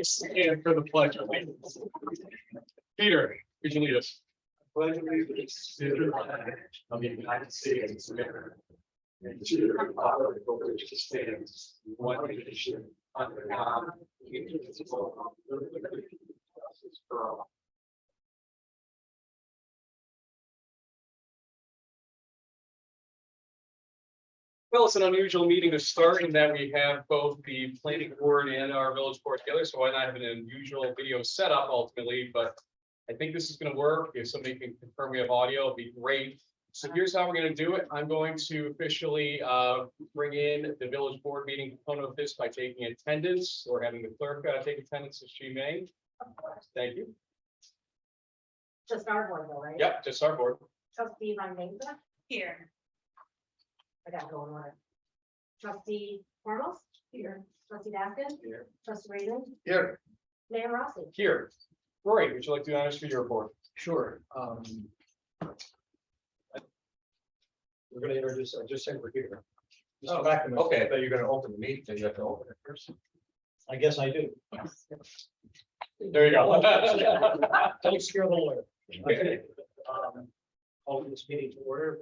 Stand for the pledge of allegiance. Peter, could you lead us? Pledge allegiance to the flag of the United States of America and to the republic for which it stands, one nation, under God, indivisible, with liberty and justice for all. Well, it's an unusual meeting to start in that we have both the planning board and our village board together, so why not have an unusual video setup ultimately, but I think this is going to work. If somebody can confirm we have audio, it'd be great. So here's how we're going to do it. I'm going to officially bring in the village board meeting component of this by taking attendance or having the clerk take attendance as she may. Of course. Thank you. Just our board though, right? Yep, just our board. Trustee Fandesa? Here. I got going on. Trustee Cornels? Here. Trustee Baskin? Here. Trustee Raymond? Here. Mayor Rossi? Here. Rory, would you like to do honors for your report? Sure. We're going to introduce, just say we're here. Oh, okay. But you're going to open the meeting, then you have to open it first. I guess I do. There you go. Don't scare the lawyer. Okay. Calling this meeting to order,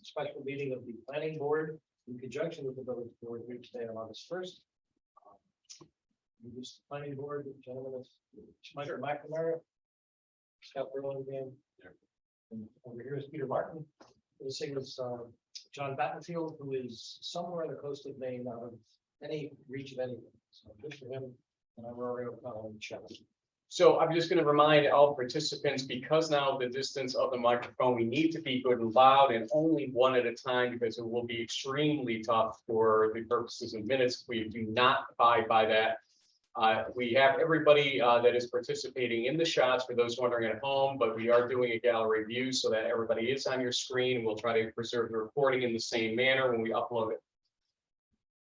special meeting of the planning board in conjunction with the village board here today on August 1st. This planning board, gentlemen, Schmeiser McNamara, Scott Burlingame, and over here is Peter Martin. This thing is John Battenfield, who is somewhere on the coast of Maine, out of any reach of anything. So good for him. And I'm Rory O'Connell and Chuck. So I'm just going to remind all participants, because now of the distance of the microphone, we need to be good and loud and only one at a time, because it will be extremely tough for the purposes of minutes if we do not abide by that. We have everybody that is participating in the shots for those wondering at home, but we are doing a gallery view so that everybody is on your screen. We'll try to preserve the recording in the same manner when we upload it.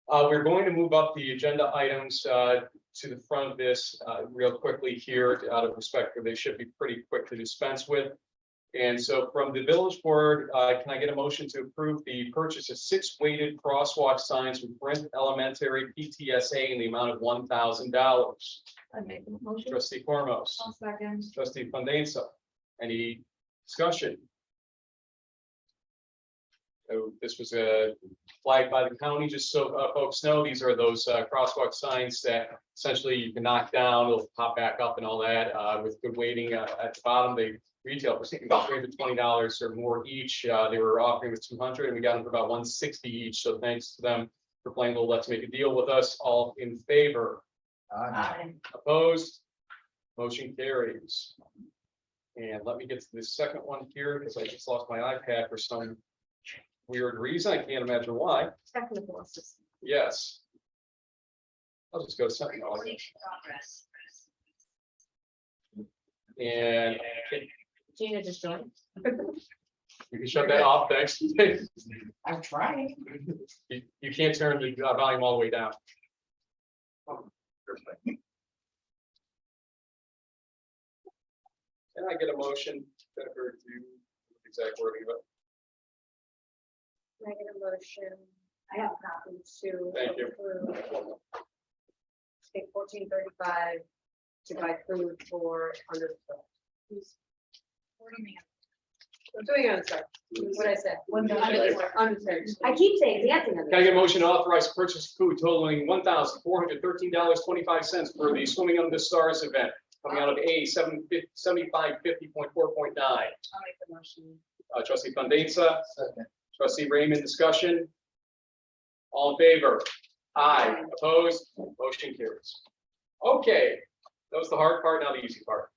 We're going to move up the agenda items to the front of this real quickly here out of respect, for they should be pretty quick to dispense with. And so from the village board, can I get a motion to approve the purchase of 6 weighted crosswalk signs from Brent Elementary PTSA in the amount of $1,000? I make the motion. Trustee Cormos, I'll second. trustee Fandesa, any discussion? So this was flagged by the county, just so folks know, these are those crosswalk signs that essentially you can knock down, it'll pop back up and all that with good weighting at the bottom. They retail for about $320 or more each. They were offering with 200 and we got them for about 160 each. So thanks to them for playing the let's make a deal with us. All in favor? Aye. Opposed? Motion carries. And let me get to the second one here because I just lost my iPad for some weird reason. I can't imagine why. Technical assistant. Yes. I'll just go to something else. And Gina just joined. you can shut that off, thanks. I'm trying. You can't turn the volume all the way down. Can I get a motion that her do exact wording of it? Can I get a motion? I have copies to. Thank you. Take 1435 to buy food for under. I'm doing it on the what I said. I keep saying dancing. Can I get a motion to authorize purchase of food totaling $1,413.25 for the Swimming Under the Stars event coming out of A 7550.4.9? I'll make the motion. Trustee Fandesa, trustee Raymond, discussion. All in favor? Aye. Opposed? Motion carries. Okay, that was the hard part, now the easy part.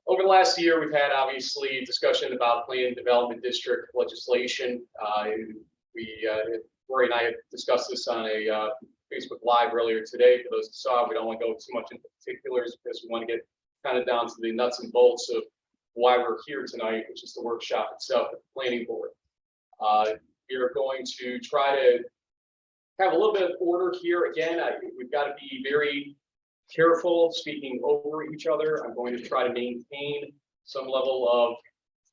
Over the last year, we've had obviously discussion about plan development district legislation. Rory and I had discussed this on a Facebook Live earlier today. For those who saw, we don't want to go too much into particulars because we want to get kind of down to the nuts and bolts of why we're here tonight, which is the workshop itself at the planning board. We are going to try to have a little bit of order here. Again, we've got to be very careful speaking over each other. I'm going to try to maintain some level of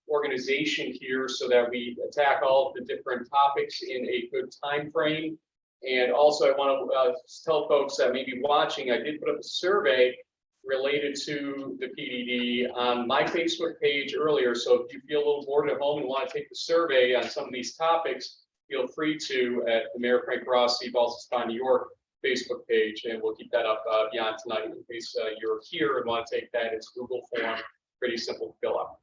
organization here so that we attack all of the different topics in a good time frame And also I want to tell folks that may be watching, I did put up a survey related to the PDD on my Facebook page earlier. So if you feel a little bored at home and want to take the survey on some of these topics, feel free to at the Mayor Frank Rossi, Ballston, New York Facebook page, and we'll keep that up beyond tonight in case you're here and want to take that. It's Google form, pretty simple to fill out.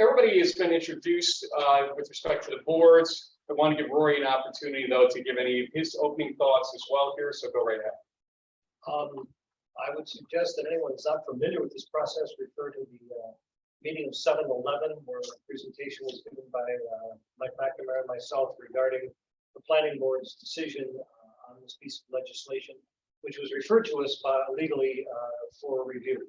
Everybody has been introduced with respect to the boards. I want to give Rory an opportunity, though, to give any of his opening thoughts as well here, so go right ahead. I would suggest that anyone who's not familiar with this process refer to the meeting of 7/11, where a presentation was given by Mike McNamara and myself regarding the planning board's decision on this piece of legislation, which was referred to us legally for review.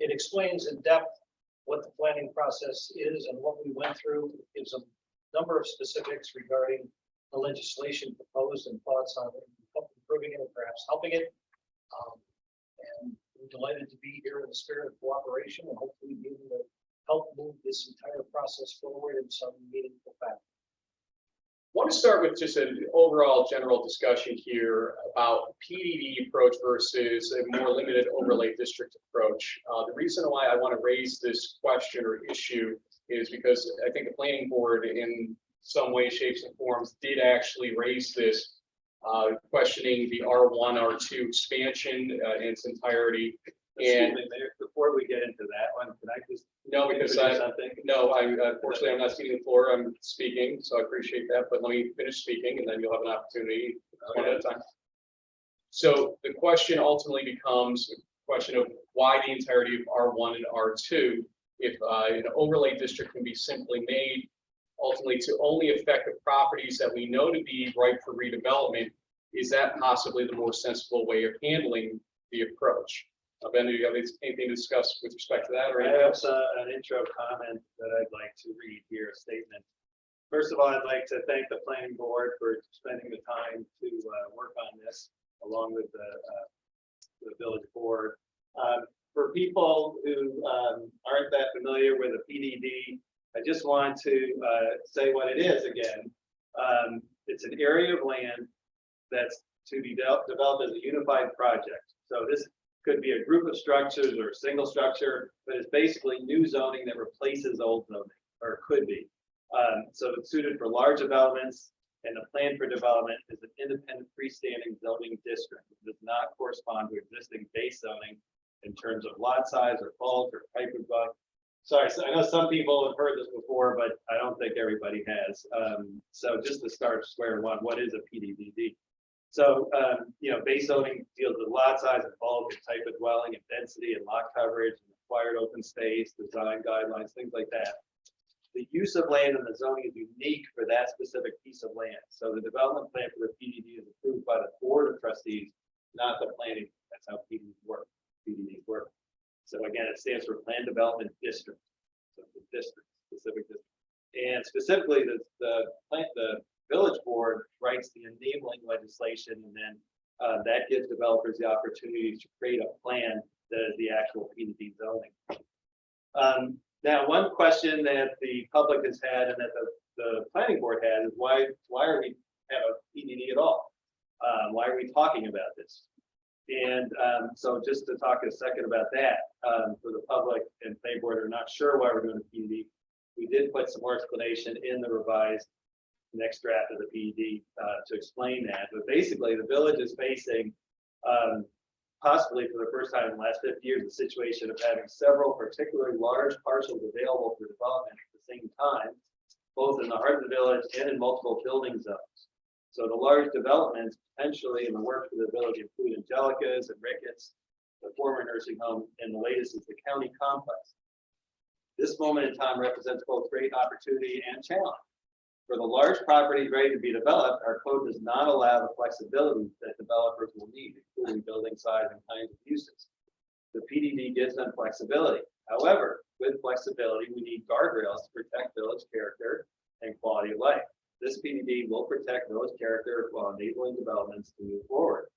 It explains in depth what the planning process is and what we went through. It gives a number of specifics regarding the legislation proposed and thoughts on improving it and perhaps helping it. And we're delighted to be here in the spirit of cooperation and hopefully be able to help move this entire process forward in some meaningful fashion. I want to start with just an overall general discussion here about PDD approach versus a more limited overlay district approach. The reason why I want to raise this question or issue is because I think the planning board in some way, shapes, and forms did actually raise this, questioning the R1, R2 expansion in its entirety. And before we get into that one, can I just because unfortunately I'm not ceding the floor. I'm speaking, so I appreciate that. But let me finish speaking, and then you'll have an opportunity one at a time. So the question ultimately becomes a question of why the entirety of R1 and R2, if an overlay district can be simply made ultimately to only affect the properties that we know to be ripe for redevelopment. Is that possibly the more sensible way of handling the approach? Ben, do you have anything to discuss with respect to that? Or I have an intro comment that I'd like to read here, a statement. First of all, I'd like to thank the planning board for spending the time to work on this along with the village board. For people who aren't that familiar with a PDD, I just want to say what it is again. It's an area of land that's to be developed as a unified project. So this could be a group of structures or a single structure, but it's basically new zoning that replaces old zoning, or could be. So it's suited for large developments, and the plan for development is an independent freestanding zoning district. It does not correspond to existing base zoning in terms of lot size or bulk or type of book. Sorry, so I know some people have heard this before, but I don't think everybody has. So just to start square one, what is a PDD? So, base zoning deals with lot size and bulk and type of dwelling and density and lot coverage and required open space, design guidelines, things like that. The use of land in the zoning is unique for that specific piece of land. So the development plan for the PDD is approved by the board of trustees, not the planning. That's how PDDs work. So again, it stands for Plan Development District. So the district, specific district. And specifically, the village board writes the enabling legislation, and then that gives developers the opportunity to create a plan that is the actual PDD zoning. Now, one question that the public has had and that the planning board had is why are we have a PDD at all? Why are we talking about this? And so just to talk a second about that, for the public and planning board are not sure why we're doing a PDD, we did put some more explanation in the revised next draft of the PDD to explain that. But basically, the village is facing, possibly for the first time in the last 50 years, the situation of having several particularly large parcels available for development at the same time, both in the heart of the village and in multiple building zones. So the large developments potentially in the work for the village include Angelica's and Ricketts, the former nursing home, and the latest is the county complex. This moment in time represents both great opportunity and challenge. For the large properties ready to be developed, our code does not allow the flexibility that developers will need, including building size and kinds of uses. The PDD gives them flexibility. However, with flexibility, we need guardrails to protect village character and quality of life. This PDD will protect village character while enabling developments to move forward.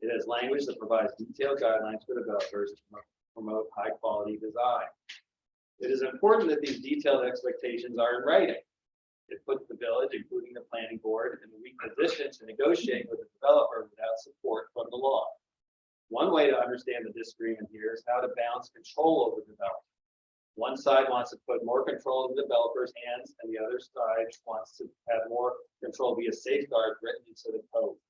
It has language that provides detailed guidelines for developers to promote high quality design. It is important that these detailed expectations are in writing. It puts the village, including the planning board, in a weak position to negotiate with the developer without support from the law. One way to understand the disagreement here is how to balance control over development. One side wants to put more control in the developer's hands, and the other side wants to have more control via safeguards written into the code.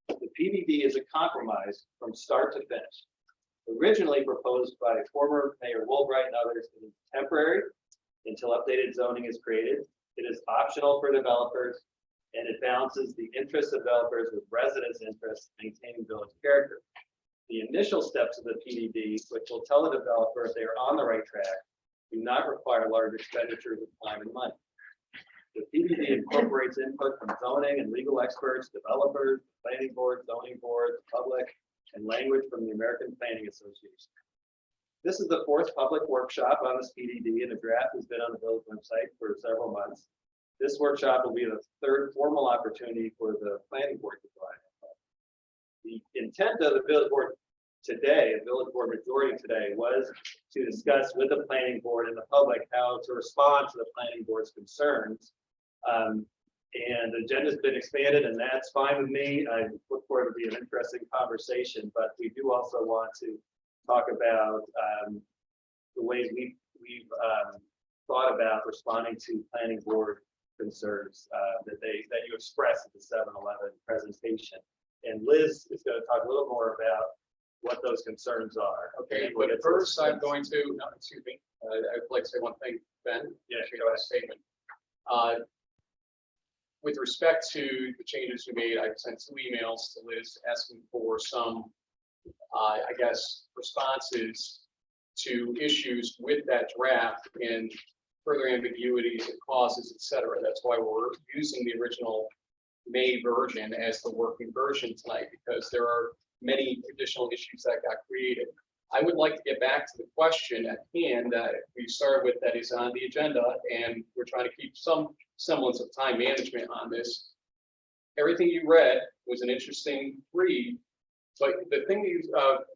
The PDD is a compromise from start to finish. Originally proposed by former Mayor Woolbright and others, it is temporary until updated zoning is created. It is optional for developers, and it balances the interests of developers with residents' interests, maintaining village character. The initial steps of the PDD, which will tell the developer if they are on the right track, do not require large expenditures of time and money. The PDD incorporates input from zoning and legal experts, developers, planning board, zoning board, the public, and language from the American Planning Association. This is the fourth public workshop on this PDD, and a draft has been on the village website for several months. This workshop will be the third formal opportunity for the planning board to provide input. The intent of the village board today, the village board majority today, was to discuss with the planning board and the public how to respond to the planning board's concerns. And the agenda's been expanded, and that's fine with me. I look forward to be an interesting conversation, but we do also want to talk about the ways we've thought about responding to planning board concerns that you expressed at the 7-Eleven presentation. And Liz is going to talk a little more about what those concerns are. Okay, but first I'm going to, no, excuse me, I'd like to say one thing, Ben. Yeah, you know, a statement. With respect to the changes we made, I sent 2 emails to Liz asking for some, I guess, responses to issues with that draft and further ambiguities it causes, et cetera. That's why we're using the original May version as the working version tonight, because there are many additional issues that got created. I would like to get back to the question at hand that we started with, that is on the agenda, and we're trying to keep some semblance of time management on this. Everything you read was an interesting read, but the thing you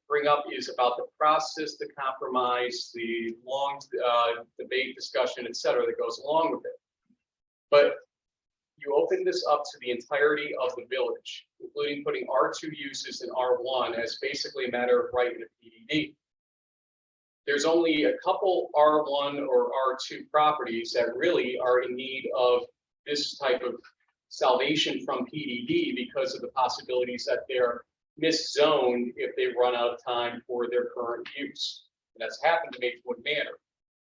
bring up is about the process, the compromise, the long debate, discussion, et cetera, that goes along with it. But you open this up to the entirety of the village, including putting R2 uses in R1 as basically a matter of right in a PDD. There's only a couple R1 or R2 properties that really are in need of this type of salvation from PDD because of the possibilities that they're miszoned if they run out of time for their current use. And that's happened to Maplewood Manor.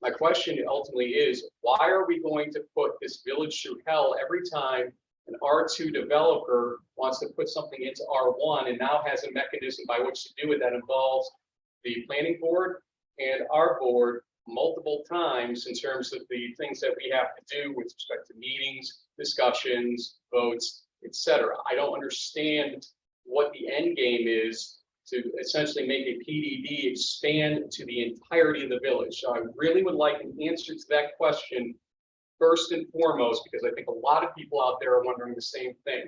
My question ultimately is, why are we going to put this village through hell every time an R2 developer wants to put something into R1 and now has a mechanism by which to do it that involves the planning board and our board multiple times in terms of the things that we have to do with respect to meetings, discussions, votes, et cetera. I don't understand what the end game is to essentially make a PDD expand to the entirety of the village. So I really would like an answer to that question first and foremost, because I think a lot of people out there are wondering the same thing.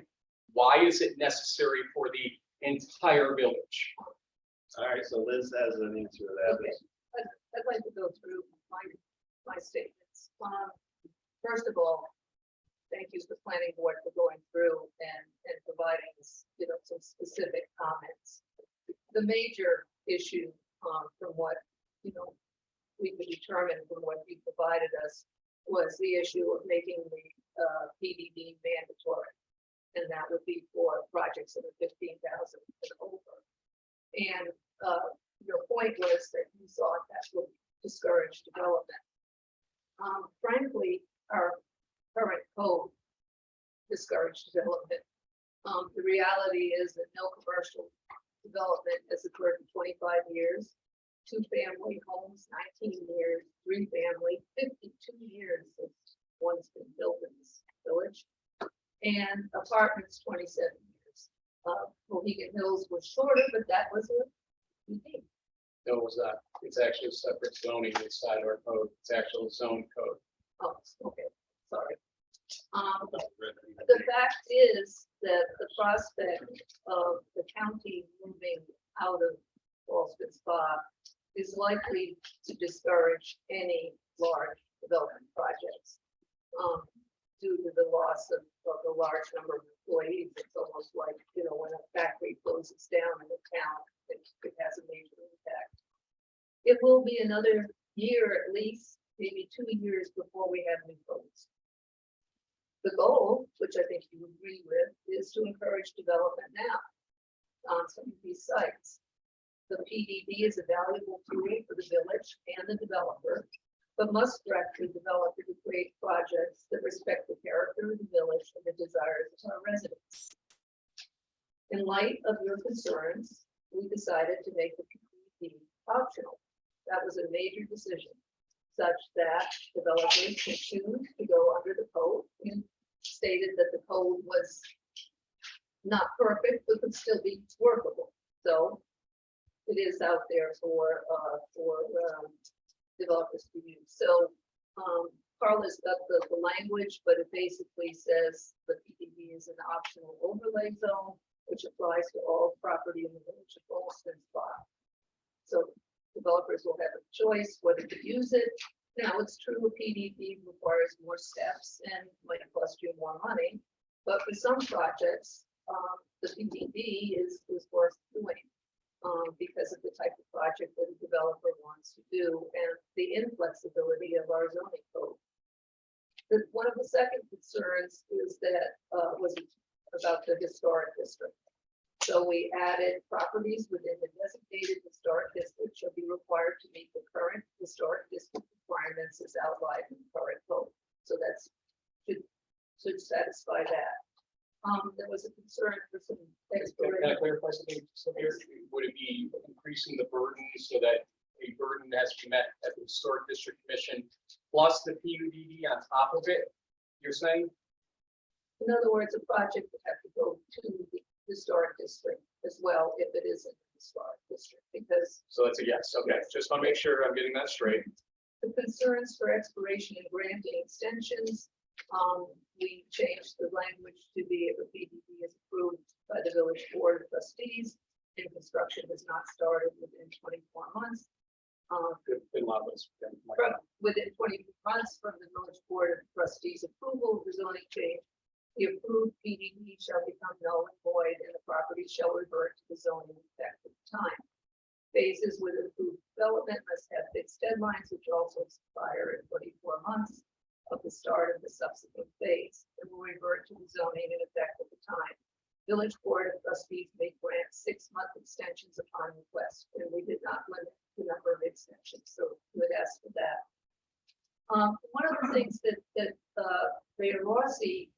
Why is it necessary for the entire village? All right, so Liz has an answer to that. Okay. I'd like to go through my statements. First of all, thank you to the planning board for going through and providing us, some specific comments. The major issue from what we could determine from what you provided us was the issue of making the PDD mandatory, and that would be for projects that are 15,000 and over. And your point was that you thought that would discourage development. Frankly, our current code discouraged development. The reality is that no commercial development has occurred in 25 years. 2-family homes, 19 years, 3-family, 52 years since one's been built in this village, and apartments 27 years. Mohegan Hills was shorter, but that was a PDD. No, it was not. It's actually a separate zoning inside our code. It's actual zone code. Oh, okay, sorry. The fact is that the prospect of the county moving out of Ballston Spa is likely to discourage any large development projects. due to the loss of a large number of employees. It's almost like, when a factory closes down in a town, it has a major impact. It will be another year at least, maybe 2 years before we have new codes. The goal, which I think you agree with, is to encourage development now on some of these sites. The PDD is a valuable tool for the village and the developer, but must direct the developer to create projects that respect the character of the village and the desires of our residents. In light of your concerns, we decided to make the PDD optional. That was a major decision, such that developers can choose to go under the code. We stated that the code was not perfect, but could still be workable. So it is out there for developers to use. So Carla's got the language, but it basically says the PDD is an optional overlay zone, which applies to all property in the village of Ballston spot. So developers will have a choice whether to use it. Now, it's true a PDD requires more steps and might cost you more money, but for some projects, the PDD is worth doing. Because of the type of project that a developer wants to do and the inflexibility of our zoning code. One of the second concerns is that was about the historic district. So we added properties within the designated historic district shall be required to meet the current historic district requirements as outlined in the current code. So that's should satisfy that. There was a concern for some Can I clarify something? So here, would it be increasing the burden so that a burden has to be met at the Historic District Commission plus the PUDD on top of it? You're saying? In other words, a project would have to go to the historic district as well if it is in the historic district, because So that's a yes. Okay, just want to make sure I'm getting that straight. the concerns for expiration and granting extensions, we changed the language to be if a PDD is approved by the village board of trustees and construction has not started within 24 months. Good levels. Within 24 months from the village board of trustees approval of the zoning change, the approved PDD shall become null and void and the property shall revert to the zoning effect at the time. Phases with approved development must have fixed deadlines, which also expire in 24 months of the start of the subsequent phase, and will revert to the zoning in effect at the time. Village board of trustees may grant 6-month extensions upon request, and we did not limit the number of extensions, so we would ask for that. One of the things that Mayor Rossi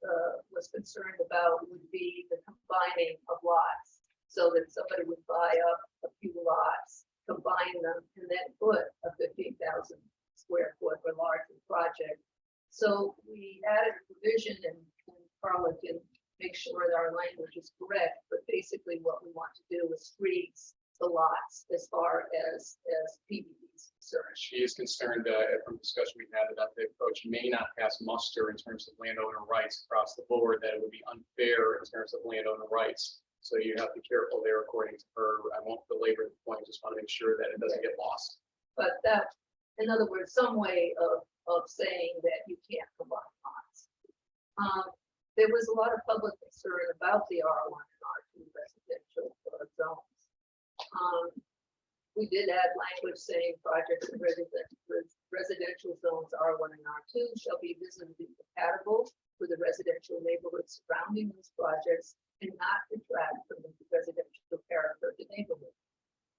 was concerned about would be the combining of lots, so that somebody would buy up a few lots, combine them, and then put a 15,000 square foot or larger project. So we added a provision, and Carla can make sure that our language is correct, but basically what we want to do is freeze the lots as far as PDD is concerned. She is concerned from discussion we've had about the approach may not pass muster in terms of landowner rights across the board, that it would be unfair in terms of landowner rights. So you have to be careful there according to her. I won't belabor the point, just want to make sure that it doesn't get lost. But that, in other words, some way of saying that you can't combine lots. There was a lot of public concern about the R1 and R2 residential zones. We did add language saying projects in residential zones R1 and R2 shall be visibly compatible with the residential neighborhoods surrounding those projects and not detract from the residential character of the neighborhood.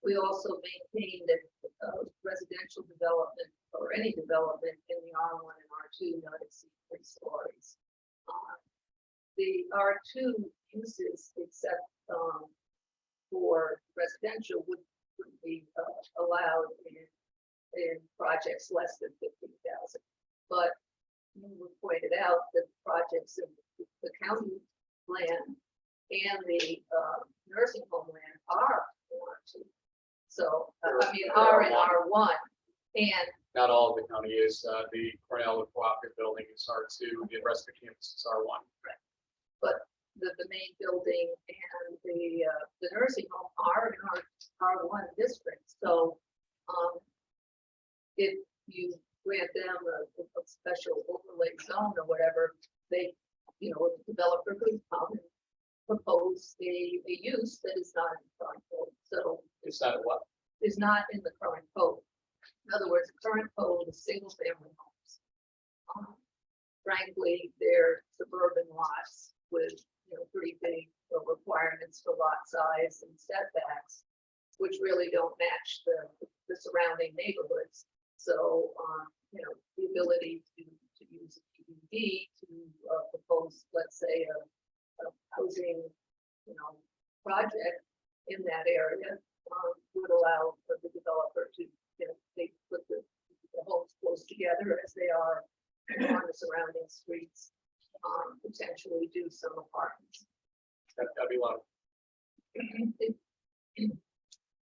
We also maintain that residential development or any development in the R1 and R2 not exceed 3 stories. The R2 uses, except for residential, would be allowed in projects less than 15,000. But you pointed out that projects in the county land and the nursing home land are R2. So, I mean, R and R1, and Not all of the county is. The Cornell Cooperative Building is R2. The rest of the campus is R1. but the main building and the nursing home are in our R1 district. So, if you grant them a special overlay zone or whatever, they, a developer could come and propose a use that is not in the current code. So It's not what? is not in the current code. In other words, the current code is single family homes. Frankly, they're suburban lots with, pretty big requirements for lot size and setbacks, which really don't match the surrounding neighborhoods. So, the ability to use a PDD to propose, let's say, a housing, project in that area would allow for the developer to, they put the homes close together as they are on the surrounding streets, potentially do some apartments. That'd be one.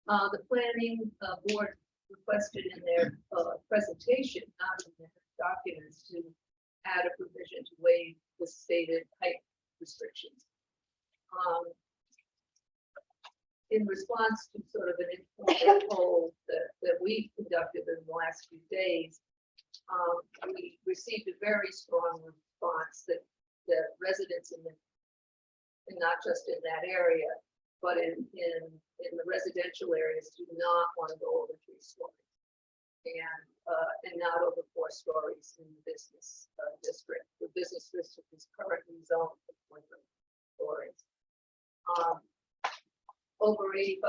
The planning board requested in their presentation, not in their documents, to add a provision to waive the stated height restrictions. In response to sort of an informal poll that we conducted in the last few days, we received a very strong response that residents and not just in that area, but in the residential areas do not want to go over 3 stories, and not over 4 stories in the business district. The business district is currently zoned for 4 stories. Over 85%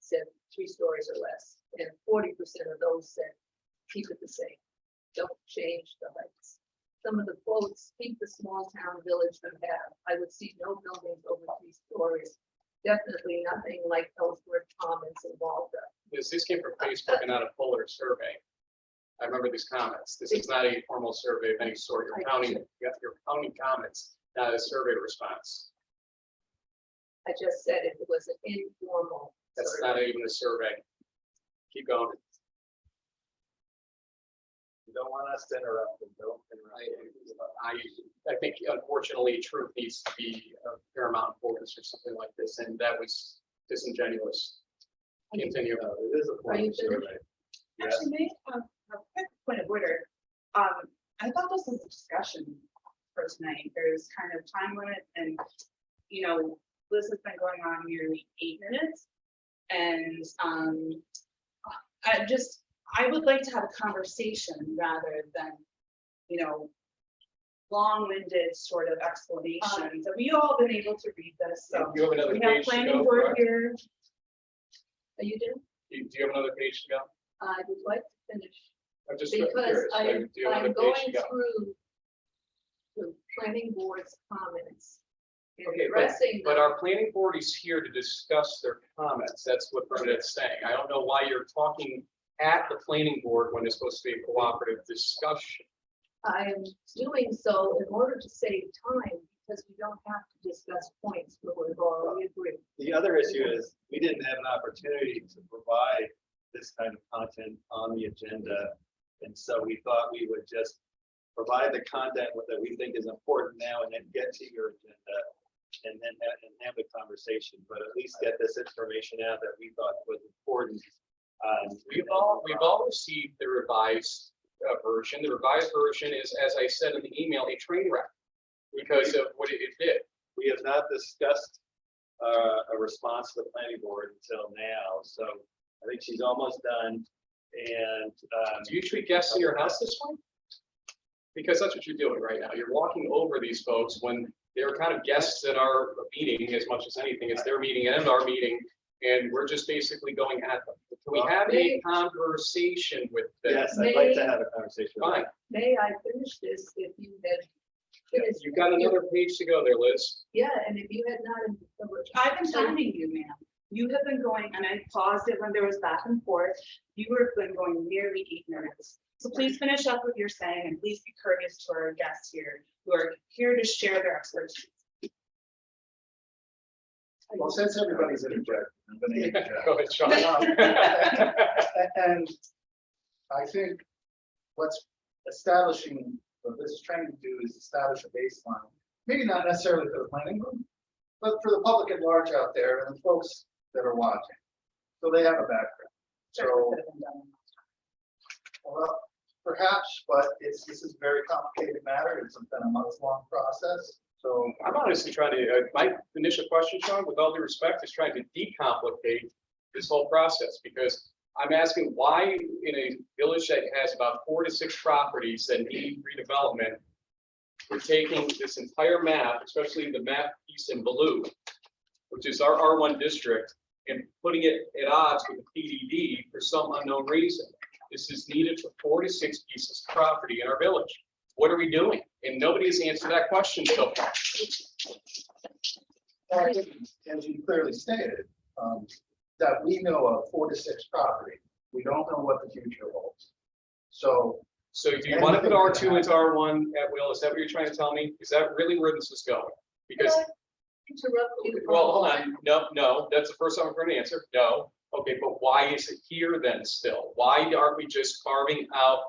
said 3 stories or less, and 40% of those said keep it the same, don't change the heights. Some of the quotes, keep the small town village you have. I would see no buildings over 3 stories. Definitely nothing like Ellsworth Commons in Malta. This came from Facebook and not a Fuller survey. I remember these comments. This is not a formal survey of any sort. You're counting comments, not a survey response. I just said it was an informal. That's survey. not even a survey. Keep going. You don't want us to interrupt them, don't interrupt. I think unfortunately truth needs to be a paramount importance or something like this, and that was disingenuous. Continue. It is a Are you formal survey. Yes. Actually, may I have a quick point of order? I thought this was a discussion for tonight. There's kind of time limit and, this has been going on nearly 8 minutes. And I would like to have a conversation rather than, long-winded sort of explanations. And we all been able to read this, so You have another we have page to planning go, board correct? here. Are you doing? Do you have another page to go? I would like to finish. I'm just Because curious. Do you have I'm another going page to go? through the planning board's comments. and Okay, addressing but them. our planning board is here to discuss their comments. That's what Bernadette's saying. I don't know why you're talking at the planning board when it's supposed to be a cooperative discussion. I am doing so in order to save time, because we don't have to discuss points where we've already agreed. The other issue is we didn't have an opportunity to provide this kind of content on the agenda. And so we thought we would just provide the content that we think is important now and then get to your agenda and then have a conversation, but at least get this information out that we thought was important. We've all received the revised version. The revised version is, as I said in the email, a train wreck because of what it did. We have not discussed a response to the planning board until now, so I think she's almost done. And Do you treat guests in your house this way? Because that's what you're doing right now. You're walking over these folks when they're kind of guests at our meeting as much as anything. It's their meeting and our meeting, and we're just basically going at them. Can we have a conversation with them? yes, I'd like to have a conversation. Fine. May I finish this if you had finished? You've got another page to go there, Liz. Yeah, and if you had not. I've been timing you, ma'am. You have been going, and I paused it when there was back and forth. You have been going nearly 8 minutes. So please finish up what you're saying, and please be courteous to our guests here who are here to share their expertise. Well, since everybody's interjecting, I'm going to interject. Go ahead, Sean. And I think what's establishing, what this is trying to do is establish a baseline, maybe not necessarily for the planning board, but for the public at large out there and the folks that are watching. So they have a background. So, well, Perhaps, but this is a very complicated matter. It's been a months-long process. So I'm honestly trying to, my initial question, Sean, with all due respect, is trying to decomplicate this whole process, because I'm asking why in a village that has about 4 to 6 properties that need redevelopment, we're taking this entire map, especially the map piece in blue, which is our R1 district, and putting it at odds with the PDD for some unknown reason. This is needed for 4 to 6 pieces of property in our village. What are we doing? And nobody has answered that question so far. as you clearly stated, that we know of 4 to 6 property. We don't know what the future holds. So So do you want to put R2 into R1 at will? Is that what you're trying to tell me? Is that really where this is going? Because, Interrupt you. well, hold on. No, that's the first time I'm going to answer. No. Okay, but why is it here then still? Why aren't we just carving out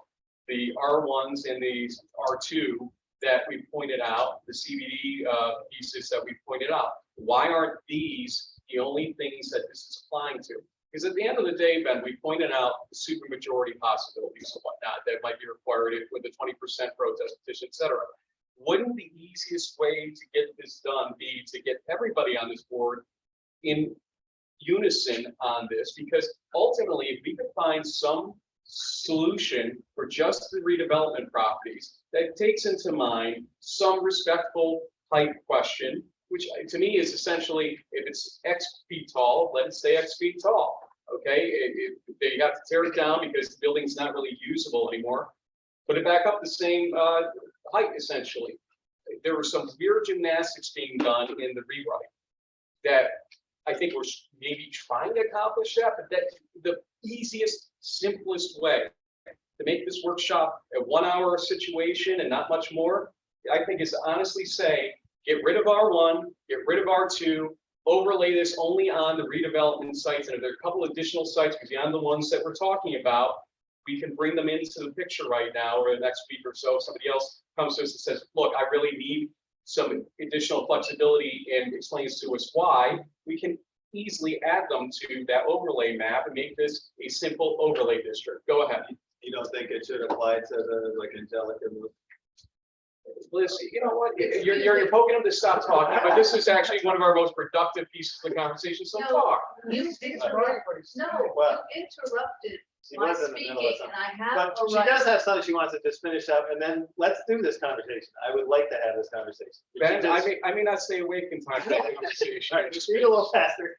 the R1s and the R2 that we pointed out, the CBD pieces that we pointed out? Why aren't these the only things that this is applying to? Because at the end of the day, Ben, we pointed out the supermajority possibilities and whatnot that might be required with a 20% protest petition, et cetera. Wouldn't the easiest way to get this done be to get everybody on this board in unison on this? Because ultimately, if we could find some solution for just the redevelopment properties that takes into mind some respectful height question, which to me is essentially, if it's X feet tall, let it stay X feet tall. Okay, they have to tear it down because the building's not really usable anymore. Put it back up the same height, essentially. There was some weird gymnastics being done in the rewrite that I think we're maybe trying to accomplish that, but that's the easiest, simplest way to make this workshop a 1 hour situation and not much more, I think, is to honestly say, get rid of R1, get rid of R2, overlay this only on the redevelopment sites. And if there are a couple additional sites beyond the ones that we're talking about, we can bring them into the picture right now, or the next week or so. Somebody else comes to us and says, look, I really need some additional flexibility, and explains to us why. We can easily add them to that overlay map and make this a simple overlay district. Go ahead. You don't think it should apply to the, like, Angelica? Liz, you know what? You're poking them to stop talking, but this is actually one of our most productive pieces of the conversation so No. far. You interrupted, no, Well, you interrupted She my was in the middle of speaking, something. and I have But a she right. does have something she wants to just finish up, and then let's do this conversation. I would like to have this conversation. Ben, She just- I may not stay awake in time for the conversation. All right, just read a little faster.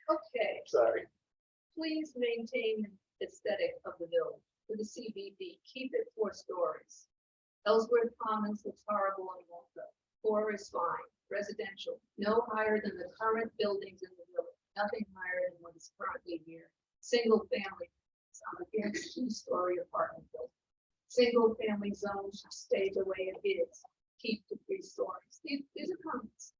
Okay, Sorry. please maintain the aesthetic of the village for the CBD. Keep it 4 stories. Ellsworth Commons looks horrible in Malta. 4 is fine. Residential, no higher than the current buildings in the village. Nothing higher than what is currently here. Single family, I'm against 2-story apartment building. Single family zone should stay the way it is. Keep to 3 stories. These are comments.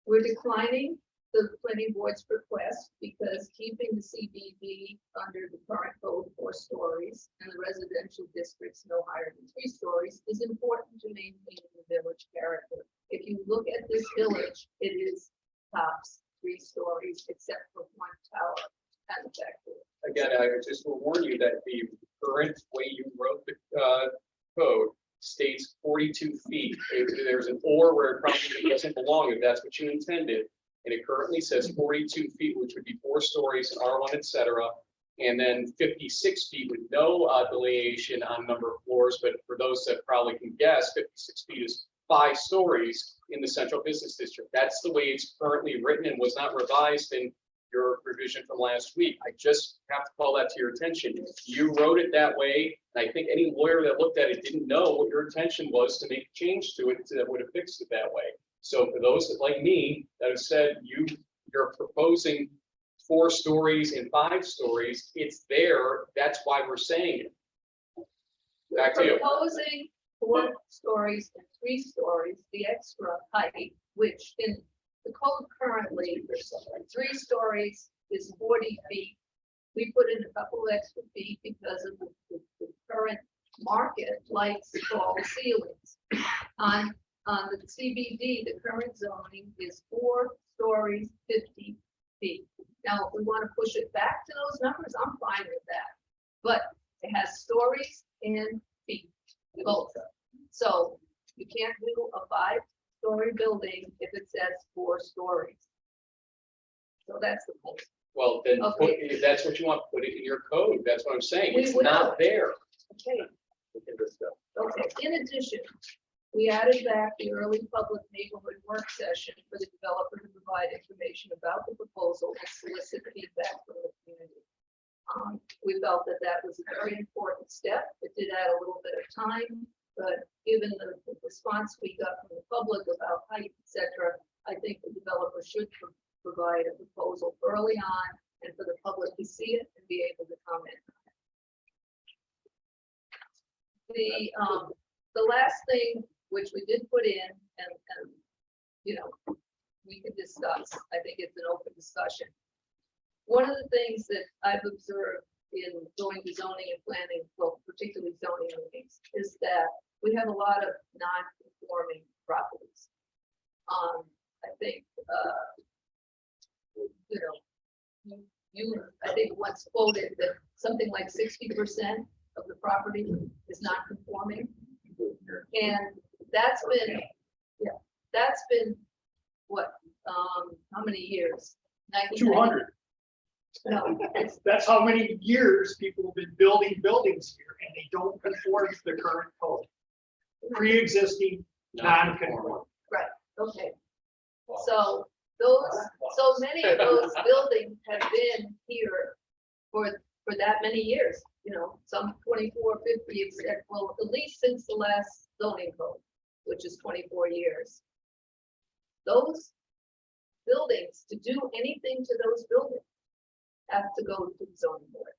We're declining the planning board's request because keeping the CBD under the current code 4 stories and the residential districts no higher than 3 stories is important to maintain the village character. If you look at this village, it is tops 3 stories except for 1 tower and the back door. Again, I just will warn you that the current way you wrote the code states 42 feet. If there's an or where it probably doesn't belong, if that's what you intended. And it currently says 42 feet, which would be 4 stories in R1, et cetera. And then 56 feet with no delineation on number of floors. But for those that probably can guess, 56 feet is 5 stories in the central business district. That's the way it's currently written and was not revised in your revision from last week. I just have to call that to your attention. You wrote it that way. And I think any lawyer that looked at it didn't know what your intention was to make a change to it that would have fixed it that way. So for those that, like me, that have said you're proposing 4 stories and 5 stories, it's there. That's why we're saying it. Back to you. Proposing 4 stories and 3 stories, the extra height, which in the code currently, 3 stories is 40 feet. We put in a couple extra feet because of the current market likes tall ceilings. On the CBD, the current zoning is 4 stories, 50 feet. Now, if we want to push it back to those numbers, I'm fine with that. But It has stories and feet, both. So you can't do a 5-story building if it says 4 stories. So that's the point. Well, then, Okay. if that's what you want, put it in your code. That's what I'm saying. We It's will. not there. Okay, We can discuss. okay. In addition, we added back the early public neighborhood work session for the developer to provide information about the proposal and solicit feedback from the community. We felt that that was a very important step. It did add a little bit of time, but given the response we got from the public about height, et cetera, I think the developer should provide a proposal early on and for the public to see it and be able to comment. The last thing, which we did put in, and you know, we could discuss, I think it's an open discussion. One of the things that I've observed in going to zoning and planning, well, particularly zoning meetings, is that we have a lot of non-conforming properties. I think, you know, you, I think once quoted that something like 60% of the property is not conforming. And that's been, yeah, that's been what, how many years? 200. No, it's, That's how many years people have been building buildings here and they don't conform to the current code. Pre-existing, non-conforming. okay. So so many of those buildings have been here for that many years, you know, some 24, 50, except, well, at least since the last zoning code, which is 24 years. Those buildings, to do anything to those buildings, have to go to the zoning board.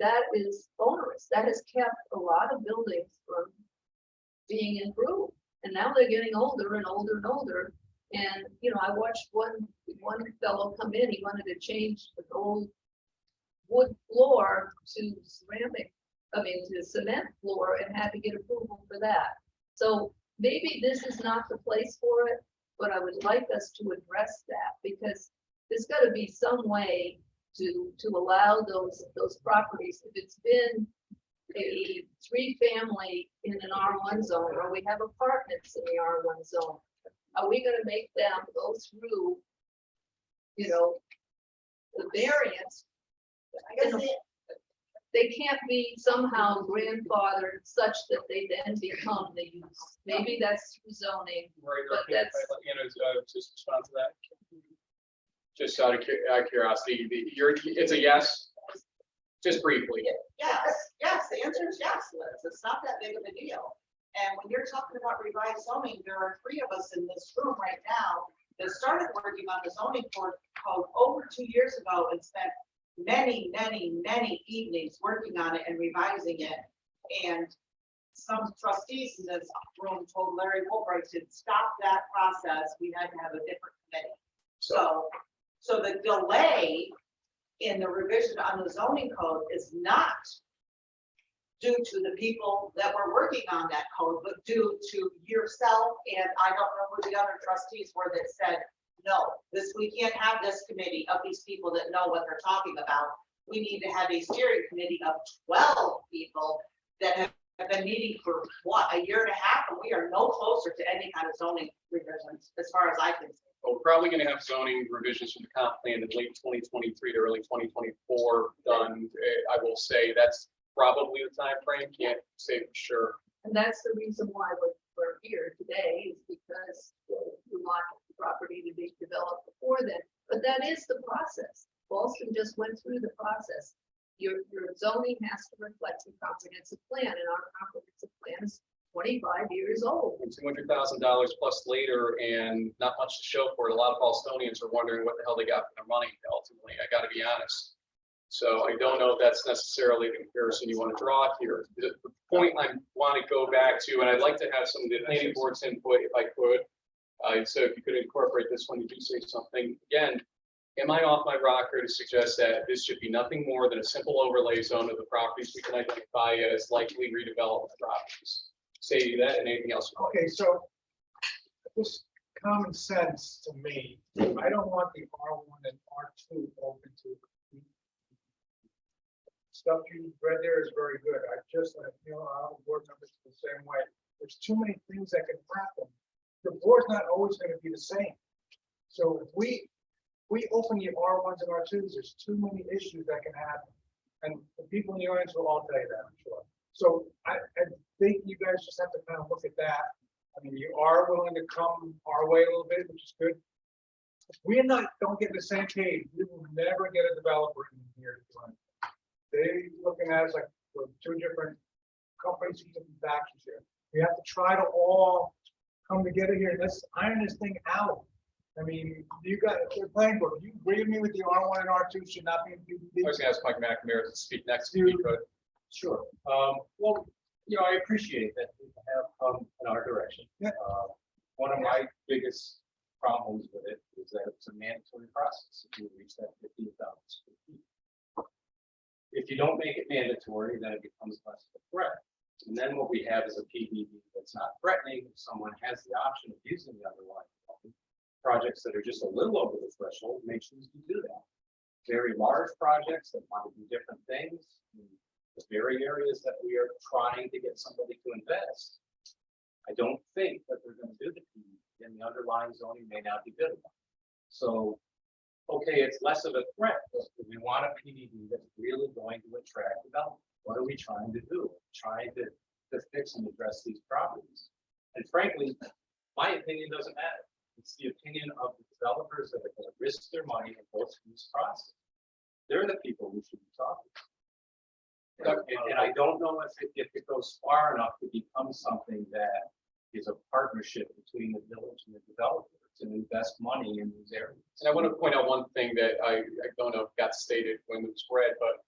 That is onerous. That has kept a lot of buildings from being improved. And now they're getting older and older and older. And, you know, I watched one fellow come in, he wanted to change the old wood floor to ceramic, to cement floor, and had to get approval for that. So maybe this is not the place for it, but I would like us to address that, because there's got to be some way to allow those properties, if it's been a 3-family in an R1 zone, or we have apartments in the R1 zone, are we going to make them go through, you know, the variance? They can't be somehow grandfathered such that they then become the use. Maybe that's through zoning, Right, but that's, you know, just respond to that. Just out of curiosity, it's a yes, just briefly. Yes, the answer is yes, Liz. It's not that big of a deal. And when you're talking about revised zoning, there are 3 of us in this room right now that started working on the zoning code over 2 years ago and spent many, many, many evenings working on it and revising it. And some trustees in this room told Larry Woolbright to stop that process. We had to have a different committee. So the delay in the revision on the zoning code is not due to the people that were working on that code, but due to yourself, and I don't know who the other trustees were that said, no, we can't have this committee of these people that know what they're talking about. We need to have a steering committee of 12 people that have been meeting for what, a year and a half, and we are no closer to any kind of zoning revisions, as far as I can see. Well, we're probably going to have zoning revisions from the comp plan in late 2023 to early 2024 done. I will say that's probably the time frame. Can't say for sure. and that's the reason why we're here today, is because we want the property to be developed before then. But that is the process. Ballston just went through the process. Your zoning has to reflect the comprehensive plan, and our comprehensive plan is 25 years old. $200,000 plus later, and not much to show for it. A lot of Ballstonians are wondering what the hell they got for their money. Ultimately, I got to be honest. So I don't know if that's necessarily the comparison you want to draw here. The point I want to go back to, and I'd like to have some of the planning board's input if I could. So if you could incorporate this when you do say something. Again, am I off my rocker to suggest that this should be nothing more than a simple overlay zone of the properties we can identify as likely redevelopment properties? Say that, and anything else. Okay, so just common sense to me, I don't want the R1 and R2 open to stuff you read there is very good. I just, our board members the same way. There's too many things that can happen. The board's not always gonna be the same. So if we open the R1s and R2s, there's too many issues that can happen. And the people in the audience will all tell you that, I'm sure. So I think you guys just have to kind of look at that. I mean, you are willing to come our way a little bit, which is good. If we don't get the same page, we will never get a developer in here. They looking at us like we're two different companies, two different factions here. We have to try to all come together here and let's iron this thing out. I mean, you got the planning board. You agree with me with the R1 and R2 should not be in PDD? I was gonna ask Mike McNamara to speak next if he could. Sure. Well, I appreciate that people have come in our direction. Yeah. One of my biggest problems with it is that it's a mandatory process if you reach that 15,000 square feet. If you don't make it mandatory, then it becomes less of a threat. And then what we have is a PDD that's not threatening. If someone has the option of using the underlying projects that are just a little over the threshold, may choose to do that. Very large projects that want to do different things, in the very areas that we are trying to get somebody to invest. I don't think that they're going to do the PDD, and the underlying zoning may not be good enough. So, okay, it's less of a threat, but we want a PDD that's really going to attract development. What are we trying to do? Trying to fix and address these problems. And frankly, my opinion doesn't matter. It's the opinion of the developers that are going to risk their money and go through this process. They're the people who should be talking. And I don't know if it goes far enough to become something that is a partnership between the village and the developer to invest money in these areas. And I want to point out one thing that I don't know if got stated when it was read, but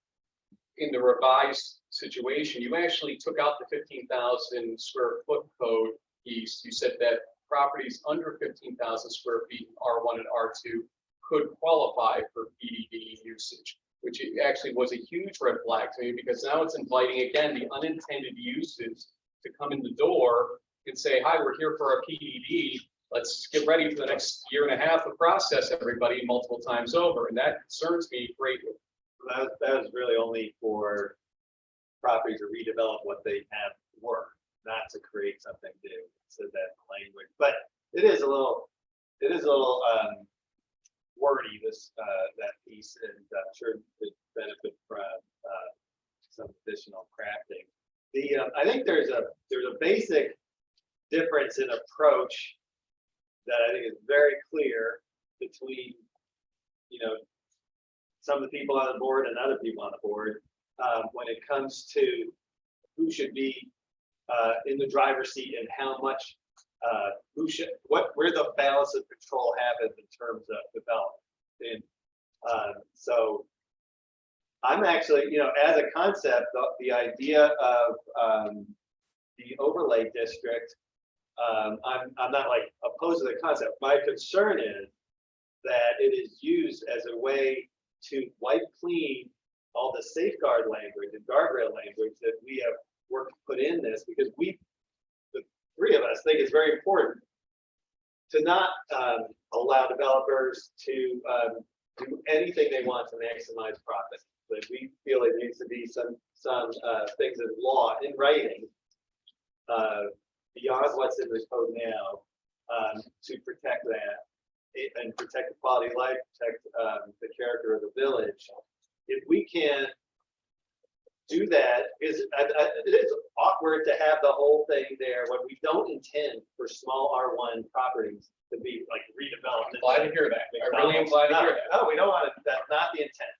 in the revised situation, you actually took out the 15,000 square foot code piece. You said that properties under 15,000 square feet, R1 and R2, could qualify for PDD usage, which actually was a huge red flag to me because now it's inviting again the unintended uses to come in the door and say, hi, we're here for our PDD. Let's get ready for the next year and a half of process everybody multiple times over. And that concerns me greatly. That was really only for properties to redevelop what they have work, not to create something new. Said that in language, but it is a little wordy, this that piece, and I'm sure it benefit from some additional crafting. I think there's a basic difference in approach that I think is very clear between some of the people on the board and other people on the board when it comes to who should be in the driver's seat and how much where the balance of control happens in terms of development. And so I'm actually, as a concept, the idea of the overlay district, I'm not like opposed to the concept. My concern is that it is used as a way to wipe clean all the safeguard language and guardrail language that we have worked to put in this, because the three of us think it's very important to not allow developers to do anything they want to maximize profit. But we feel it needs to be some things in law in writing beyond what's in the code now to protect that and protect the quality of life, protect the character of the village. If we can do that, it is awkward to have the whole thing there when we don't intend for small R1 properties to be like redeveloped. I'm glad to hear that. I really am glad to hear that. No, we don't want it. That's not the intent.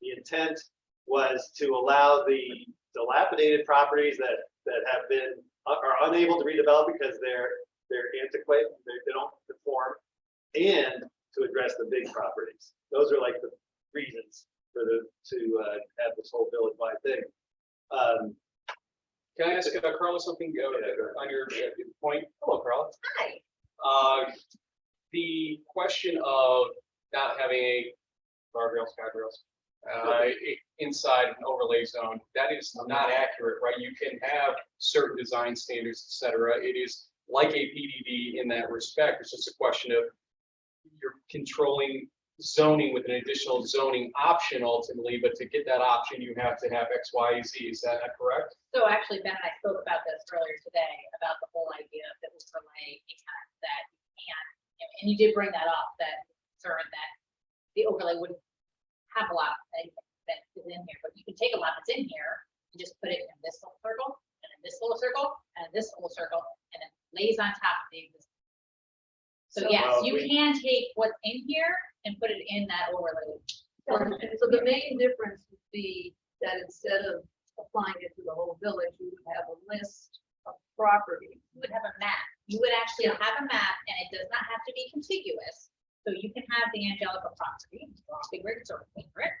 The intent was to allow the dilapidated properties that are unable to redevelop because they're antiquated, they don't conform, and to address the big properties. Those are like the reasons for to have this whole village-wide thing. Can I ask Carla something on your point? Hello, Carla. Hi. The question of not having a guardrails inside an overlay zone, that is not accurate, right? You can have certain design standards, et cetera. It is like a PDD in that respect. It's just a question of you're controlling zoning with an additional zoning option ultimately, but to get that option, you have to have X, Y, Z. Is that not correct? So actually, Ben and I spoke about this earlier today, about the whole idea of the overlay and that you can, and you did bring that up, that concern that the overlay wouldn't have a lot that is in here, but you can take a lot that's in here and just put it in this little circle, and in this little circle, and in this little circle, and it lays on top of the existing. So yes, you can take what's in here and put it in that overlay. So the main difference would be that instead of applying it to the whole village, you would have a list of property. You would have a map. You would actually have a map, and it does not have to be contiguous. So you can have the Angelica property, draw a big red circle over it,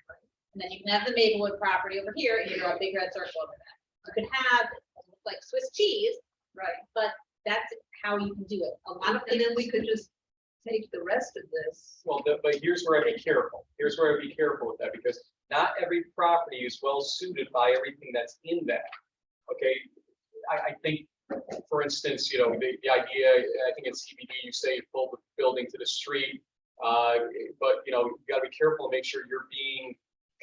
and then you can have the Maplewood property over here, and you draw a big red circle over that. You could have like Swiss cheese, Right. but that's how you can do it. A lot of And then we things- could just take the rest of this. Well, but here's where I'd be careful. Here's where I'd be careful with that, because not every property is well suited by everything that's in that. Okay, I think, for instance, the idea, I think in CBD, you say pull the building to the street. But you gotta be careful and make sure you're being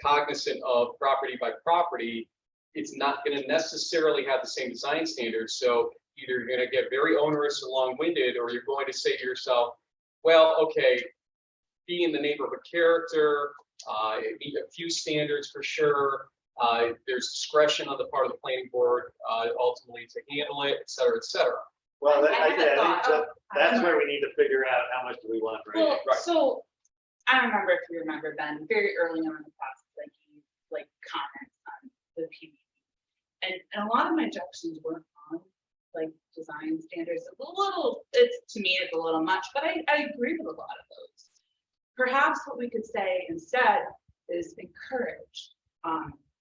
cognizant of property by property. It's not gonna necessarily have the same design standards, so either you're gonna get very onerous and long-winded, or you're going to say to yourself, well, okay, be in the neighborhood character, meet a few standards for sure. There's discretion on the part of the planning board, ultimately to handle it, et cetera, et cetera. Well, I have a think thought. that's where we need to figure out how much do we want for Well, anything. Right. so I don't remember if you remember, Ben, very early on in the process, like you like comments on the PDD. And a lot of my objections weren't on like design standards. It's to me, it's a little much, but I agree with a lot of those. Perhaps what we could say instead is encourage.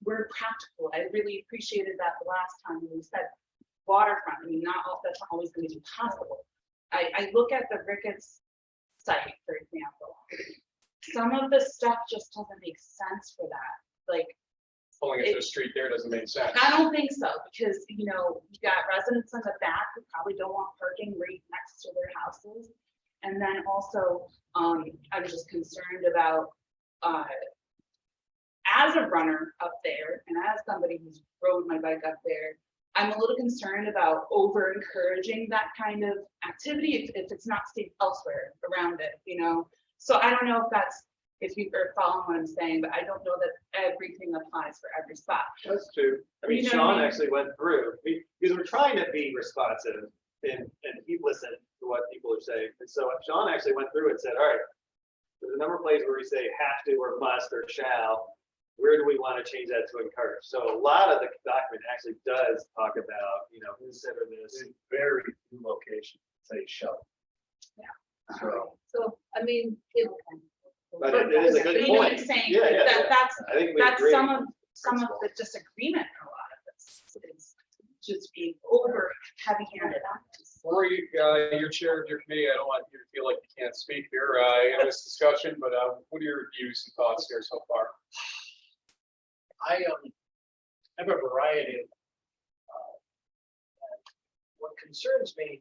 We're practical. I really appreciated that the last time when we said waterfront. I mean, that's not always going to be possible. I look at the Ricketts site, for example. Some of the stuff just doesn't make sense for that. Like, Pulling it to the street there doesn't make sense. I don't think so, because, you got residents in the back who probably don't want parking right next to their houses. And then also, I was just concerned about, as a runner up there, and as somebody who's rode my bike up there, I'm a little concerned about over encouraging that kind of activity if it's not safe elsewhere around it, So I don't know if you are following what I'm saying, but I don't know that everything applies for every spot. That's true. I mean, You know what I Sean mean? actually went through, because we're trying to be responsive and he listened to what people are saying. And so Sean actually went through and said, all right, there's a number of places where we say have to or must or shall. Where do we want to change that to encourage? So a lot of the document actually does talk about, consider this. In very few locations, say shall. So, I mean, it. But it is a good But you know what I'm point. saying? Yeah. That's I think we that's agree. some of the disagreement in a lot of this is just being over heavy-handed on this. Or your chair of your committee, I don't want you to feel like you can't speak here in this discussion, but what are your views and thoughts here so far? I have a variety of. What concerns me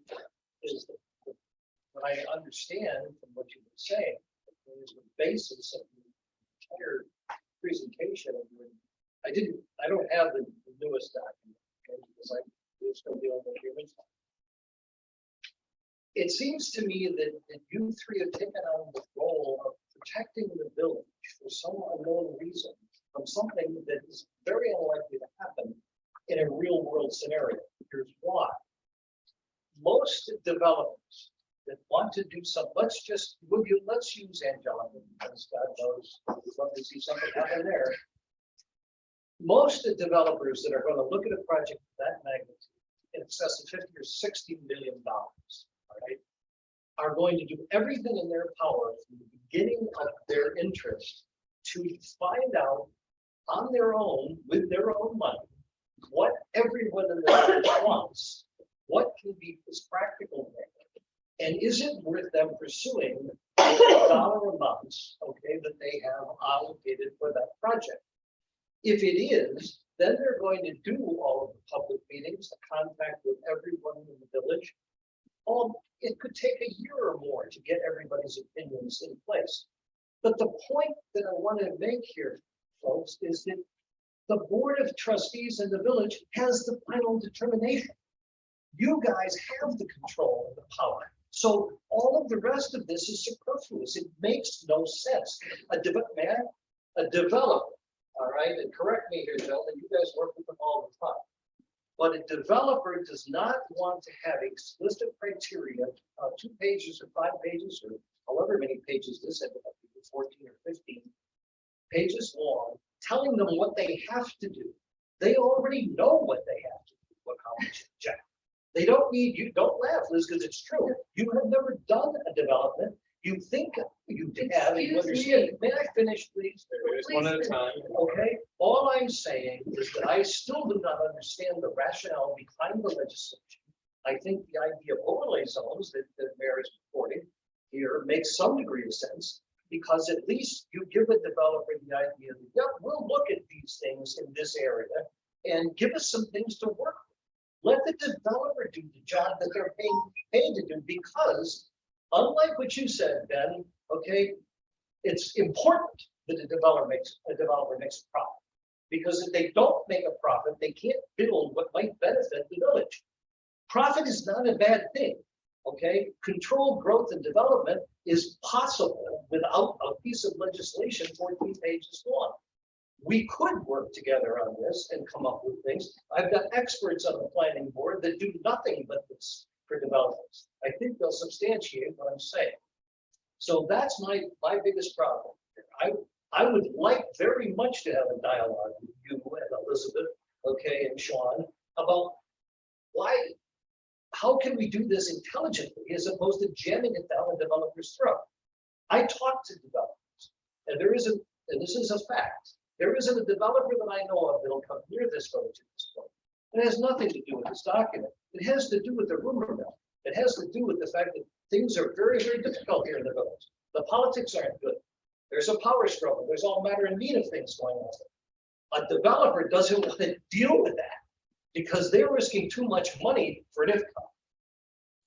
is that what I understand from what you've been saying is the basis of the entire presentation. I don't have the newest document, okay, because we're still dealing with humans. It seems to me that you three have taken on the role of protecting the village for some unknown reason from something that is very unlikely to happen in a real world scenario. Here's why. Most developers that want to do something, let's use Angelica, because God knows, we'd love to see something happen there. Most developers that are going to look at a project of that magnitude in excess of 50 or 60 million dollars, all right, are going to do everything in their power from the beginning of their interest to find out on their own, with their own money, what everyone in the village wants, what can be as practical there, and is it worth them pursuing the dollar amounts, okay, that they have allocated for that project. If it is, then they're going to do all of the public meetings, the contact with everyone in the village. It could take a year or more to get everybody's opinions in place. But the point that I want to make here, folks, is that the Board of Trustees in the village has the final determination. You guys have the control and the power. So all of the rest of this is superfluous. It makes no sense. A developer, all right, and correct me here, gentlemen, you guys work with them all the time. But a developer does not want to have explicit criteria, 2 pages or 5 pages or however many pages this ended up being, 14 or 15 pages long, telling them what they have to do. They already know what they have to do, what how much to check. They don't need you. Don't laugh, Liz, because it's true. You have never done a development. You think you have. And you understand. May I finish, please? Just one at a time. Okay, all I'm saying is that I still do not understand the rationale behind the legislation. I think the idea of overlay zones that Mayor is reporting here makes some degree of sense, because at least you give a developer the idea that, yeah, we'll look at these things in this area and give us some things to work with. Let the developer do the job that they're paid to do, because unlike what you said, Ben, okay, it's important that a developer makes a profit, because if they don't make a profit, they can't build what might benefit the village. Profit is not a bad thing. Okay, controlled growth and development is possible without a piece of legislation 14 pages long. We could work together on this and come up with things. I've got experts on the planning board that do nothing but this for developers. I think they'll substantiate what I'm saying. So that's my biggest problem. I would like very much to have a dialogue with you and Elizabeth, okay, and Sean, about how can we do this intelligently as opposed to jamming it down a developer's throat. I talk to developers, and this is a fact, there isn't a developer that I know of that'll come near this village at this point. It has nothing to do with this document. It has to do with the rumor mill. It has to do with the fact that things are very, very difficult here in the village. The politics aren't good. There's a power struggle. There's all manner and need of things going on. A developer doesn't want to deal with that because they're risking too much money for an IFCA.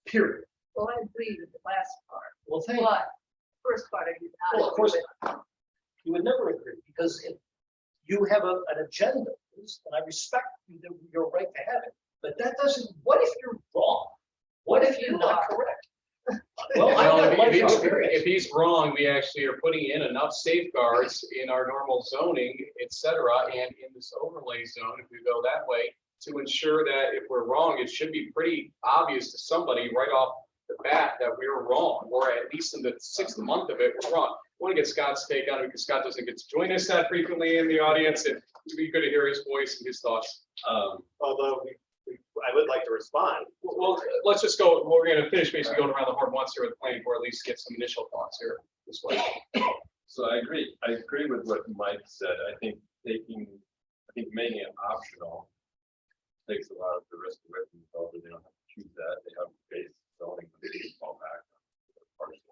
Period. Well, I agree with the last part, Well, thank you. but first part I did not. Well, of course, agree with. you would never agree, because if you have an agenda, and I respect your right to have it, but that doesn't, what if you're wrong? What if you're not correct? Well, I Well, got life if experience. he's wrong, we actually are putting in enough safeguards in our normal zoning, et cetera, and in this overlay zone, if we go that way, to ensure that if we're wrong, it should be pretty obvious to somebody right off the bat that we were wrong, or at least in the 6th month of it, we're wrong. I want to get Scott's take on it, because Scott doesn't get to join us that frequently in the audience, and it'd be good to hear his voice and his thoughts. Although I would like to respond. Well, let's just go, we're going to finish basically going around the horn once here with the planning board, at least get some initial thoughts here this way. So I agree with what Mike said. I think making it optional takes a lot of the risk away from the developer. They don't have to choose that. They have base zoning that they can fall back on the parcel.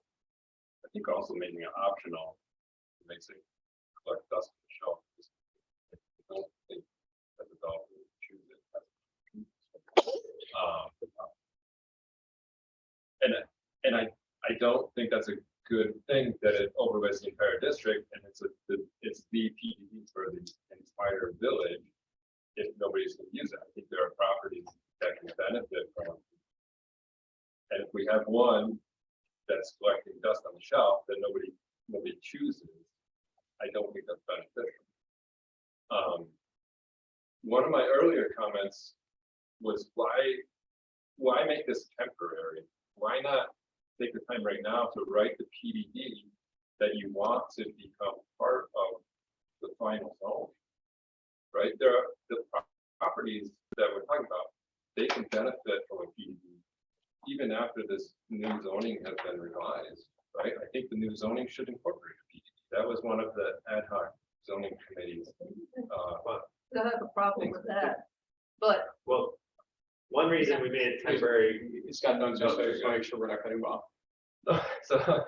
I think also making it optional makes it collect dust on the shelf. I don't think that the developer would choose it. And I don't think that's a good thing that it overlays the entire district, and it's the PDD for the entire village. If nobody's going to use it, I think there are properties that can benefit from it. And if we have one that's collecting dust on the shelf that nobody chooses, I don't think that's beneficial. One of my earlier comments was why make this temporary? Why not take the time right now to write the PDD that you want to become part of the final zone? Right, there are the properties that we're talking about, they can benefit from a PDD even after this new zoning has been revised, right? I think the new zoning should incorporate a PDD. That was one of the ad hoc zoning committees. I have a problem with that, but Well, one reason we made it temporary. It's got done, just to make sure we're not cutting him off. So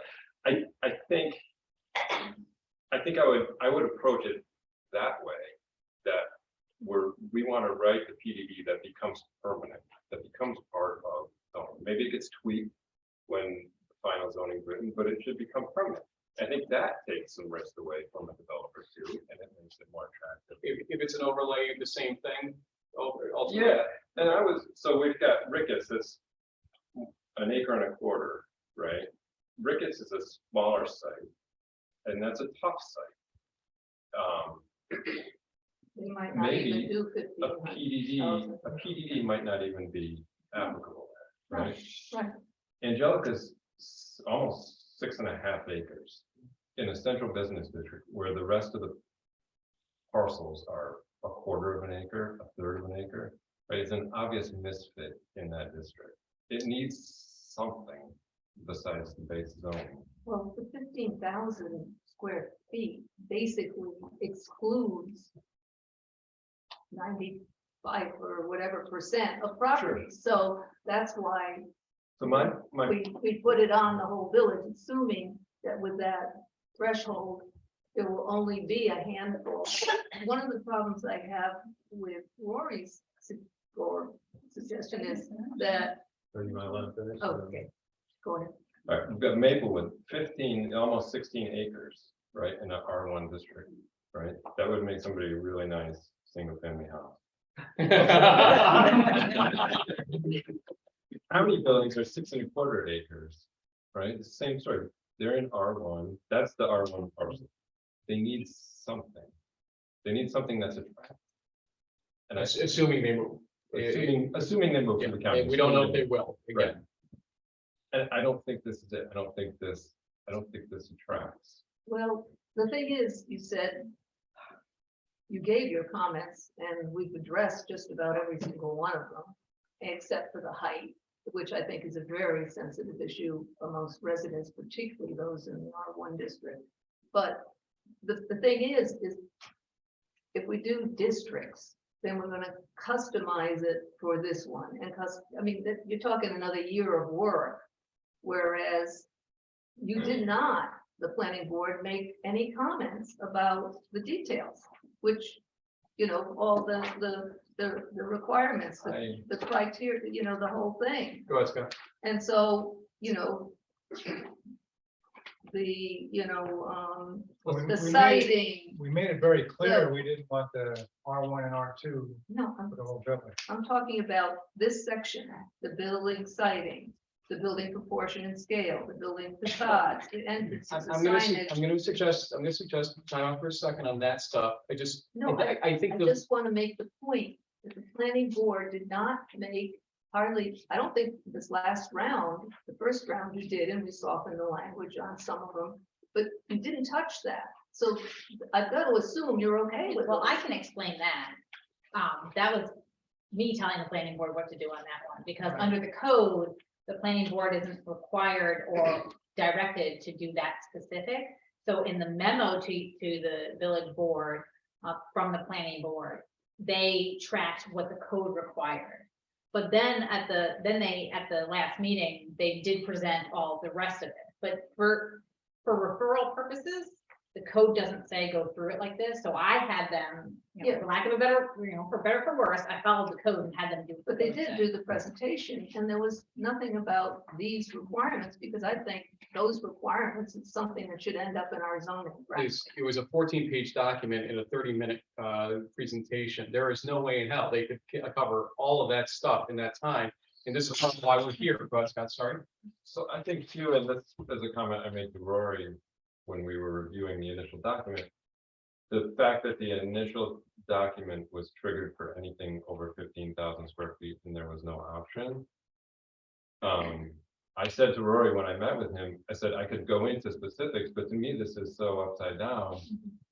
I think I would approach it that way, that we want to write the PDD that becomes permanent, that becomes part of zoning. Maybe it gets tweaked when the final zoning is written, but it should become permanent. I think that takes some risk away from the developer too, and it makes it more attractive. If it's an overlay of the same thing, also. Yeah, and so we've got Ricketts, that's an acre and a quarter, right? Ricketts is a smaller site, and that's a tough site. They might not even Maybe do A PDD might not even be applicable there, right? Right. Angelica's almost 6.5 acres in a central business district where the rest of the parcels are 1/4 of an acre, 1/3 of an acre, right? It's an obvious misfit in that district. It needs something besides the base zoning. Well, the 15,000 square feet basically excludes 95 or whatever % of property. So that's why So my we put it on the whole village, assuming that with that threshold, there will only be a handful. One of the problems I have with Rory's suggestion is that, Or you might want to finish? okay, go ahead. All right, we've got Maplewood, 15, almost 16 acres, right, in a R1 district, right? That would make somebody a really nice single family house. How many buildings are 6.25 acres, right? The same story. They're in R1. That's the R1 parcel. They need something. They need something that's attractive. And Assuming they move. assuming they move to the county. And we don't know if they will, Right. again. And I don't think this is it. I don't think this attracts. Well, the thing is, you said you gave your comments and we've addressed just about every single one of them, except for the height, which I think is a very sensitive issue for most residents, particularly those in the R1 district. But the thing is if we do districts, then we're gonna customize it for this one. And you're talking another year of work. Whereas you did not, the planning board, make any comments about the details, which, all the requirements, the criteria, the whole thing. Go ahead, Scott. And so, Well, the we citing, We made it very clear, we didn't want the R1 and R2 no, for the whole village. I'm talking about this section, the building citing, the building proportion and scale, the building facades, the entrances, the I'm gonna signage. suggest time out for a second on that stuff. No, I think I the, just want to make the point that the planning board did not make hardly, I don't think this last round, the first round you did, and we softened the language on some of them, but you didn't touch that. So I've got to assume you're okay with it. Well, I can explain that. That was me telling the planning board what to do on that one, because under the code, the planning board isn't required or directed to do that specific. So in the memo to the village board, from the planning board, they tracked what the code required. But then at the last meeting, they did present all the rest of it. But for referral purposes, the code doesn't say go through it like this. So I had them, for lack of a better, for better or for worse, I followed the code and had them do. But they did do the presentation, and there was nothing about these requirements, because I think those requirements is something that should end up in our zoning. it was a 14-page document in a 30-minute presentation. There is no way in hell they could cover all of that stuff in that time. And this is why we're here. Go ahead, Scott, sorry. So I think too, and this is a comment I made to Rory when we were reviewing the initial document, the fact that the initial document was triggered for anything over 15,000 square feet and there was no option. I said to Rory when I met with him, I said I could go into specifics, but to me this is so upside down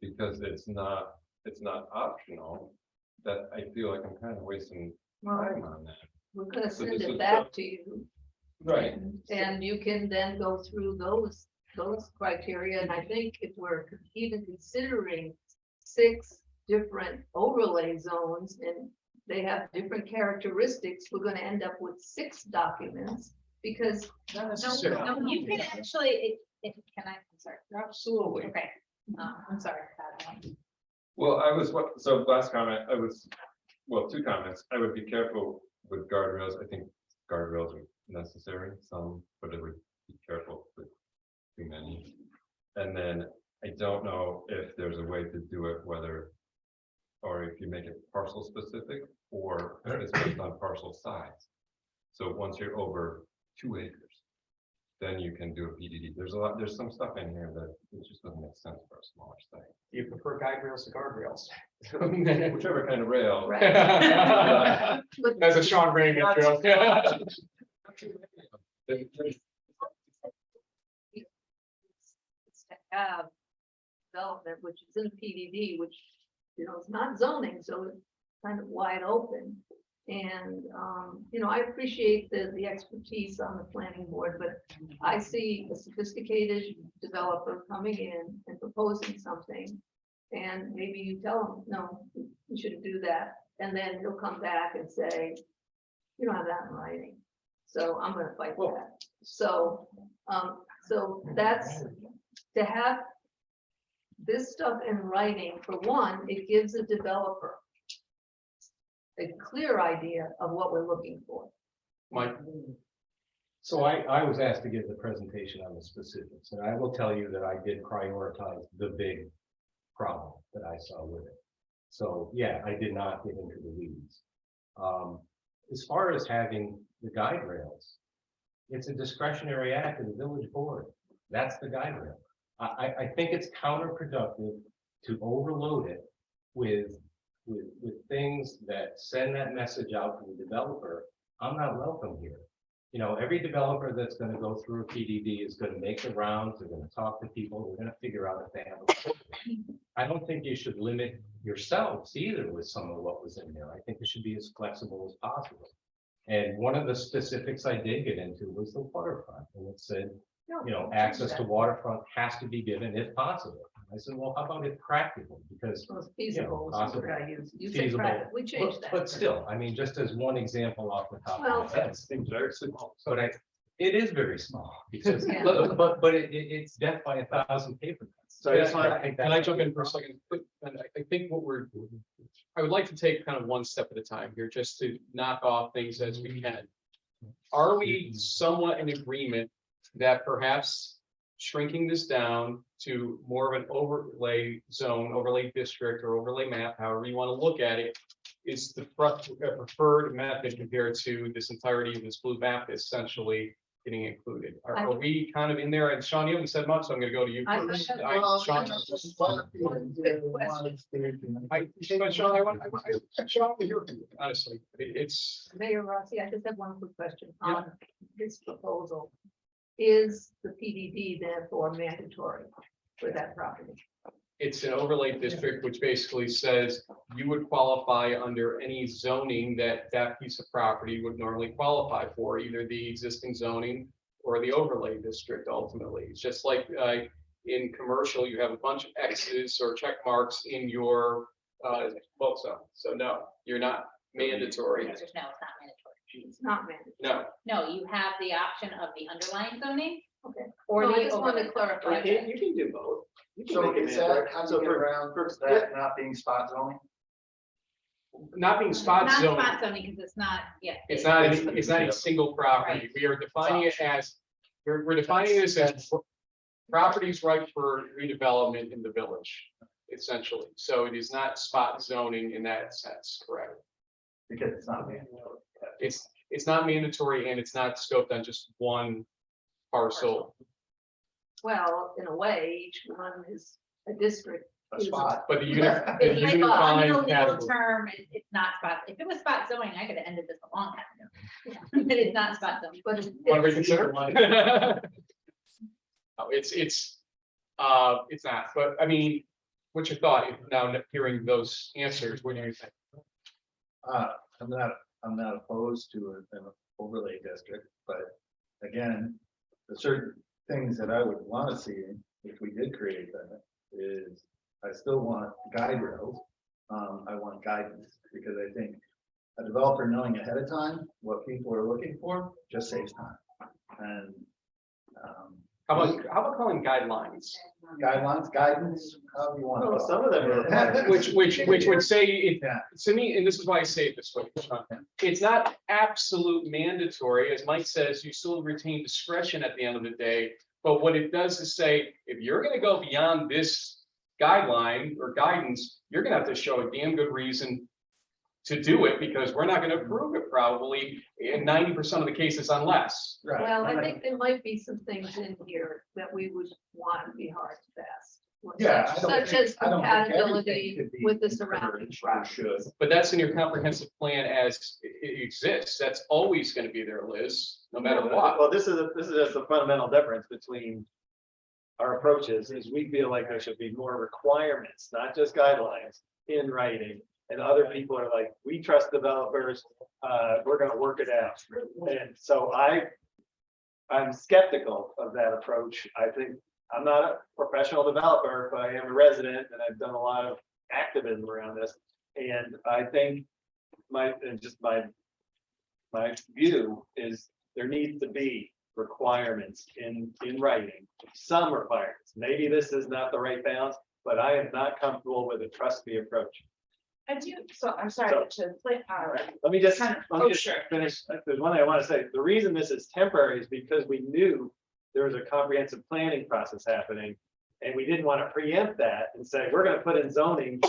because it's not optional that I feel like I'm kind of wasting time on that. We're gonna So send this it is back to you. Right. And you can then go through those criteria, and I think if we're even considering 6 different overlay zones and they have different characteristics, we're gonna end up with 6 documents, because Not No, necessarily. no, you can actually, if can I'm sorry. Absolutely. Okay, I'm sorry. Well, so last comment, two comments. I would be careful with guardrails. I think guardrails are necessary, but I would be careful with too many. And then I don't know if there's a way to do it, whether, or if you make it parcel specific, or it's based on parcel size. So once you're over 2 acres, then you can do a PDD. There's some stuff in here that it just doesn't make sense for a smaller site. You prefer guide rails to guardrails? Whichever kind of rail. Right. That's a Sean Green joke. It's to have development, which is in a PDD, which, you know, it's not zoning, so it's kind of wide open. And, you know, I appreciate the expertise on the planning board, but I see a sophisticated developer coming in and proposing something. And maybe you tell them, no, you shouldn't do that. And then he'll come back and say, you don't have that in writing. So I'm gonna fight that. So, so that's to have this stuff in writing. For one, it gives a developer a clear idea of what we're looking for. Mike, So I was asked to give the presentation on the specifics, and I will tell you that I did prioritize the big problem that I saw with it. So, yeah, I did not get into the weeds. As far as having the guide rails, it's a discretionary act of the village board. That's the guide rail. I think it's counterproductive to overload it with things that send that message out to the developer. I'm not welcome here. You know, every developer that's going to go through a PDD is going to make the rounds. They're going to talk to people. They're going to figure out if they have a. I don't think you should limit yourselves either with some of what was in there. I think it should be as flexible as possible. And one of the specifics I did get into was the waterfront, and it said, you know, access to waterfront has to be given if possible. I said, well, how about it practical? Because So it's feasible. is the possible. word I use. You said Feasible. private. We changed that. But still, I mean, just as one example off the top Well, of my head. Seems very simple. But it is very small because, Yeah. but it's death by 1,000 paper cuts. so I just want, I think can I that's- jump in for a second? And I think I would like to take kind of one step at a time here, just to knock off things as we can. Are we somewhat in agreement that perhaps shrinking this down to more of an overlay zone, overlay district, or overlay map, however you want to look at it, is the preferred method compared to this entirety of this blue map essentially getting included? Are we kind of in there? And Sean, you haven't said much, so I'm gonna go to you first. Sean, I want, Sean, to hear from you, honestly. It's, Mayor Rossi, I just have one quick question Yeah. on this proposal. Is the PDD therefore mandatory for that property? it's an overlay district, which basically says you would qualify under any zoning that piece of property would normally qualify for, either the existing zoning or the overlay district ultimately. It's just like in commercial, you have a bunch of X's or check marks in your bulk zone. So no, you're not mandatory. No, it's not mandatory. It's not mandatory. No, No, you have the option of the underlying zoning. Okay. Or No, I the just wanted to overlay. clarify that. You can do both. You can So make it is that, mandatory. how do So you get for- around for- that not being spot zoning? not being spot Not zone. spot zoning, because it's not, yeah. It's not a single property. We are defining it as, we're defining this as properties ripe for redevelopment in the village, essentially. So it is not spot zoning in that sense, correct? Because it's not mandatory. It's not mandatory and it's not scoped on just one parcel, Well, in a way, each one is a district. A spot. but the It's like a unified legal category. term, it's not spot, if it was spot zoning, I could have ended this a long time ago. But it's not spot zoning. But it's. Want to reconsider? No, it's not, but I mean, what's your thought now hearing those answers? What do you think? I'm not opposed to an overlay district, but again, the certain things that I would want to see if we did create that is I still want guide rails. I want guidance because I think a developer knowing ahead of time what people are looking for just saves time. And How about calling guidelines? guidelines, guidance, however you want. Well, some of them are. Which would say, it Yeah. to me, and this is why I say it this way, Sean, it's not absolute mandatory, as Mike says, you still retain discretion at the end of the day. But what it does is say, if you're gonna go beyond this guideline or guidance, you're gonna have to show a damn good reason to do it, because we're not gonna approve it probably in 90% of the cases unless. Right. Well, I think there might be some things in here that we would want to be hard to pass. Yeah, I don't Such think- as I don't think everything compatibility could be with the surrounding encouraged or properties. should. But that's in your comprehensive plan as it exists. That's always gonna be there, Liz, no matter what. Well, this is just a fundamental difference between our approaches, is we feel like there should be more requirements, not just guidelines in writing. And other people are like, we trust developers, we're gonna work it out. And so I'm skeptical of that approach. I think, I'm not a professional developer, but I am a resident and I've done a lot of activism around this. And I think my view is there needs to be requirements in writing, some requirements. Maybe this is not the right balance, but I am not comfortable with a trustee approach. I do, so I'm sorry to play, Let me just, Kind of- let me oh, just sure. finish. There's one thing I want to say. The reason this is temporary is because we knew there was a comprehensive planning process happening. And we didn't want to preempt that and say, we're going to put in zoning,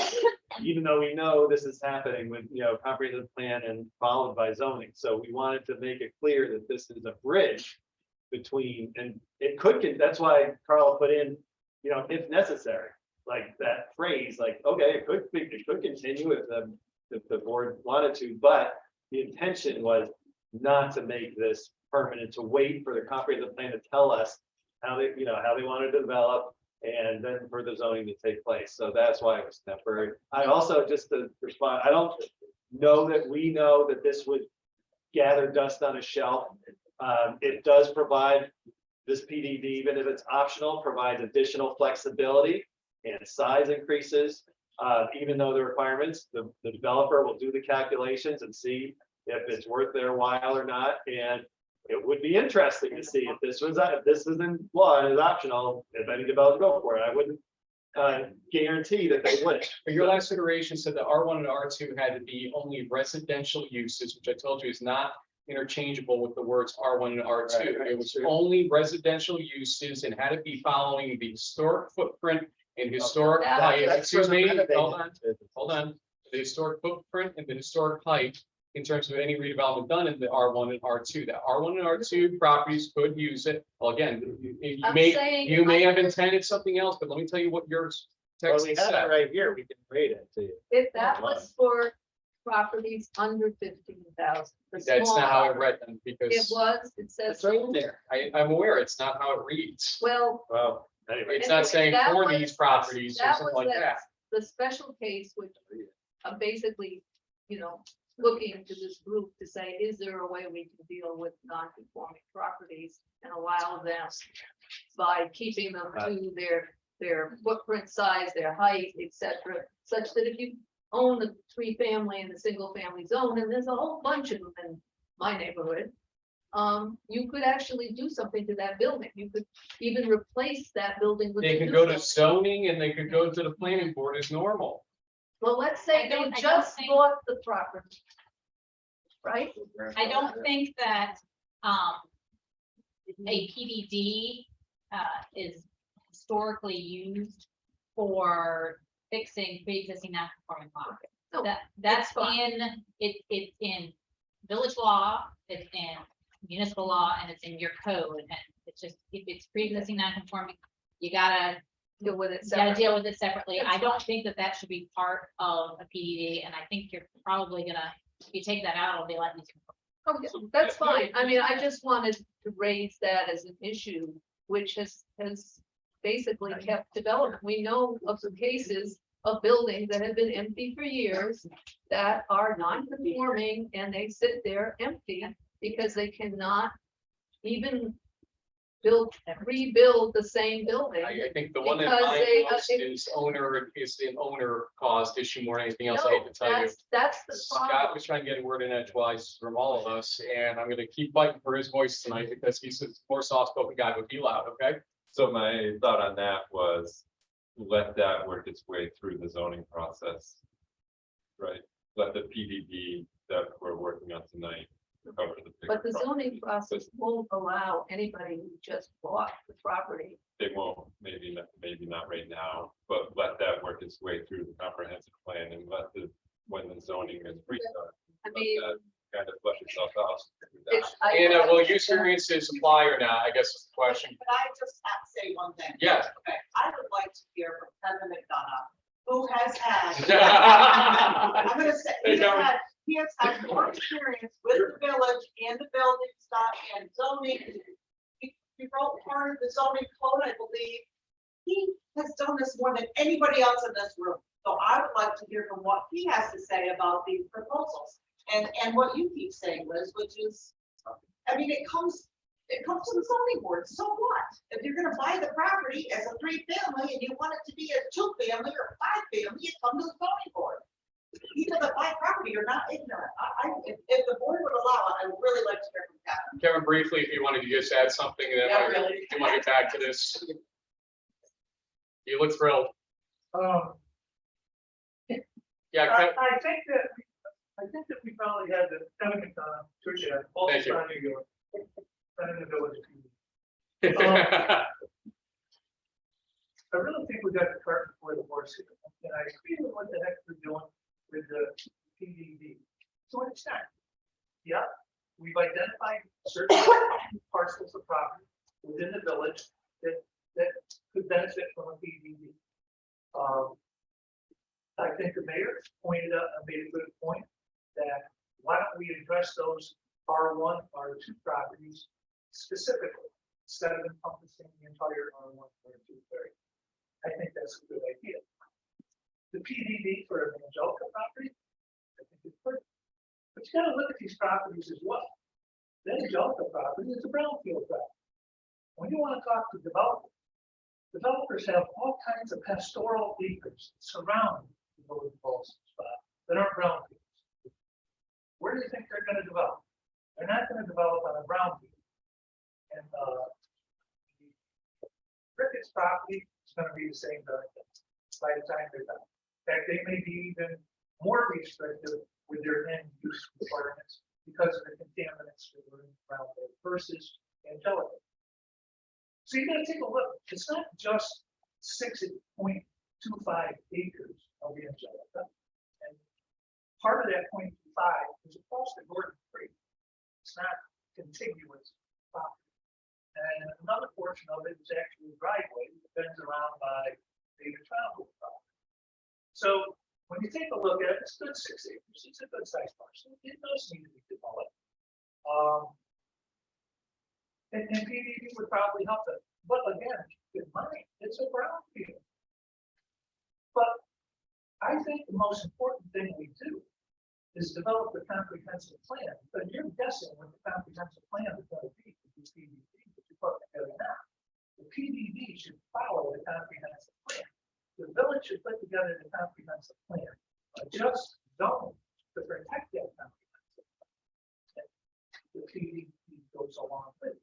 even though we know this is happening with, comprehensive plan and followed by zoning. So we wanted to make it clear that this is a bridge between, and it could, that's why Carl put in, if necessary, like that phrase, like, okay, it could continue if the board wanted to, but the intention was not to make this permanent, to wait for the comprehensive plan to tell us how they want to develop, and then for the zoning to take place. So that's why it was temporary. I also, just to respond, I don't know that we know that this would gather dust on a shelf. It does provide, this PDD, even if it's optional, provides additional flexibility and size increases. Even though the requirements, the developer will do the calculations and see if it's worth their while or not. And it would be interesting to see if this was in law and is optional, if any developer go for it. I wouldn't guarantee that they wouldn't. But your last iteration said that R1 and R2 had to be only residential uses, which I told you is not interchangeable with the words R1 and R2. Right. It was only residential uses and had to be following the historic footprint and historic height. Excuse me, hold on. The historic footprint and the historic height in terms of any redevelopment done in the R1 and R2. That R1 and R2 properties could use it. Well, again, I'm saying you may I have could- intended something else, but let me tell you what yours Well, text we have said. it right here. We can read it to you. If that was for properties under 15,000. That's not how I read them, because It says. it's right in there. I'm aware it's not how it reads. Well, Well, anyway. It's not saying that for was- these properties or that something was like that. the special case, which I'm basically, looking to this group to say, is there a way we can deal with non-conforming properties and allow them by keeping them to their footprint size, their height, etc., such that if you own the 3-family and the single-family zone, and there's a whole bunch of them in my neighborhood, you could actually do something to that building. You could even replace that building with. They a could new go to building. zoning and they could go to the planning board as normal. Well, let's say I they don't just think- bought the property. Right? I don't think that, a PDD, is historically used for fixing pre-existing non-conforming law. No, That's fine. it's in village law, it's in municipal law, and it's in your code, and it's just, if it's pre-existing non-conforming, you gotta Deal with it. You gotta separately. deal with it separately. That's I don't think that that should be part of a PDD, and I think you're probably gonna, if you take that out, it'll be like. Okay, that's fine. I mean, I just wanted to raise that as an issue, which has basically kept development. We know of some cases of buildings that have been empty for years that are non-conforming, and they sit there empty because they cannot even rebuild the same building. I think the one that Because I they- lost is an owner caused issue more than anything else. I hate No, to tell you. that's the Scott problem. was trying to get a word in edgewise from all of us, and I'm gonna keep fighting for his voice tonight because he's a more soft-spoken guy, but be loud, okay? So my thought on that was, let that work its way through the zoning process. Right, let the PDD that we're working on tonight cover the. bigger But the zoning properties. process won't allow anybody who just bought the property. They won't, maybe not right now, but let that work its way through the comprehensive plan and let the, when the zoning is pre. I mean, Kind of flush itself out. it's. And will use variances apply or not, I guess is the question. But I just have to say one thing. Yes. Okay, I would like to hear from Kevin McDonough, who has had, I'm gonna say, he has had more experience with the village and the building stuff and zoning. He wrote part of the zoning code, I believe. He has done this more than anybody else in this room. So I would like to hear from what he has to say about these proposals. And what you keep saying, Liz, which is, I mean, it comes to the zoning board, so what? If you're gonna buy the property as a 3-family and you want it to be a 2-family or 5-family, you come to the zoning board. People that buy property are not ignorant. If the board would allow it, I would really like to hear from Kevin. Kevin, briefly, if you wanted to just add something, then Yeah, I really. do want to get back to this. You look thrilled. Yeah, I think that we probably had the Kevin McDonough, also Thank you. from New York, and in the village. I really think we got the cart before the horse here, and I agree with what the heck we're doing with the PDD. To an extent, yeah, we've identified certain parcels of property within the village that could benefit from a PDD. I think the mayor pointed out and made a good point that why don't we address those R1, R2 properties specifically instead of encompassing the entire R1, R2 area. I think that's a good idea. The PDD for an Angelica property, I think it's pretty. But you gotta look at these properties as well. The Angelica property is a brownfield property. When you want to talk to developers, developers have all kinds of pastoral acres surrounding the village of Ballston spot that aren't brownfields. Where do you think they're going to develop? They're not going to develop on a brownfield. And Ricketts property is going to be the same by the time they're done. In fact, they may be even more restrictive with their end use requirements because of the contaminants that were in the ground there versus Angelica. So you got to take a look. It's not just 6.25 acres of the Angelica. And part of that 0.25 is across the Gordon Creek. It's not contiguous property. And another portion of it is actually a driveway that bends around by David Trout's property. So when you take a look at it, it's good 6 acres. It's a good sized parcel. It does need to be developed. And PDD would probably help it. But again, keep in mind, it's a brownfield. But I think the most important thing we do is develop the comprehensive plan. But you're guessing what the comprehensive plan is going to be for the PDD that you put together now. The PDD should follow the comprehensive plan. The village should put together the comprehensive plan. Just don't to protect that comprehensive plan. The PDD goes along with it.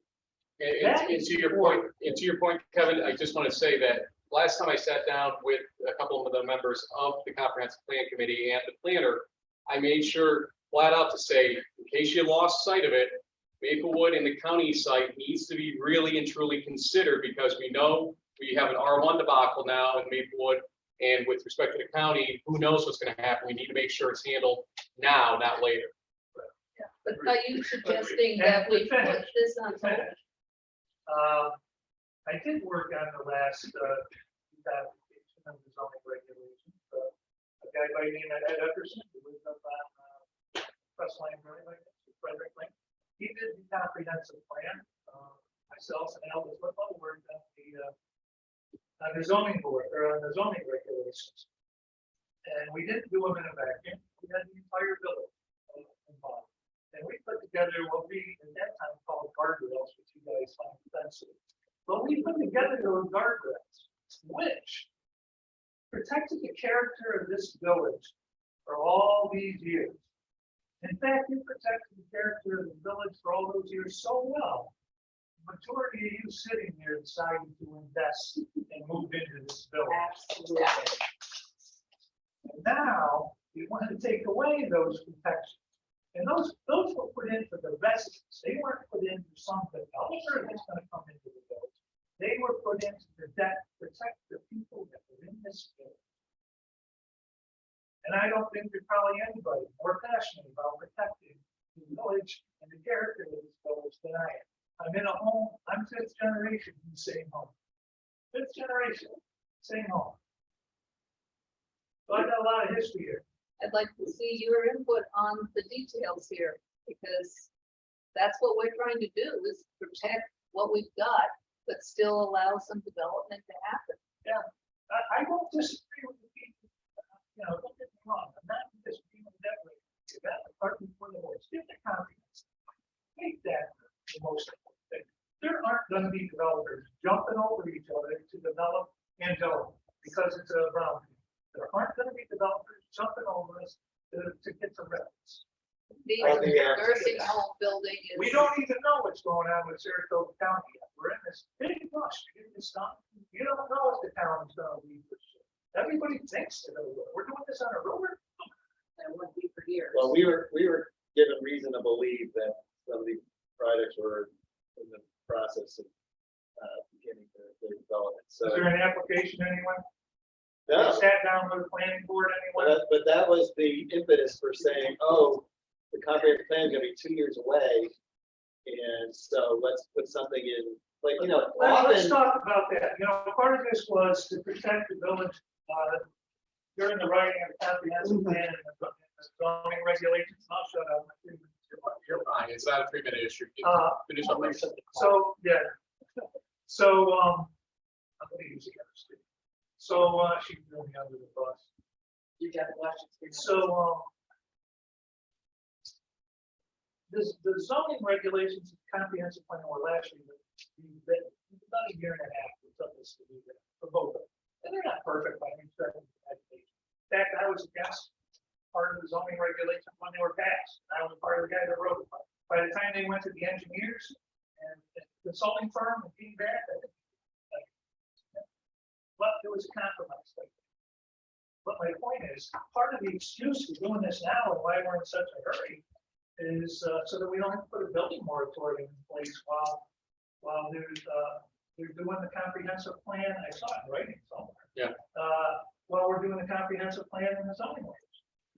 And to your point, Kevin, I just want to say that last time I sat down with a couple of the members of the comprehensive plan committee and the planner, I made sure flat out to say, in case you lost sight of it, Maplewood and the county site needs to be really and truly considered because we know we have an R1 debacle now in Maplewood. And with respect to the county, who knows what's going to happen? We need to make sure it's handled now, not later. But are you suggesting that we put this on hold? I did work on the last application of the zoning regulations. A guy by the name of Ed Epperson, who lives up on Press Lane, Frederick Lane. He did the comprehensive plan. Myself and Albert Whipple worked on the zoning board or on the zoning regulations. And we didn't do them in a vacuum. We had the entire village involved. And we put together what we at that time called guardrails, which you guys find offensive. But we put together those guardrails, which protected the character of this village for all these years. In fact, we protected the character of the village for all those years so well. The majority of you sitting here decided to invest and move into this village. Absolutely. And now you want to take away those protections. And those were put in for the residents. They weren't put in for some developer that's gonna come into the village. They were put in to protect the people that were in this village. And I don't think there's probably anybody more passionate about protecting the village and the character of this village than I am. I'm in a home, I'm fifth generation in the same home. Fifth generation, same home. So I got a lot of history here. I'd like to see your input on the details here, because that's what we're trying to do, is protect what we've got, but still allow some development to happen. I don't disagree with the people. Don't get me wrong, I'm not disagreeing with that way. That apartment for the boys, give the confidence. Make that the most important thing. There aren't gonna be developers jumping over each other to develop Angela because it's a brown. There aren't gonna be developers jumping over us to get some records. The Well, the, nursing home building is. We don't even know what's going on with Saratoga County yet. We're in this big rush to get this done. You don't know if the town is gonna leave this shit. Everybody thinks that we're doing this on a roller. That would be for years. Well, we were given reason to believe that some of these projects were in the process of beginning their development, Is so. there an application anyway? No, Sat down with the planning board anyway? but that was the impetus for saying, oh, the comprehensive plan is gonna be 2 years away. And so let's put something in, like, Let's often, talk about that. Part of this was to protect the village during the writing of the comprehensive plan and the zoning regulations. I'll shut up. You're fine. It's not a 3-minute issue. Finish up. So, yeah. So, I'm gonna use the other stick. So, she threw me under the bus. You got questions? So, the zoning regulations, comprehensive plan were last year, about a year and a half, it took us to do that, for both of them. And they're not perfect by any stretch of the imagination. In fact, I was against part of the zoning regulations when they were passed. I was part of the guy that wrote it. By the time they went to the engineers and the consulting firm and came back, but there was a compromise. But my point is, part of the excuse for doing this now and why we're in such a hurry is so that we don't have to put a building moratorium in place while they're doing the comprehensive plan. I saw it in writing somewhere. Yeah. While we're doing the comprehensive plan and the zoning orders.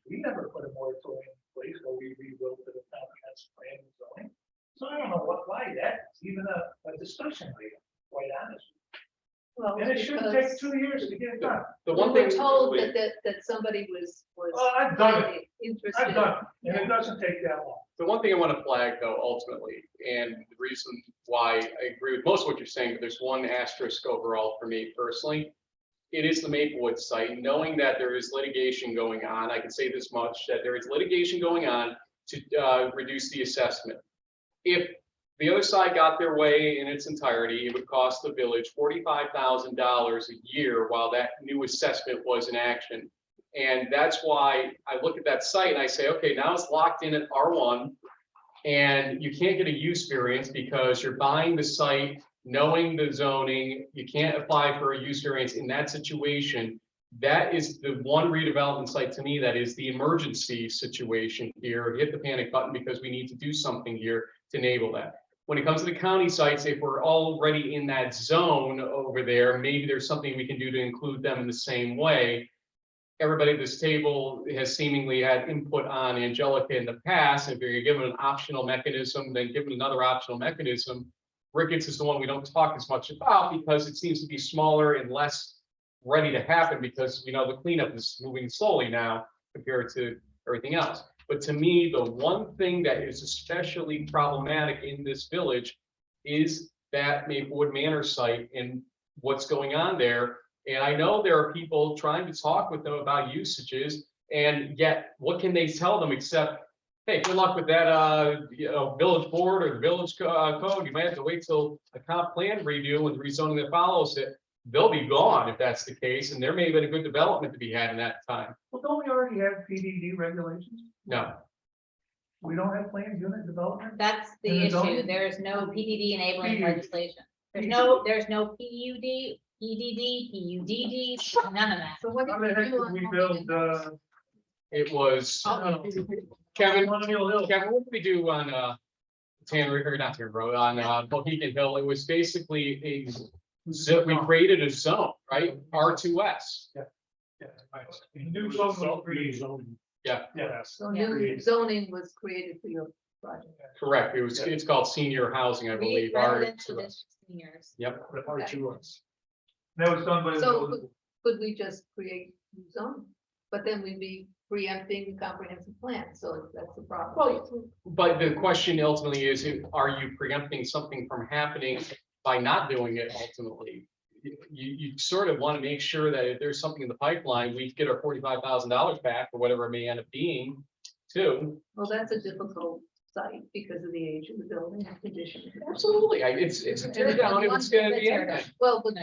We never put a moratorium in place where we rebuilt the comprehensive plan and zoning. So I don't know why that's even a discussion item, quite honestly. Well, And it shouldn't take 2 years to get it done. The We one were thing. told that somebody was. I've done it. Interested. I've done it, and it doesn't take that long. The one thing I want to flag though, ultimately, and the reason why I agree with most of what you're saying, but there's one asterisk overall for me personally. It is the Maplewood site, knowing that there is litigation going on. I can say this much, that there is litigation going on to reduce the assessment. If the other side got their way in its entirety, it would cost the village $45,000 a year while that new assessment was in action. And that's why I look at that site and I say, okay, now it's locked in at R1 and you can't get a use variance because you're buying the site, knowing the zoning, you can't apply for a use variance in that situation. That is the one redevelopment site to me that is the emergency situation here. Hit the panic button because we need to do something here to enable that. When it comes to the county sites, if we're already in that zone over there, maybe there's something we can do to include them in the same way. Everybody at this table has seemingly had input on Angelica in the past. If you're given an optional mechanism, then given another optional mechanism, Ricketts is the one we don't talk as much about because it seems to be smaller and less ready to happen because we know the cleanup is moving slowly now compared to everything else. But to me, the one thing that is especially problematic in this village is that Maplewood Manor site and what's going on there. And I know there are people trying to talk with them about usages, and yet what can they tell them except, hey, good luck with that, village board or the village code. You might have to wait till a comp plan review and rezoning that follows it. They'll be gone if that's the case, and there may have been a good development to be had in that time. Well, don't we already have PDD regulations? No, We don't have planned unit development? That's In the the issue. zoning? There is no PDD enabling PUD. legislation. There's no PUD, PDD, PUDD, none of that. So what How did the we heck do did on we home build, units? it was, Oh. Kevin, On Mill Hill. Kevin, what did we do on, Tanner, or not Tanner Road, on, Mohegan Hill? It was basically we created a zone, right? R2S. New zone creation. Yeah, Yeah. So new zoning was created for your project. correct. It's called senior housing, I believe. Residential R2S. district seniors. Yep. That was done by. So could we just create new zoning? But then we'd be preempting the comprehensive plan, so that's the problem. Well, but the question ultimately is, are you preempting something from happening by not doing it ultimately? You sort of want to make sure that if there's something in the pipeline, we get our $45,000 back or whatever it may end up being too. Well, that's a difficult site because of the age of the building and condition. Absolutely. It's a tear down. It's gonna be anything. Well, but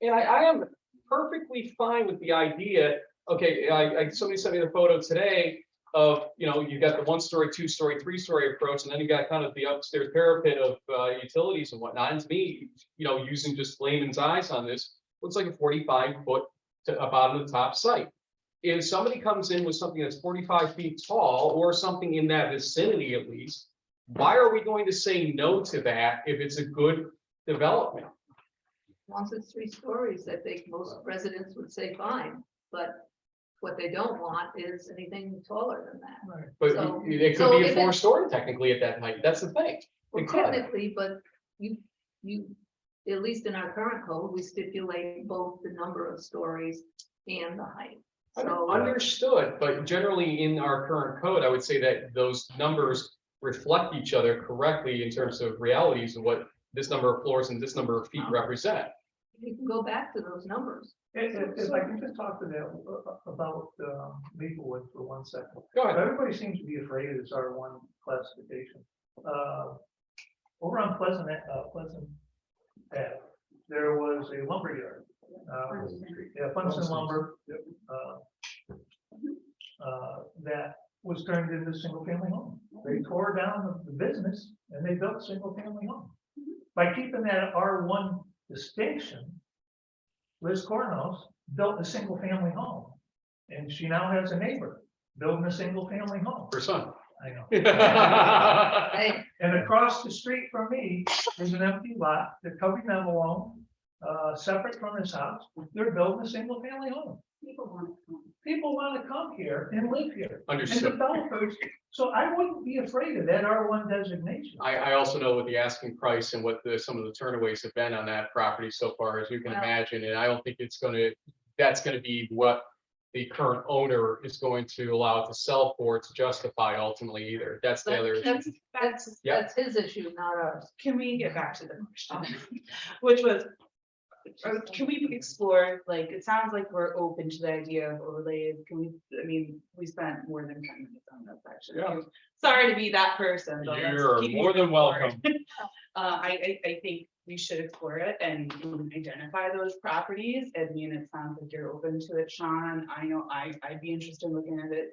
And I am perfectly fine with the idea. Okay, somebody sent me the photo today of, you got the 1-story, 2-story, 3-story approach, and then you got kind of the upstairs parapet of utilities and whatnot. And to me, using just layman's eyes on this, looks like a 45-foot to about the top site. If somebody comes in with something that's 45 feet tall or something in that vicinity at least, why are we going to say no to that if it's a good development? once it's 3 stories, I think most residents would say fine, but what they don't want is anything taller than that. But So- it so could be a if it- 4-story technically at that height. That's the thing. Well, It could. technically, but you, at least in our current code, we stipulate both the number of stories and the height. So, Understood, but generally in our current code, I would say that those numbers reflect each other correctly in terms of realities of what this number of floors and this number of feet represent. you can go back to those numbers. If I can just talk to them about Maplewood for 1 second. Go ahead. Everybody seems to be afraid of this R1 classification. Over on Pleasant Ave, there was a lumber yard. Funston Lumber. That was turned into a single family home. They tore down the business and they built a single family home. By keeping that R1 distinction, Liz Cornhouse built a single family home. And she now has a neighbor building a single family home. Her son. I know. Hey, And across the street from me is an empty lot. They're covering them alone, separate from his house. They're building a single family home. People want to come here and live here. And Understood. developers, so I wouldn't be afraid of that R1 designation. I also know what the asking price and what some of the turnaways have been on that property so far, as you can Well- imagine, and I don't think that's gonna be what the current owner is going to allow it to sell for to justify ultimately either. That's the other issue. Yeah. that's his issue, not ours. Can we get back to the question? Which was, can we explore, like, it sounds like we're open to the idea of overlays. Can we, I mean, we spent more than 10 minutes on that section. Yeah. Sorry to be that person, but let's You're keep more than moving forward. welcome. I think we should explore it and identify those properties. I mean, it sounds like you're open to it, Sean. I know I'd be interested in looking at it.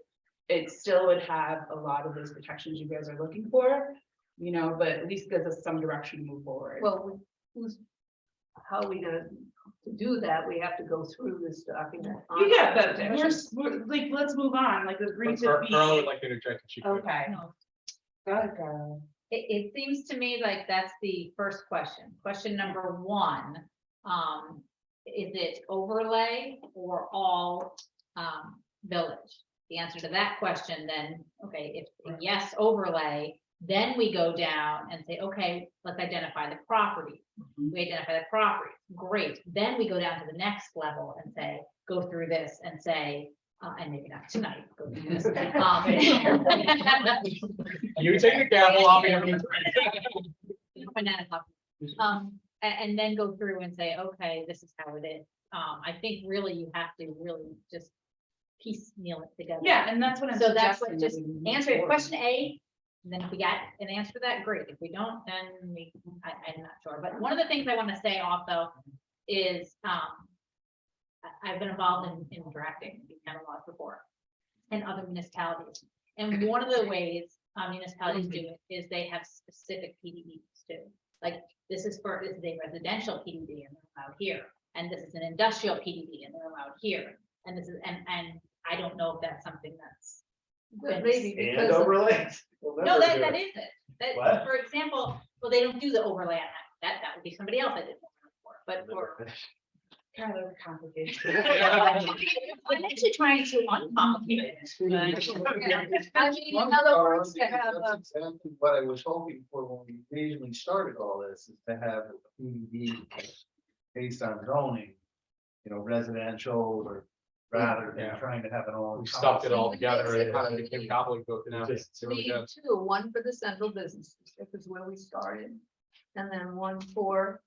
It still would have a lot of those protections you guys are looking for, but at least gives us some direction to move forward. Well, how are we gonna, to do that, we have to go through this document. Yeah, but we're like, let's move on, like agree to Carl would be. like to interject if she could. Okay. No. Go ahead, Carla. It seems to me like that's the first question. Question number 1, is it overlay or all, village? The answer to that question, then, okay, if yes, overlay, then we go down and say, okay, let's identify the property. We identify the property, great. Then we go down to the next level and say, go through this and say, and maybe not tonight, go through this. You take the gavel, I'll be. And then go through and say, okay, this is how it is. I think really you have to really just piecemeal it together. Yeah, and that's what I'm So that's suggesting. what, just that we move answer forward. question A, and then if we got an answer to that, great. If we don't, then I'm not sure. But one of the things I want to say also is, I've been involved in drafting these kind of laws before in other municipalities. And one of the ways municipalities do it is they have specific PDDs too. Like this is a residential PDD and they're allowed here. And this is an industrial PDD and they're allowed here. And this is, and I don't know if that's something that's Maybe And because of- overlays. We'll No, never do that it. isn't. That, What? for example, well, they don't do the overlay on that. That would be somebody else that did. But for. Kind of complicated. I'm actually trying to uncomplicate it. I mean, in other words, to have a, That's exactly what I was hoping for when we originally started all this, is to have a PDD based on zoning, residential or rather than Yeah. trying to have it all. We stuffed it all together and it kind of became gobbledygook now. Just- It really need does. two, one for the central business district is where we started. And then one for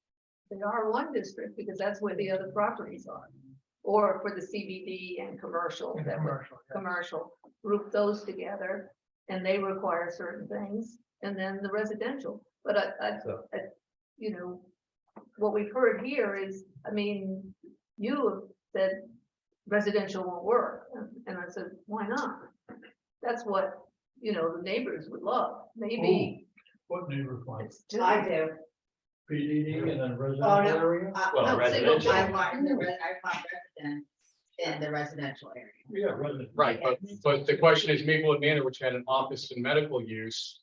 the R1 district, because that's where the other properties are. Or for the CBD and commercial, that would commercial, group those together, and they require certain things, and then the residential. But what we've heard here is, I mean, you have said residential won't work, and I said, why not? That's what, the neighbors would love, maybe. What neighbor find It's just- I do. PDD and then Oh, residential no. area? Well, No, residential. single- I want residents in the residential area. Yeah, residential. Right, but the question is Maplewood Manor, which had an office and medical use.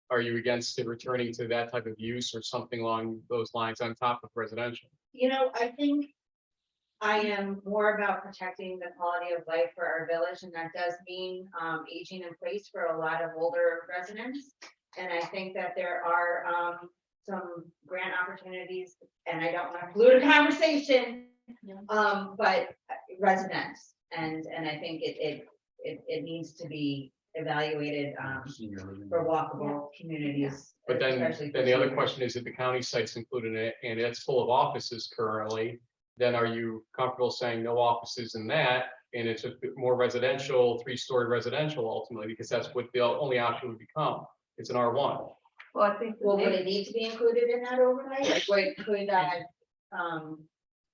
Are you against it returning to that type of use or something along those lines on top of residential? I think I am more about protecting the quality of life for our village, and that does mean aging in place for a lot of older residents. And I think that there are some grant opportunities, and I don't want to pollute a conversation. But residents, and I think it needs to be evaluated for walkable communities. But then especially for the other children. question is if the county site's included in it and it's full of offices currently, then are you comfortable saying no offices in that? And it's a bit more residential, 3-story residential ultimately, because that's what the only option would become. It's an R1. Well, I think. Well, would it need to be included in that overlay? Like, could that,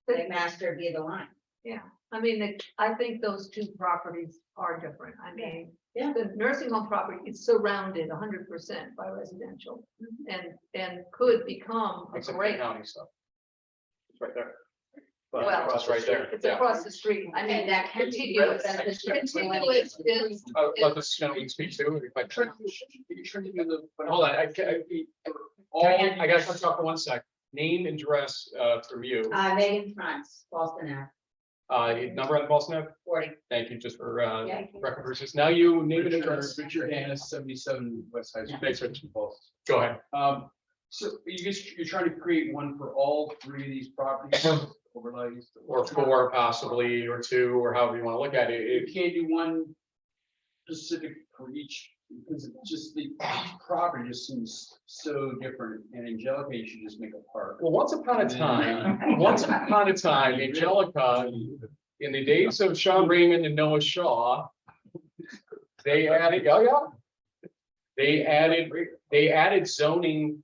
like master be the line? I mean, I think those two properties are different. I mean, Yeah. the nursing home property is surrounded 100% by residential and could become a Except for the great, county stuff. It's right there. well, It's right there. it's Yeah. across the street. I mean, And that can be contiguous. beneficial. Contiguous is, Let this gentleman speak to it. If I can. Hold on, I gotta talk for 1 sec. Name and address from you. Megan Franz, Ballston Ave, Number on the Ballston Ave? 40. Thank you, just for Yeah. record purposes. Now you name and address. Richard Annis, 77 West High Street. Thanks, Rich. Falls. Go ahead. So you're trying to create one for all 3 of these properties overlays? Or 4 possibly, or 2, or however you want to look at it. You can't do one specific for each, because it's just each property just seems so different, and Angelica, you should just make a park. Well, once upon a time, Angelica, in the days of Sean Raymond and Noah Shaw, they added zoning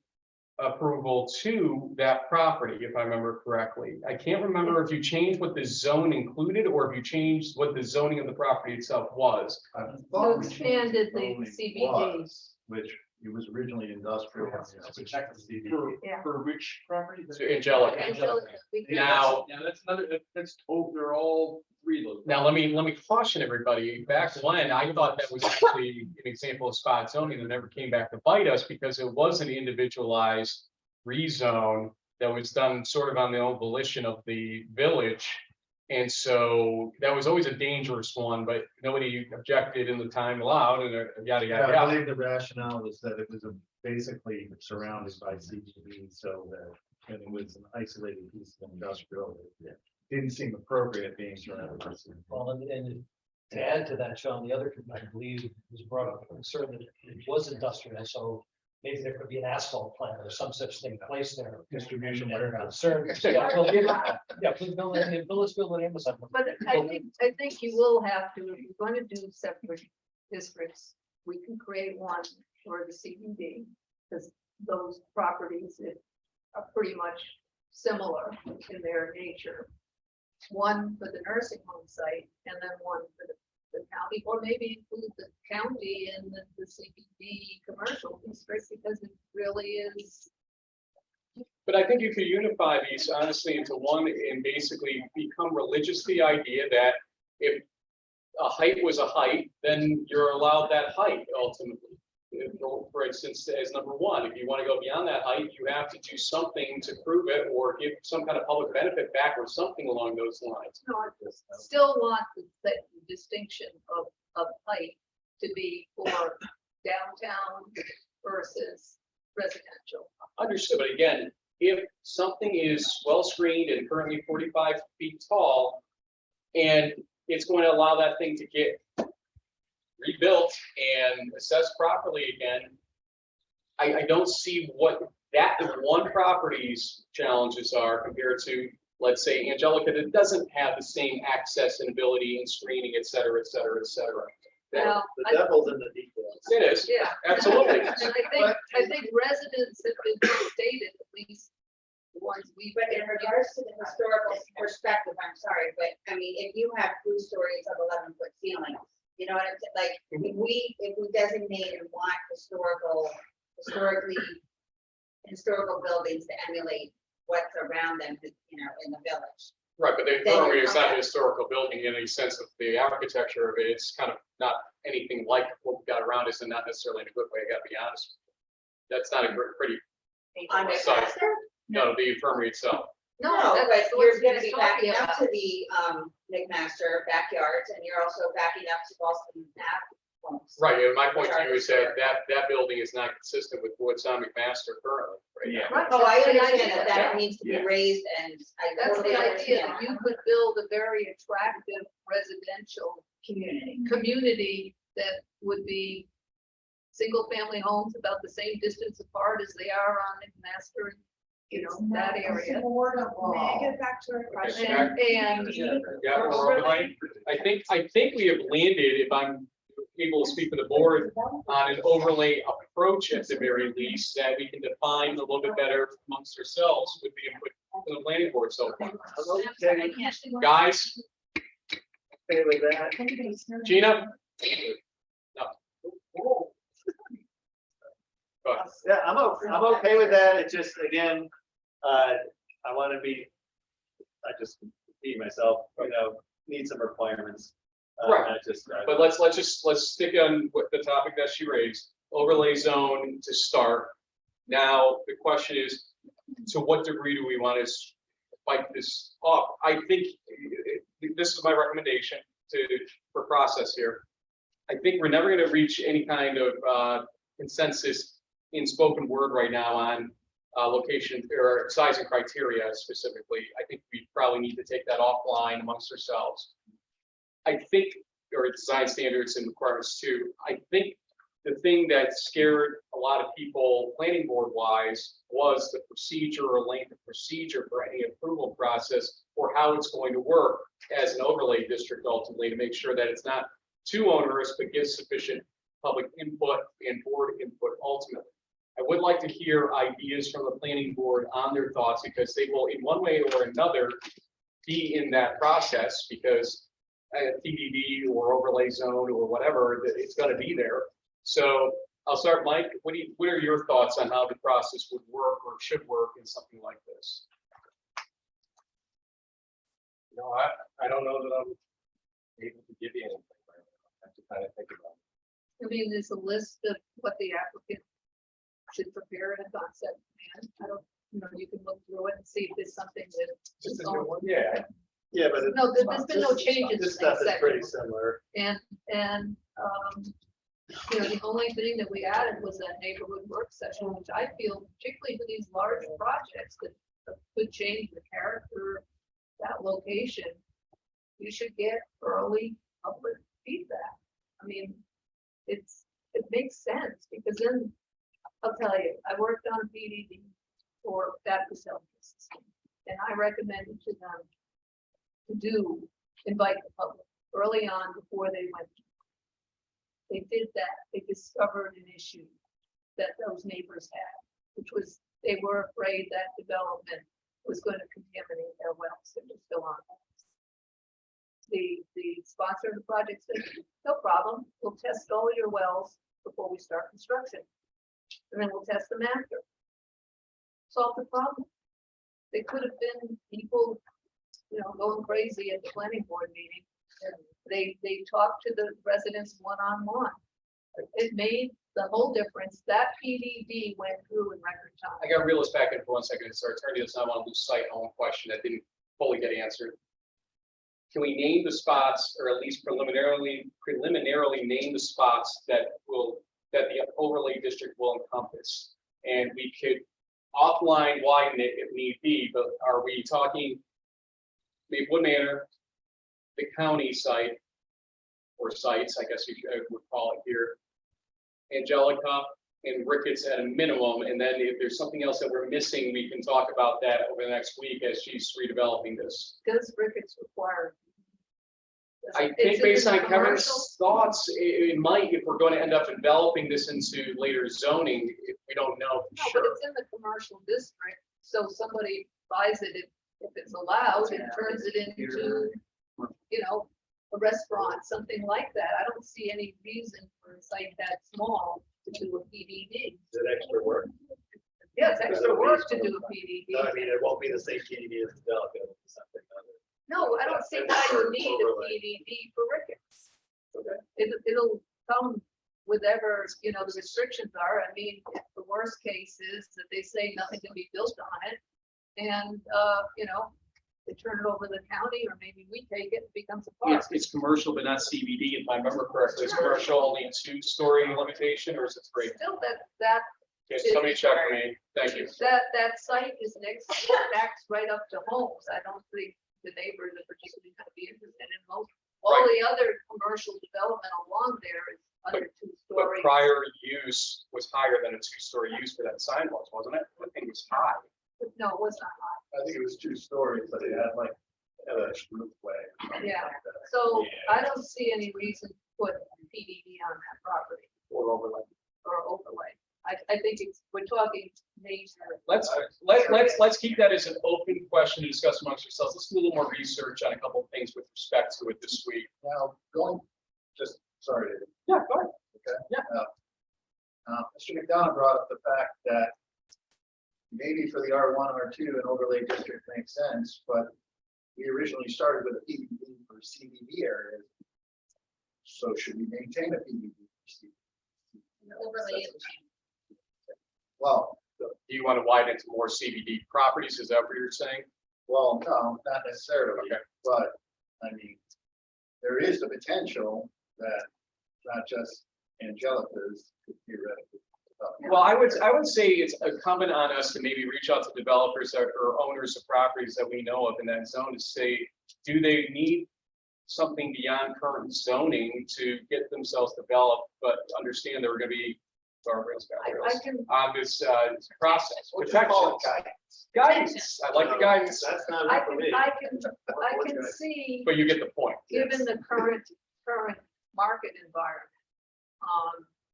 approval to that property, if I remember correctly. I can't remember if you changed what the zone included or if you changed what the zoning of the property itself was. I you thought we expanded the zoning CBD. was, which it was originally industrial. Protect the CBD. Yeah. For which property? So Angelica. Angelica, Now- That's another, they're all 3 of those. Now, let me caution everybody, back when, I thought that was actually an example of spot zoning that never came back to bite us because it was an individualized rezone that was done sort of on the own volition of the village. And so that was always a dangerous one, but nobody objected in the time allowed and yada, Yeah, yada, I yada. believe the rationale was that it was basically surrounded by CBD, so that it was an isolated piece of industrial. It didn't seem appropriate being surrounded by CBD. Well, and to add to that, Sean, the other, I believe, was brought up, concern that it was industrial, so maybe there could be an asphalt plant or some such thing placed there. Distribution warehouse. Concern. Yeah, well, yeah, please build it in Phillipsville and Amazon. But I think you will have to, if you're going to do separate districts, we can create one for the CBD. Because those properties are pretty much similar in their nature. One for the nursing home site and then one for the county, or maybe include the county and the CBD commercial district, because it really is. But I think you could unify these honestly into one and basically become religious to the idea that if a height was a height, then you're allowed that height ultimately. For instance, as number one, if you want to go beyond that height, you have to do something to prove it or give some kind of public benefit back or something along those lines. No, I still want the distinction of height to be for downtown versus residential. Understood, but again, if something is well screened and currently 45 feet tall, and it's going to allow that thing to get rebuilt and assessed properly again, I don't see what that one property's challenges are compared to, let's say, Angelica, that doesn't have the same access and ability and screening, et cetera, et cetera, et cetera. Well, The devil's in the details. It is, yeah. absolutely. And I think residents have been stated, at least the ones we've. But in regards to the historical perspective, I'm sorry, but I mean, if you have 2 stories of 11-foot ceilings, you know what I'm saying? Like, if we designate and want historical buildings to emulate what's around them, you know, in the village. Right, but the infirmary is not a historical building in any sense of the architecture of it. It's kind of not anything like what we've got around us, and not necessarily in a good way, I gotta be honest. That's not a pretty, On the Sorry. master? no, the infirmary itself. No, that's but what you're gonna he's be talking backing up about. to the McMaster backyards, and you're also backing up to Ballston Ave homes. Right, and my point to you is that that building is not consistent with what's on McMaster currently, right? Yeah. Right, Oh, I that's the understand idea. that it needs to be Yeah. raised, and I That's totally the idea, understand that you could build a very attractive residential community that would be single-family homes about the same distance apart as they are on McMaster, you know, that area. May I get back to our question? And Yeah, overlay. I think we have landed, if I'm able to speak for the board, on an overlay approach at the very least, that we can define a little bit better amongst ourselves with the input from the planning board so far. Guys, Okay with that. Gina? No. Go ahead. Yeah, I'm okay with that. It just, again, I want to be, I just repeat myself, you know, need some requirements. Right. Not just, But let's stick on what the topic that she raised, overlay zone to start. Now, the question is, to what degree do we want to spike this up? I think this is my recommendation for process here. I think we're never going to reach any kind of consensus in spoken word right now on location or size and criteria specifically. I think we probably need to take that offline amongst ourselves. I think, or design standards and requirements too. I think the thing that scared a lot of people planning board wise was the procedure or length of procedure for any approval process or how it's going to work as an overlay district ultimately to make sure that it's not too onerous, but gives sufficient public input and board input ultimately. I would like to hear ideas from the planning board on their thoughts because they will in one way or another be in that process because PDD or overlay zone or whatever, it's going to be there. So I'll start, Mike. What are your thoughts on how the process would work or should work in something like this? No, I don't know that I'm able to give you anything. I have to kind of think about it. I mean, there's a list of what the applicant should prepare in a concept plan. I don't, you know, you can look through it and see if there's something that. Just is a new on- one. yeah, but. No, there's been no changes. This in stuff is that pretty section. similar. And, you know, the only thing that we added was that neighborhood work session, which I feel particularly for these large projects that could change the character of that location. You should get early public feedback. I mean, it makes sense because then, I'll tell you, I worked on PDD for Baptist Health System. And I recommended to them to invite the public early on before they went. They did that. They discovered an issue that those neighbors had, which was they were afraid that development was going to contaminate their wells that were still on. The sponsor of the project said, no problem, we'll test all your wells before we start construction. And then we'll test them after. Solve the problem. They could have been people, you know, going crazy at the planning board meeting They talked to the residents one-on-one. It made the whole difference. That PDD went through in record time. I got to reel this back in for 1 second. So attorney does not want to lose sight on one question that didn't fully get answered. Can we name the spots, or at least preliminarily name the spots that the overlay district will encompass? And we could offline widen it if need be, but are we talking Maplewood Manor, the county site, or sites, I guess you would call it here, Angelica and Ricketts at a minimum, and then if there's something else that we're missing, we can talk about that over the next week as she's redeveloping this. Does Ricketts require? I Is think it based in on the Kevin's commercial? thoughts, it might, if we're going to end up enveloping this into later zoning, if we don't know No, for but sure. it's in the commercial district, so somebody buys it if it's allowed and turns it into, you know, a restaurant, something like that. I don't see any reason for a site that small to do a PDD. Is it extra work? Yeah, it's extra work to do a PDD. No, I mean, it won't be the same PDD as Angelica, it'll be something other. No, I don't see why you need a PDD for Ricketts. It'll come whatever, you know, the restrictions are. I mean, the worst case is that they say nothing can be built on it. And, you know, they turn it over to the county, or maybe we take it, it becomes a park. It's commercial, but not CBD, if I remember correctly. Is commercial only 2-story limitation, or is it 3? Still, that Okay, somebody check for me. Thank you. That site is next, backs right up to homes. I don't think the neighbors are particularly gonna be interested in most. All the other commercial development along there is under 2 But stories. prior use was higher than a 2-story use for that sign was, wasn't it? I think it was high. No, it was not high. I think it was 2 stories, but it had like a roof-way. Yeah. So I don't see any reason to put PDD on that property Or overlay. or overlay. I think we're talking major. Let's keep that as an open question to discuss amongst ourselves. Let's do a little more research on a couple of things with respect to it this week. Now, sorry, David. Yeah, go ahead. Okay. Yeah. Mr. McDonough brought up the fact that maybe for the R1, R2, an overlay district makes sense, but we originally started with a PDD for CBD areas. So should we maintain a PDD for CBD? Overlay. Well, Do you want to widen it to more CBD properties? Is that what you're saying? well, no, not necessarily, Okay. but I mean, there is the potential that not just Angelica's could theoretically. Well, I would say it's incumbent on us to maybe reach out to developers or owners of properties that we know of in that zone to say, do they need something beyond current zoning to get themselves developed, but understand there are going to be guardrails I can, on this process. What you call Protections. it, guidance. Guidance. I like the guidance, That's not I it for can, me. I can see, but you get the point. given the current market environment,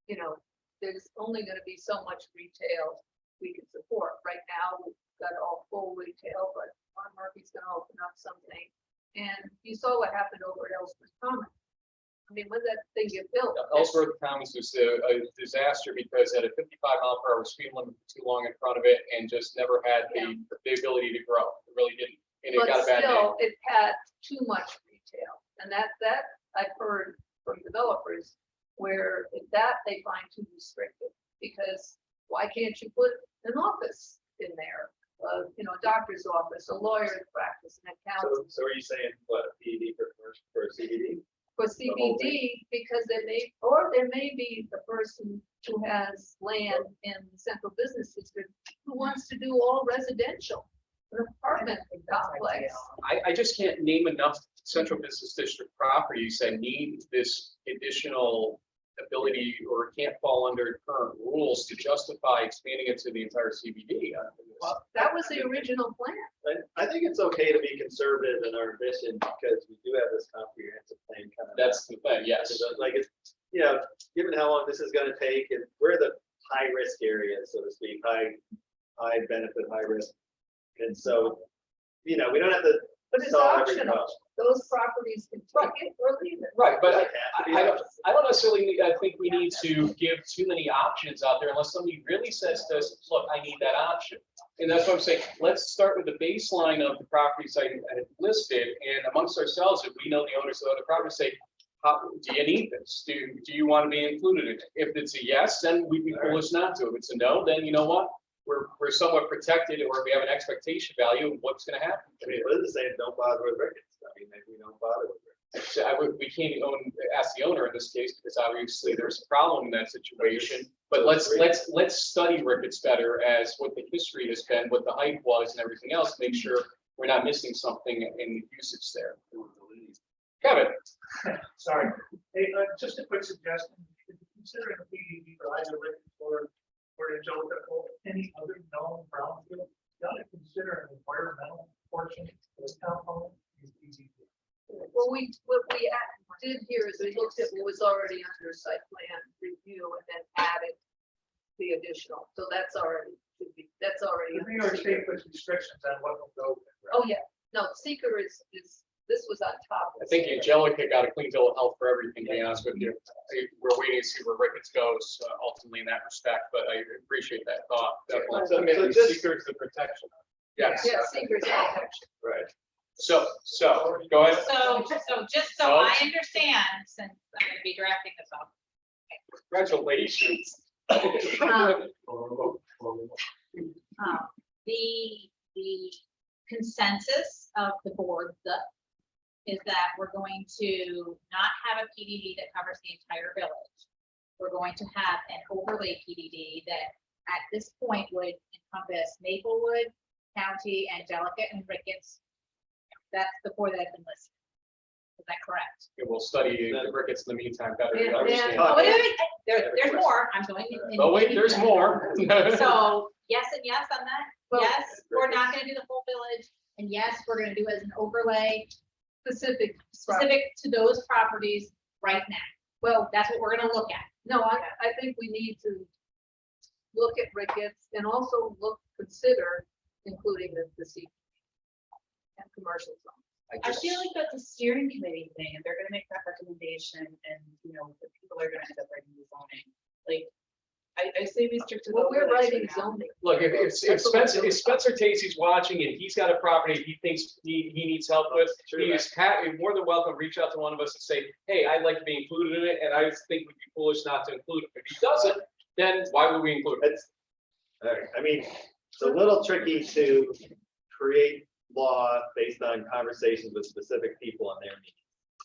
you know, there's only gonna be so much retail we can support. Right now, we've got all full retail, but Ron Murphy's gonna open up something. And you saw what happened over at Ellsworth Commons. I mean, when that thing get built. Ellsworth Commons was a disaster because at a 55-mile-per-hour speed limit too long in front of it and just never had the ability to grow. It really didn't. And it But got a bad name. still, it had too much retail, and that I've heard from developers where that they find too restrictive, because why can't you put an office in there? You know, a doctor's office, a lawyer's practice, an accountant, So are you saying what, a PDD for CBD? for the whole CBD, because there may be the person who has land in the central business district who wants to do all residential, an apartment complex. I just can't name enough central business district properties that need this additional ability or can't fall under current rules to justify expanding it to the entire CBD. Well, that was the original plan. I think it's okay to be conservative in our ambition because we do have this comprehensive plan coming. That's the thing, yes. Like it's, you know, given how long this is gonna take, and we're the high risk areas, so to speak, high benefit, high risk. And so, you know, we don't have to But it's solve every optional. problem. Those properties can take it or leave it. Right, but Does it have to be optional? I don't necessarily I think we need to give too many options out there unless somebody really says to us, look, I need that option. And that's what I'm saying, let's start with the baseline of the properties I had listed, and amongst ourselves, if we know the owners of the other properties, say, do you need this? Do you want to be included in it? If it's a yes, then we'd be foolish not to. If it's a no, then you know what? We're somewhat protected, or we have an expectation value of what's gonna happen. I mean, what is it saying? Don't bother with rickets. I mean, maybe we don't bother with rickets. So we can't ask the owner in this case, because obviously there's a problem in that situation. But let's study rickets better as what the history has been, what the height was and everything else, make sure we're not missing something in the usage there. Kevin, Sorry. Hey, just a quick suggestion. If you consider a PDD for either rickets or Angelica or any other known brownfield, you ought to consider an environmental portion of the component. Well, what we did here is we looked at what was already under site plan review and then added the additional. So that's already, that's already. The New York State puts restrictions on what will go. Oh, yeah. No, seeker is, this was on top. I think Angelica got a clean bill of health for everything, to be honest with you. We're waiting to see where rickets goes ultimately in that respect, but I appreciate that thought. Definitely. So just secures the protection. Yes. Yeah, seeker's protection. Right. So go ahead. So just so I understand, since I'm gonna be drafting this up. Congratulations. The consensus of the board is that we're going to not have a PDD that covers the entire village. We're going to have an overlay PDD that at this point would encompass Maplewood, County, Angelica, and Ricketts. That's the four that have been listed. Is that correct? We'll study the rickets in the meantime better to Yeah, understand. Oh, wait, there's more. I'm going. Oh, wait, there's more. So yes and yes on that. Well, Yes, we're not gonna do the whole village. And yes, we're gonna do it as an overlay Specific. specific to those properties right now. Well, that's what we're gonna look at. No, I think we need to look at rickets and also consider including the seeker and commercial zone. I feel like that's a steering committee thing, and they're gonna make that recommendation, and, you know, the people are gonna end up writing the zoning. Like, I say we stick to. the Well, we're overlays writing for now. zoning. Look, if Spencer Tacey's watching and he's got a property he thinks he needs help with, he is more than welcome to reach out to one of us and say, hey, I'd like to be included in it, and I think we'd be foolish not to include him. If he doesn't, then why would we include him? All right. I mean, it's a little tricky to create law based on conversations with specific people and their needs.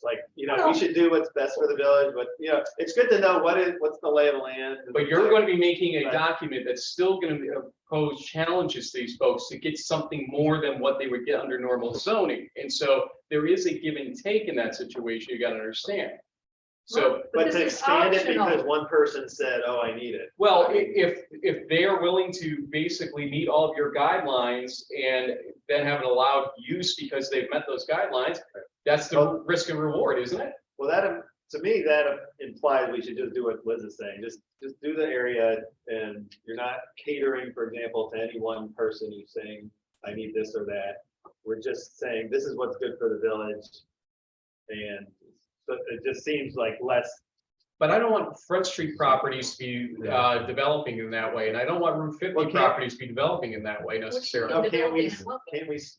Like, you know, we should do what's best for the village, but, you know, it's good to know what's the lay of the land. But you're going to be making a document that's still going to pose challenges to these folks to get something more than what they would get under normal zoning. And so there is a give and take in that situation. You got to understand. So, But this to is expand it optional. because one person said, oh, I need it. well, if they are willing to basically meet all of your guidelines and then have an allowed use because they've met those guidelines, that's the risk and reward, isn't it? Well, that, to me, that implies we should just do what Liz is saying, just do the area, and you're not catering, for example, to any one person who's saying, I need this or that. We're just saying, this is what's good for the village. And so it just seems like less. But I don't want Front Street properties to be developing in that way, and I don't want Route 50 Well, properties to be developing in that way necessarily. No, can't we,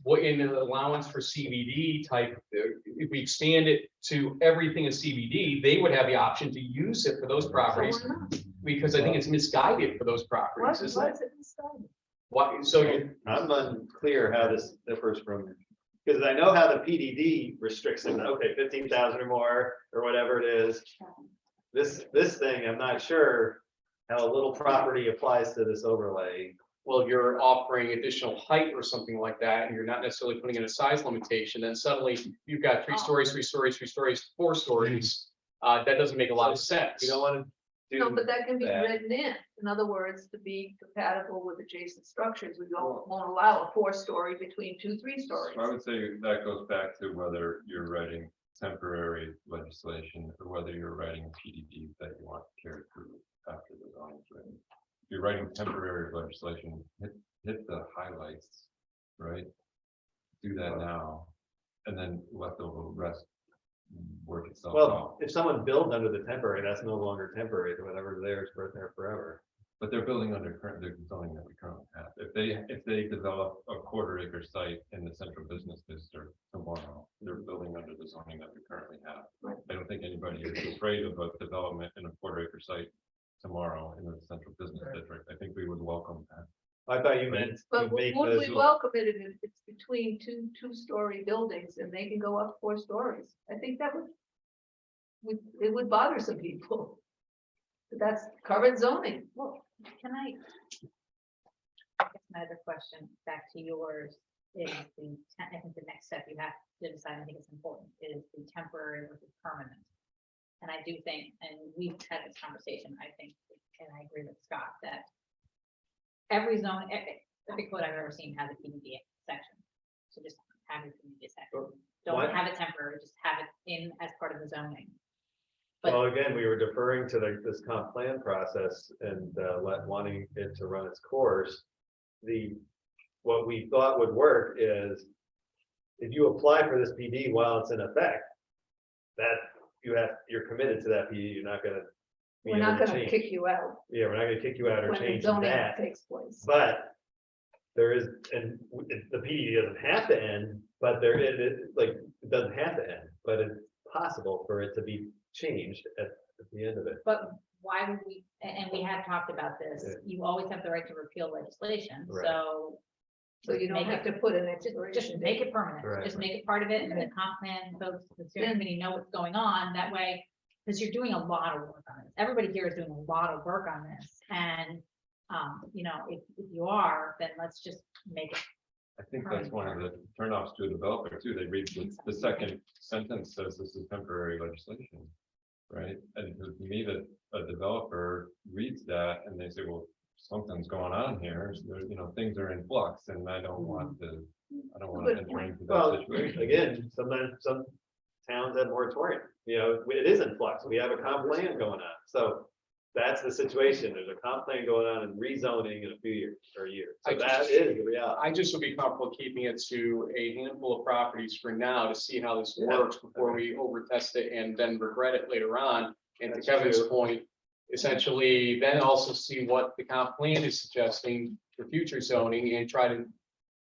What in the allowance for CBD type, if we expand it to everything in CBD, they would have the option to use it for those properties. Because I think it's misguided for those properties, isn't it? Why, so you, I'm unclear how this differs from, because I know how the PDD restricts it, okay, 15,000 or more, or whatever it is. This thing, I'm not sure how a little property applies to this overlay. well, you're offering additional height or something like that, and you're not necessarily putting in a size limitation, then suddenly you've got 3 stories, 3 stories, 3 stories, 4 stories. That doesn't make a lot of sense. You don't want to do. No, but that can be that. written in. In other words, to be compatible with adjacent structures, we won't allow a 4-story between 2 3-stories. I would say that goes back to whether you're writing temporary legislation or whether you're writing PDD that you want to carry through after the zoning is written. If you're writing temporary legislation, hit the highlights, right? Do that now, and then let the rest work itself out. Well, if someone builds under the temporary, that's no longer temporary, whatever's there is there forever. But they're building under the zoning that we currently have. If they develop a 1/4 acre site in the central business district tomorrow, they're building under the zoning that we currently have. I don't think anybody is afraid of a development in a 1/4 acre site tomorrow in the central business district. I think we would welcome that. I thought you meant. But to make would those- we welcome it if it's between two-story buildings and they can go up 4 stories? I think that it would bother some people. But that's current zoning. Well, can I guess my other question back to yours is I think the next step you have to decide, I think it's important, is the temporary versus permanent. And I do think, and we've had this conversation, I think, and I agree with Scott, that every zone, every code I've ever seen has a PDD section. So just have your PDD section. Don't What? have it temporary, just have it in as part of the zoning. Well, again, we were deferring to this comp plan process and wanting it to run its course. What we thought would work is if you apply for this PD while it's in effect, that you're committed to that PD, you're not gonna. be We're not able to gonna change. kick you out Yeah, we're not gonna kick you out or when the change zoning that, takes place. but there is, and the PD doesn't have to end, but it doesn't have to end, but it's possible for it to be changed at the end of it. But why would we, and we have talked about this, Yeah. you always have the right to repeal legislation, Right. so. So you don't make have it- to put an Just expiration make date. it permanent, Right, just right. make it part of it, and the comp plan folks, the steering committee know what's going on, that way. Because you're doing a lot of work on this, everybody here is doing a lot of work on this, and, if you are, then let's just make it. I think that's one of the turnoffs to a developer too. They read the second sentence says this is temporary legislation. Right? And to me, that a developer reads that and they say, well, something's going on here. So there, things are in flux and I don't want to Good enter point. into Well, that situation. again, sometimes some towns have moratorium, it is in flux, we have a comp plan going on, so. That's the situation, there's a comp plan going on and rezoning in a few years or a year, so that is the reality. I just would be comfortable keeping it to a handful of properties for now to see how this Yeah. works before we overtest it and then regret it later on. And to That's Kevin's true. point, essentially then also see what the comp plan is suggesting for future zoning and try to,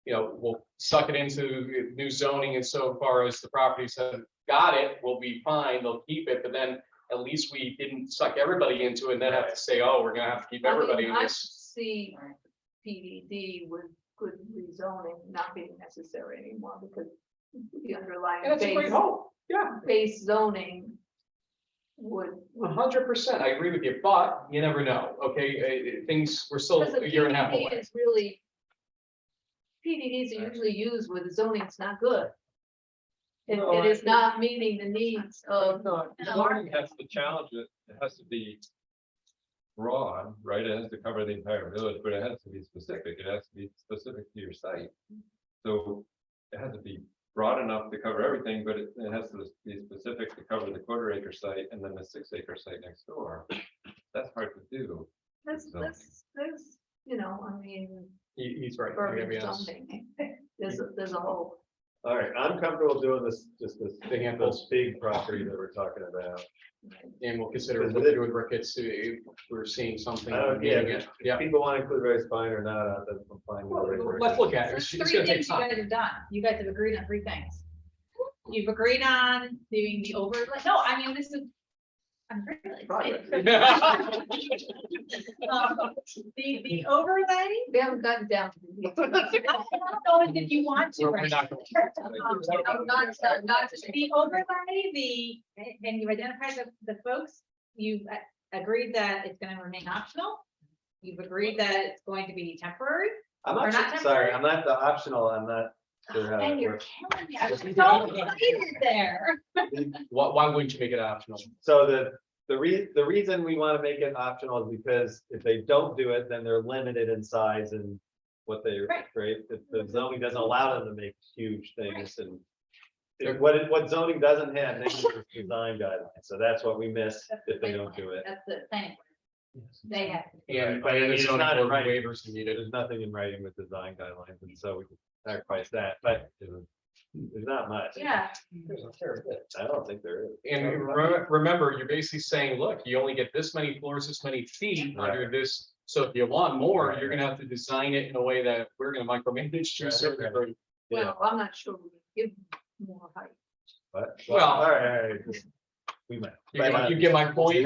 we'll suck it into new zoning and so far as the properties have got it, we'll be fine, they'll keep it, but then at least we didn't suck everybody into it and then have to say, oh, we're gonna have to keep everybody in I this. see PDD with good rezoning not being necessary anymore because the underlying And it's a great hope, yeah. base zoning would. 100%, I agree with you, but you never know, okay, things, we're still Because the a year and a half PDD away. is really, PDDs are usually used where the zoning's not good. It is not meeting the needs of. Zoning has to challenge it, it has to be broad, right? It has to cover the entire village, but it has to be specific. It has to be specific to your site. So it has to be broad enough to cover everything, but it has to be specific to cover the 1/4 acre site and then the 6 acre site next door. That's hard to do. There's, I mean, He's right. I gotta be urban honest. zoning, there's a whole. All right, I'm comfortable doing this Big handfuls. this big property that we're talking about. And we'll consider Is what it- to do with Ricketts, if we're seeing something. If Yeah, people want to include raised fine or not, I'm fine with it. well, let's look at it, There's it's 3 gonna take things you time. guys have done, you guys have agreed on 3 things. You've agreed on doing the overlay, no, I mean, this is. I'm really excited. The overlay, We haven't gotten down to the details. I don't know if you want to. We're right not now. Not The overlay, and you identified the folks, you've agreed that it's gonna remain optional. You've agreed that it's going to be temporary. I'm We're not, not sorry, I'm not the optional, I'm not. sure how And that you're works. killing me, I was so excited there. Why wouldn't you make it optional? So the reason we want to make it optional is because if they don't do it, then they're limited in size and what they, Right. right? If the zoning doesn't allow them to make huge things and what zoning doesn't have, they use design guidelines. So that's what we miss if they don't do it. That's the thing. They have. And But I mean, the it's zoning not in code writing. waivers needed. There's nothing in writing with design guidelines, and so we can sacrifice that, but there's not much. Yeah. I don't think there is. And remember, you're basically saying, look, you only get this many floors, this many feet Right. under this So if you want more, you're gonna have to design it in a way that we're gonna micromanage to a certain degree. Well, I'm not sure we give more height. But, Well- all right. We might. You get my point?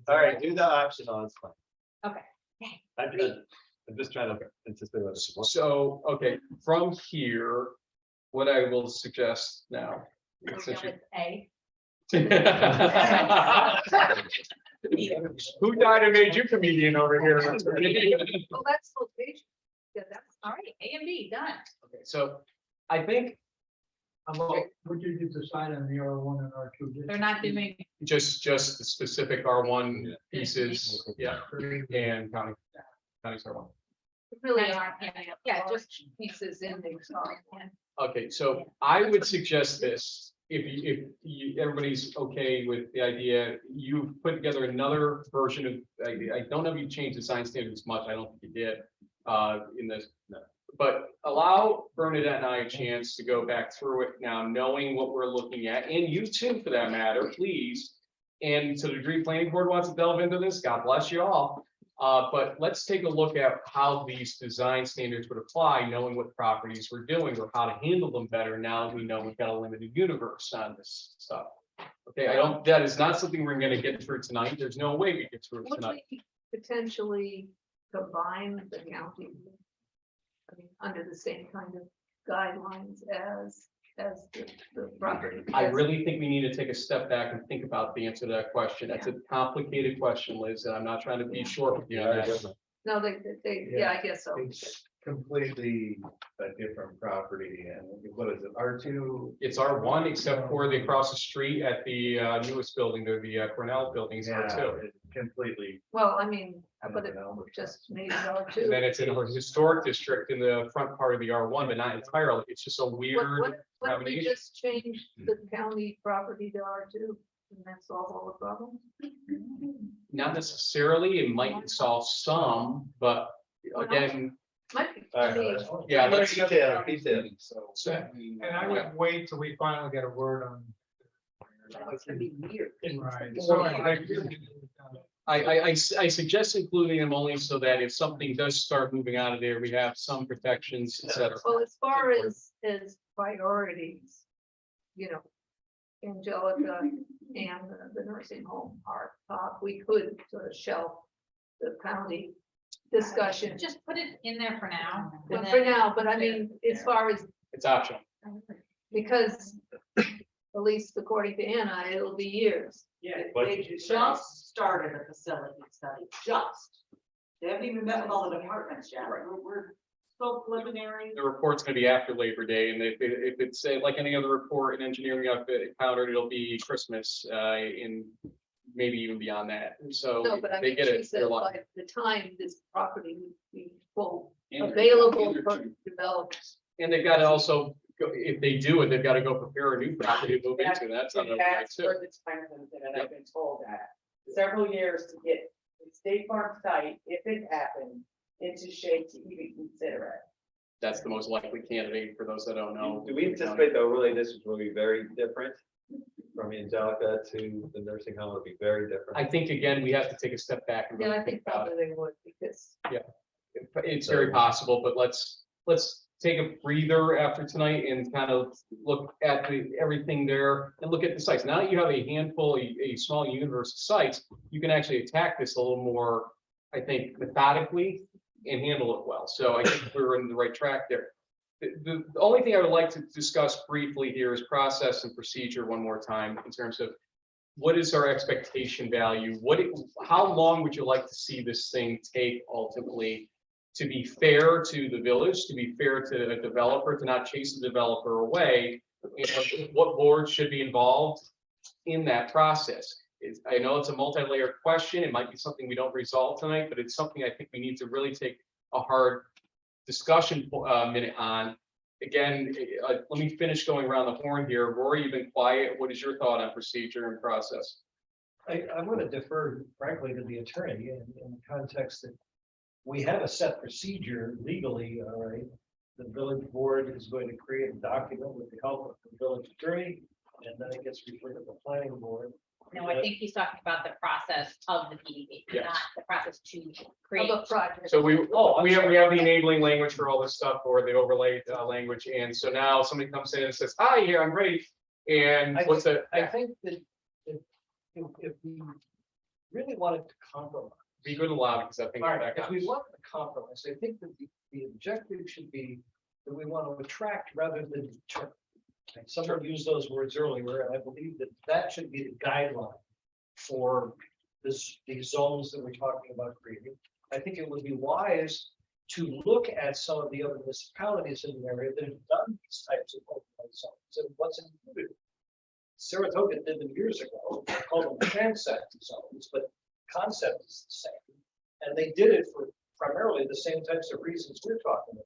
All right, do the optional, it's fine. Okay. I'm just trying to anticipate what this was. So, okay, from here, what I will suggest now. We're since going you- with A. Who died and made you comedian over here? Well, that's location. Yeah, that's. All right, A and B, done. Okay, so I think What did you decide on the R1 and R2? They're not doing, just the specific R1 pieces, yeah, and counties R1. Really Right. aren't any of the Yeah, large just- pieces in there. Sorry. Okay, so I would suggest this, if you, everybody's okay with the idea, you put together another version of, I don't know if you changed the science standards much, I don't think you did, in this. But allow Bernadette and I a chance to go back through it now, knowing what we're looking at, and you too, for that matter, please. And to the degree planning board wants to delve into this, God bless you all. But let's take a look at how these design standards would apply, knowing what properties we're doing or how to handle them better now that we know we've got a limited universe on this stuff. Okay, that is not something we're gonna get through tonight. There's no way we get through it Would tonight. we potentially combine the county? I mean, under the same kind of guidelines as the property. I really think we need to take a step back and think about the answer to that question. That's a complicated question, Liz, and I'm not trying to be short with you on that. No, yeah, I guess so. It's completely a different property, and what is it, R2? It's R1, except for the across the street at the newest building, the Cornell buildings Yeah, R2. it's completely. Well, I mean, but it just maybe R2. And then it's in a historic district in the front part of the R1, but not entirely. It's just a What weird if we combination. just change the county property to R2 and that solve all the problems? Not necessarily, it might solve some, but again, Might be. All I right, mean, yeah, let's. Detail. So, And I would wait till we finally get a word on. It's gonna be weird. Right. So I suggest including them only so that if something does start moving out of there, we have some protections, et cetera. Well, as far as priorities, you know, Angelica and the nursing home are top. We could sort of shelf the county discussion. just put it in there for now. But and for then- now, but I mean, as far as, It's optional. because at least according to Anna, it'll be years. Yeah, What they did you say? just started a facility study, just. They haven't even met with all the departments yet. We're still preliminary. The report's gonna be after Labor Day, and if it's like any other report in engineering I've encountered, it'll be Christmas, in maybe even beyond that. So No, but I they mean, get she it. said they're lucky. by the time this property would be full, And- available for development. And they've got to also, if they do it, they've got to go prepare a new property to move into. That's another thing That's too. where the time comes in, and I've been told that several years to get the State Farm site, if it happened, into shape to even consider it. That's the most likely candidate for those that don't know. Do we anticipate though, really, this will be very different from Angelica to the nursing home, would be very different? I think, again, we have to take a step back and Yeah, really I think about it. probably they would, because It's very possible, but let's take a breather after tonight and kind of look at everything there and look at the sites. Now that you have a handful, a small universe of sites, you can actually attack this a little more, I think, methodically and handle it well. So I think we're in the right track there. The only thing I would like to discuss briefly here is process and procedure one more time in terms of what is our expectation value? How long would you like to see this thing take ultimately to be fair to the village, to be fair to a developer, to not chase the developer away? What board should be involved in that process? I know it's a multi-layered question. It might be something we don't resolve tonight, but it's something I think we need to really take a hard discussion minute on. Again, let me finish going around the horn here. Rory, you've been quiet. What is your thought on procedure and process? I want to defer frankly to the attorney in the context that we have a set procedure legally, all right? The village board is going to create a document with the help of the village attorney, and then it gets referred to the planning board. No, I think he's talking about the process of the PDD, Yes. not the process to Of create. a project. So we I'm have sorry. the enabling language for all this stuff, or the overlay language, and so now somebody comes in and says, hi, here, I'm ready. And I what's the, I think that if we really wanted to compromise. be good and loud, because I think. All right, that if we counts. want to compromise, I think that the objective should be that we want to attract rather than deter. And someone used those words earlier, and I believe that that should be the guideline for these zones that we're talking about creating. I think it would be wise to look at some of the other municipalities in the area that have done these types of overlay zones and what's included. Saratoga did them years ago, they called them transect zones, but concept is the same. And they did it for primarily the same types of reasons we're talking about.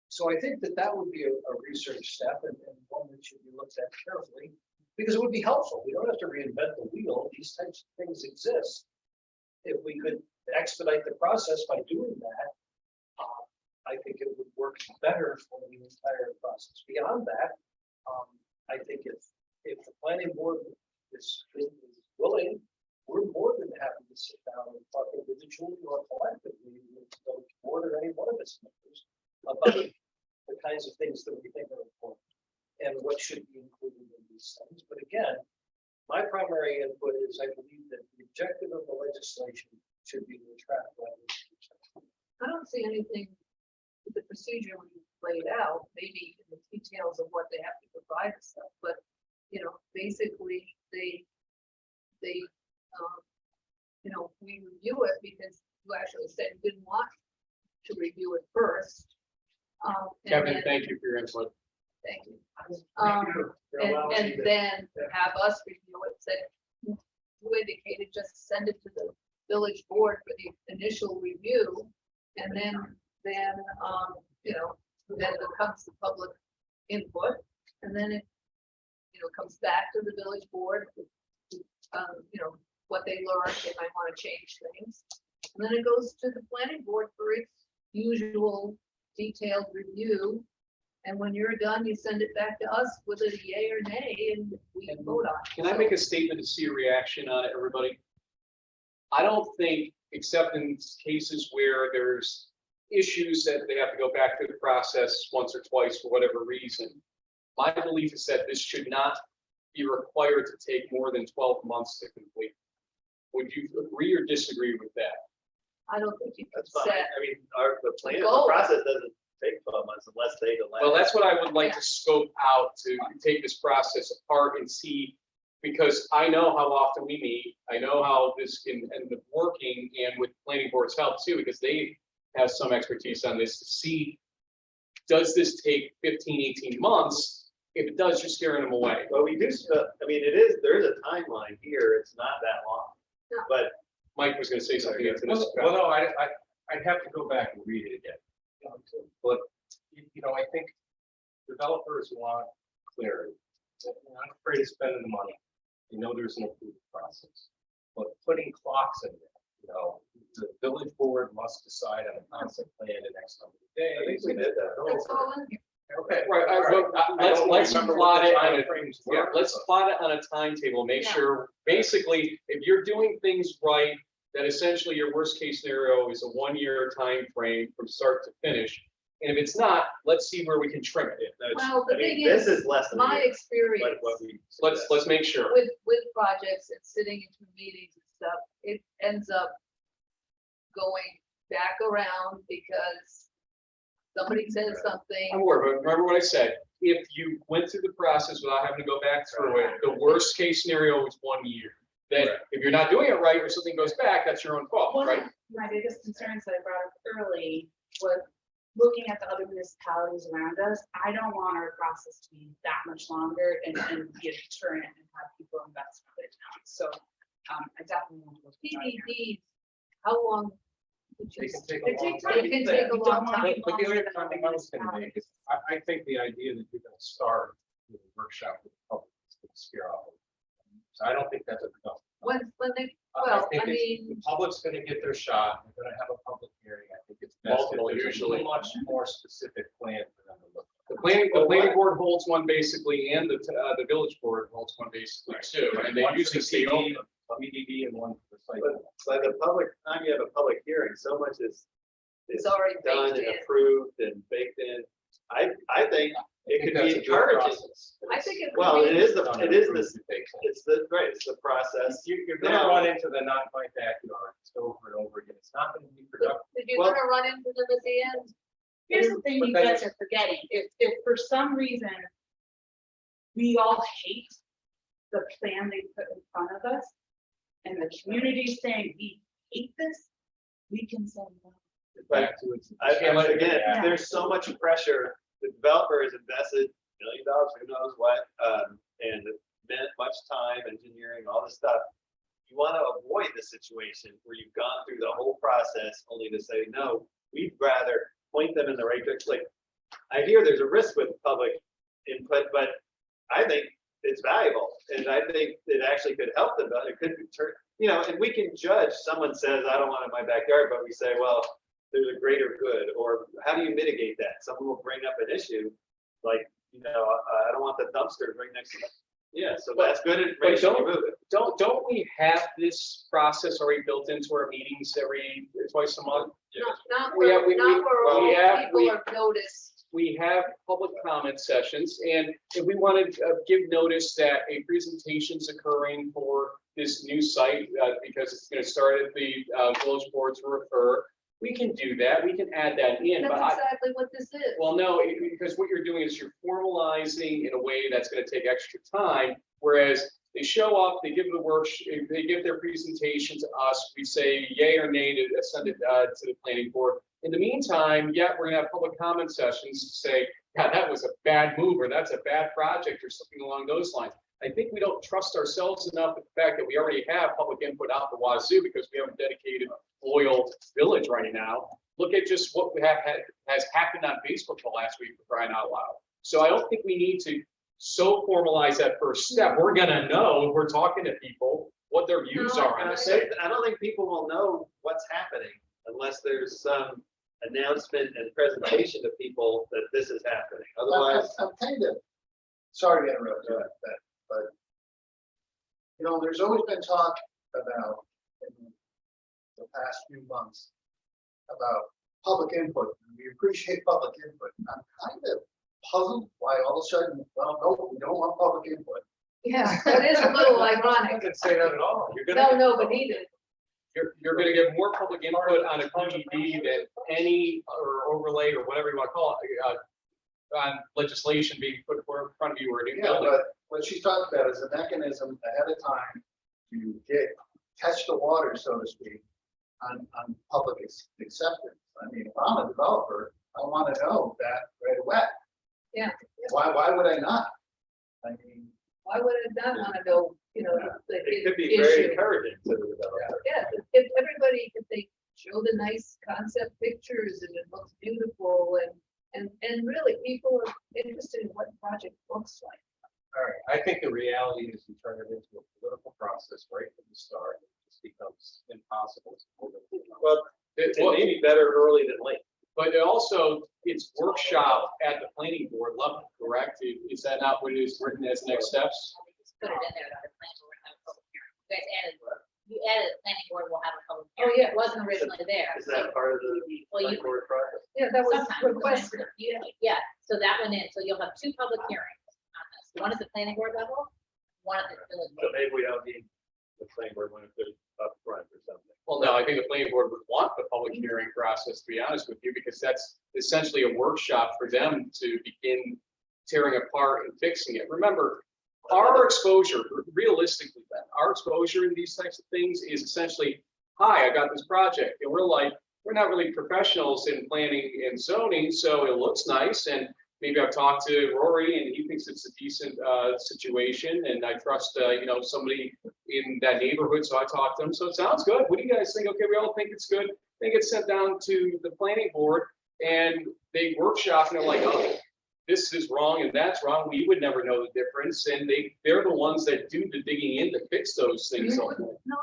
So I think that that would be a research step and one that should be looked at carefully, because it would be helpful. We don't have to reinvent the wheel. These types of things exist. If we could expedite the process by doing that, I think it would work better for the entire process. Beyond that, I think if the planning board is willing, we're more than happy to sit down and talk individually or collectively with the board or any one of its members about the kinds of things that we think are important and what should be included in these things. But again, my primary input is I believe that the objective of the legislation should be to attract legislation. I don't see anything with the procedure we laid out, maybe in the details of what they have to provide and stuff, but, you know, basically, they, we review it because you actually said you didn't want to review it first. And Kevin, then- thank you for your input. Thank you. You're allowed And to- then have us review it, say, you indicated just send it to the village board for the initial review. And then, then it comes to public input, and then it, comes back to the village board. What they learned, they might want to change things. And then it goes to the planning board for its usual detailed review. And when you're done, you send it back to us with a yay or nay, and we can vote on it. Can I make a statement to see a reaction on it, everybody? I don't think, except in cases where there's issues that they have to go back through the process once or twice for whatever reason. My belief is that this should not be required to take more than 12 months to complete. Would you agree or disagree with that? I don't think you can That's fine. set, I mean, the Goal. process doesn't take 12 months unless they delay. Well, that's what I would like Yeah. to scope out, to take this process apart and see, because I know how often we meet. I know how this can end up working, and with planning board's help too, because they have some expertise on this, to see, does this take 15, 18 months? If it does, you're scaring them away. Well, we do, there is a timeline here. It's not that long. No. But Mike was gonna say something into this. Well, no, I'd have to go back and read it again. But, I think developers want clarity. They're not afraid of spending the money. They know there's an approval process. But putting clocks in there, the village board must decide on a concept plan in X number of days. I think we did that. that's all in here. Okay. Right, let's plot it on a, let's plot it on a timetable, make Yeah. sure, basically, if you're doing things right, that essentially your worst case scenario is a 1-year time frame from start to finish. And if it's not, let's see where we can trim it. Well, the thing This is, is less than. a my year, experience like what we Let's make sure. with projects and sitting into meetings and stuff, it ends up going back around because somebody says something. I'm aware, but remember what I said, if you went through the process without having to go back through it, the worst case scenario is 1 year. Then if you're not doing it right, or something goes back, that's your own fault, One right? of my biggest concerns that I brought up early was looking at the other municipalities around us. I don't want our process to be that much longer and be a deterrent and have people invest in their town. So I definitely want to look. at that. PDD, how long? would you They can say? take a long time. It can take a You long don't time. want But the other comment I was gonna make is, I think the idea that you're gonna start with a workshop with the public is gonna scare off. So I don't think that's enough. When they, I well, think I it's- mean, the public's gonna get their shot, we're gonna have a public hearing, I think it's best if Multiple, there's a usually. much more specific plan for them to look. The The planning board holds one basically, and the village board holds one basically too, and they usually stay open. PDD and one for site. But by the public, time you have a public hearing, so much is It's already done baked and in. approved and baked in. I think it could be That's a good encouraging. process. I think it. Well, could it be- is it's the, right, it's the process. You're gonna Now- run into the not my backyard, just over and over again. It's not gonna be productive. If you're Well- gonna run into them at the end, Here's the thing you But guys are forgetting, if for some reason we all hate the plan they put in front of us, and the community's saying we hate this, we can say no. But again, there's so much pressure. The developer has invested $1 million, who knows what, and spent much time, engineering, all this stuff. You want to avoid the situation where you've gone through the whole process only to say, no, we'd rather point them in the right direction. Like, I hear there's a risk with public input, but I think it's valuable. And I think it actually could help them. It could turn, and we can judge, someone says, I don't want it in my backyard, but we say, well, there's a greater good, or how do you mitigate that? Someone will bring up an issue, like, I don't want the dumpster right next to me. Yeah, so that's good information, you move it. Don't we have this process already built into our meetings twice a month? not We where, have- we- not we- where all we have- people we- are noticed. We have public comment sessions, and if we want to give notice that a presentation's occurring for this new site, because it's going to start at the village board to refer, we can do that, we can add that in, but That's exactly what this is. well, no, because what you're doing is you're formalizing in a way that's going to take extra time, whereas they show up, they give the work, they give their presentation to us, we say yay or nay to send it to the planning board. In the meantime, yeah, we're gonna have public comment sessions to say, yeah, that was a bad move, or that's a bad project, or something along those lines. I think we don't trust ourselves enough with the fact that we already have public input out the wazoo because we have a dedicated, loyal village right now. Look at just what we has happened on Facebook the last week, for crying out loud. So I don't think we need to so formalize that first step. We're gonna know if we're talking to people what their views are on this. I don't think people will know what's happening unless there's some announcement and presentation to people that this is happening. Otherwise, I'm kind of, sorry to interrupt you, but, there's always been talk about, in the past few months, about public input. And we appreciate public input. I'm kind of puzzled why all of a sudden, well, no, we don't want public input. Yeah, that is a little I ironic. didn't say that at all. You're gonna. No, but he did. You're gonna get more public input on a PDD than any or overlay or whatever you want to call it, on legislation being put in front of you or a new Yeah, building. but what she's talking about is a mechanism ahead of time to test the water, so to speak, on public acceptance. I mean, if I'm a developer, I want to know that right away. Yeah. Why would I not? I mean, Why would I not want to know, it could the be very issue? encouraging to the developer. Yeah, if everybody, if they show the nice concept pictures and it looks beautiful and really people are interested in what the project looks like. All right, I think the reality is we turn it into a political process right from the start. It just becomes impossible. Well, it may be better early than late. But it also, it's workshop at the planning board level, correct? Is that not what it is written as next steps? Just put it in there, that the planning board will have a public hearing. You added, planning board will have a public Oh, hearing. yeah. It wasn't originally there. Is that part of the Well, you- planning board process? Yeah, that was Sometimes. requested. Yeah, so that went in, so you'll have two public hearings on this, one at the planning board level, one at the village. So board. maybe we don't need the planning board when it's up front or something. Well, no, I think the planning board would want the public hearing process, to be honest with you, because that's essentially a workshop for them to begin tearing apart and fixing it. Remember, our exposure, realistically, then, our exposure in these types of things is essentially, hi, I got this project, and we're like, we're not really professionals in planning and zoning, so it looks nice, and maybe I've talked to Rory, and he thinks it's a decent situation, and I trust, somebody in that neighborhood, so I talked to him, so it sounds good. What do you guys think? Okay, we all think it's good. Then gets sent down to the planning board, and they workshop, and they're like, oh, this is wrong and that's wrong. We would never know the difference, and they're the ones that do the digging in to fix those things. You wouldn't know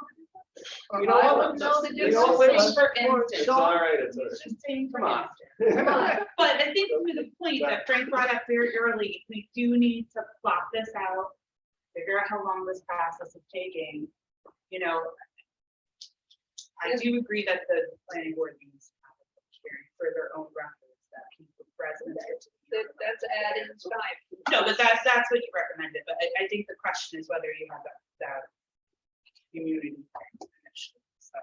You know, I don't know the You know, difference. For instance, It's all right, it's all right. it's just saying for Come on. instance. Come on. But I think to the point that Frank brought up very early, we do need to plot this out, figure out how long this process is taking, you know. I do agree that the planning board needs to have a public hearing for their own records that people residents get to hear. That's adding time. No, but that's what you recommended, but I think the question is whether you have that community. connection. So,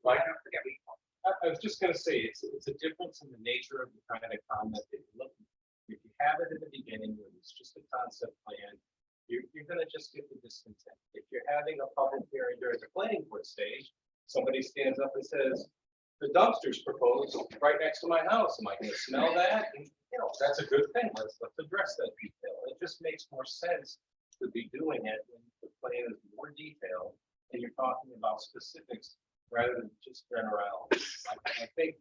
I don't forget what you call it. I was just gonna say, it's a difference in the nature of the kind of comment that you're looking for. If you have it in the beginning, when it's just a concept plan, you're gonna just get the discontent. If you're having a public hearing during the planning board stage, somebody stands up and says, the dumpster's proposed right next to my house, am I gonna smell that? And, you know, that's a good thing, let's address that detail. It just makes more sense to be doing it when the plan is more detailed and you're talking about specifics rather than just generalities. I think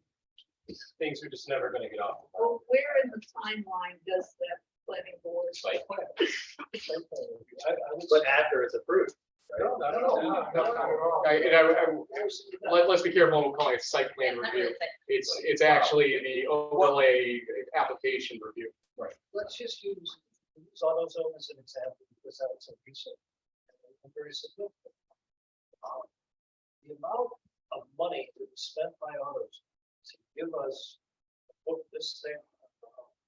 things are just never gonna get off. Well, where in the timeline does that planning board? Site plan. But after it's approved. No, right? no. Let's be careful when we're calling it site plan review. It's actually the overlay application review. Let's just use AutoZone as an example, because that's a recent, and very significant. The amount of money that was spent by AutoZone to give us this thing,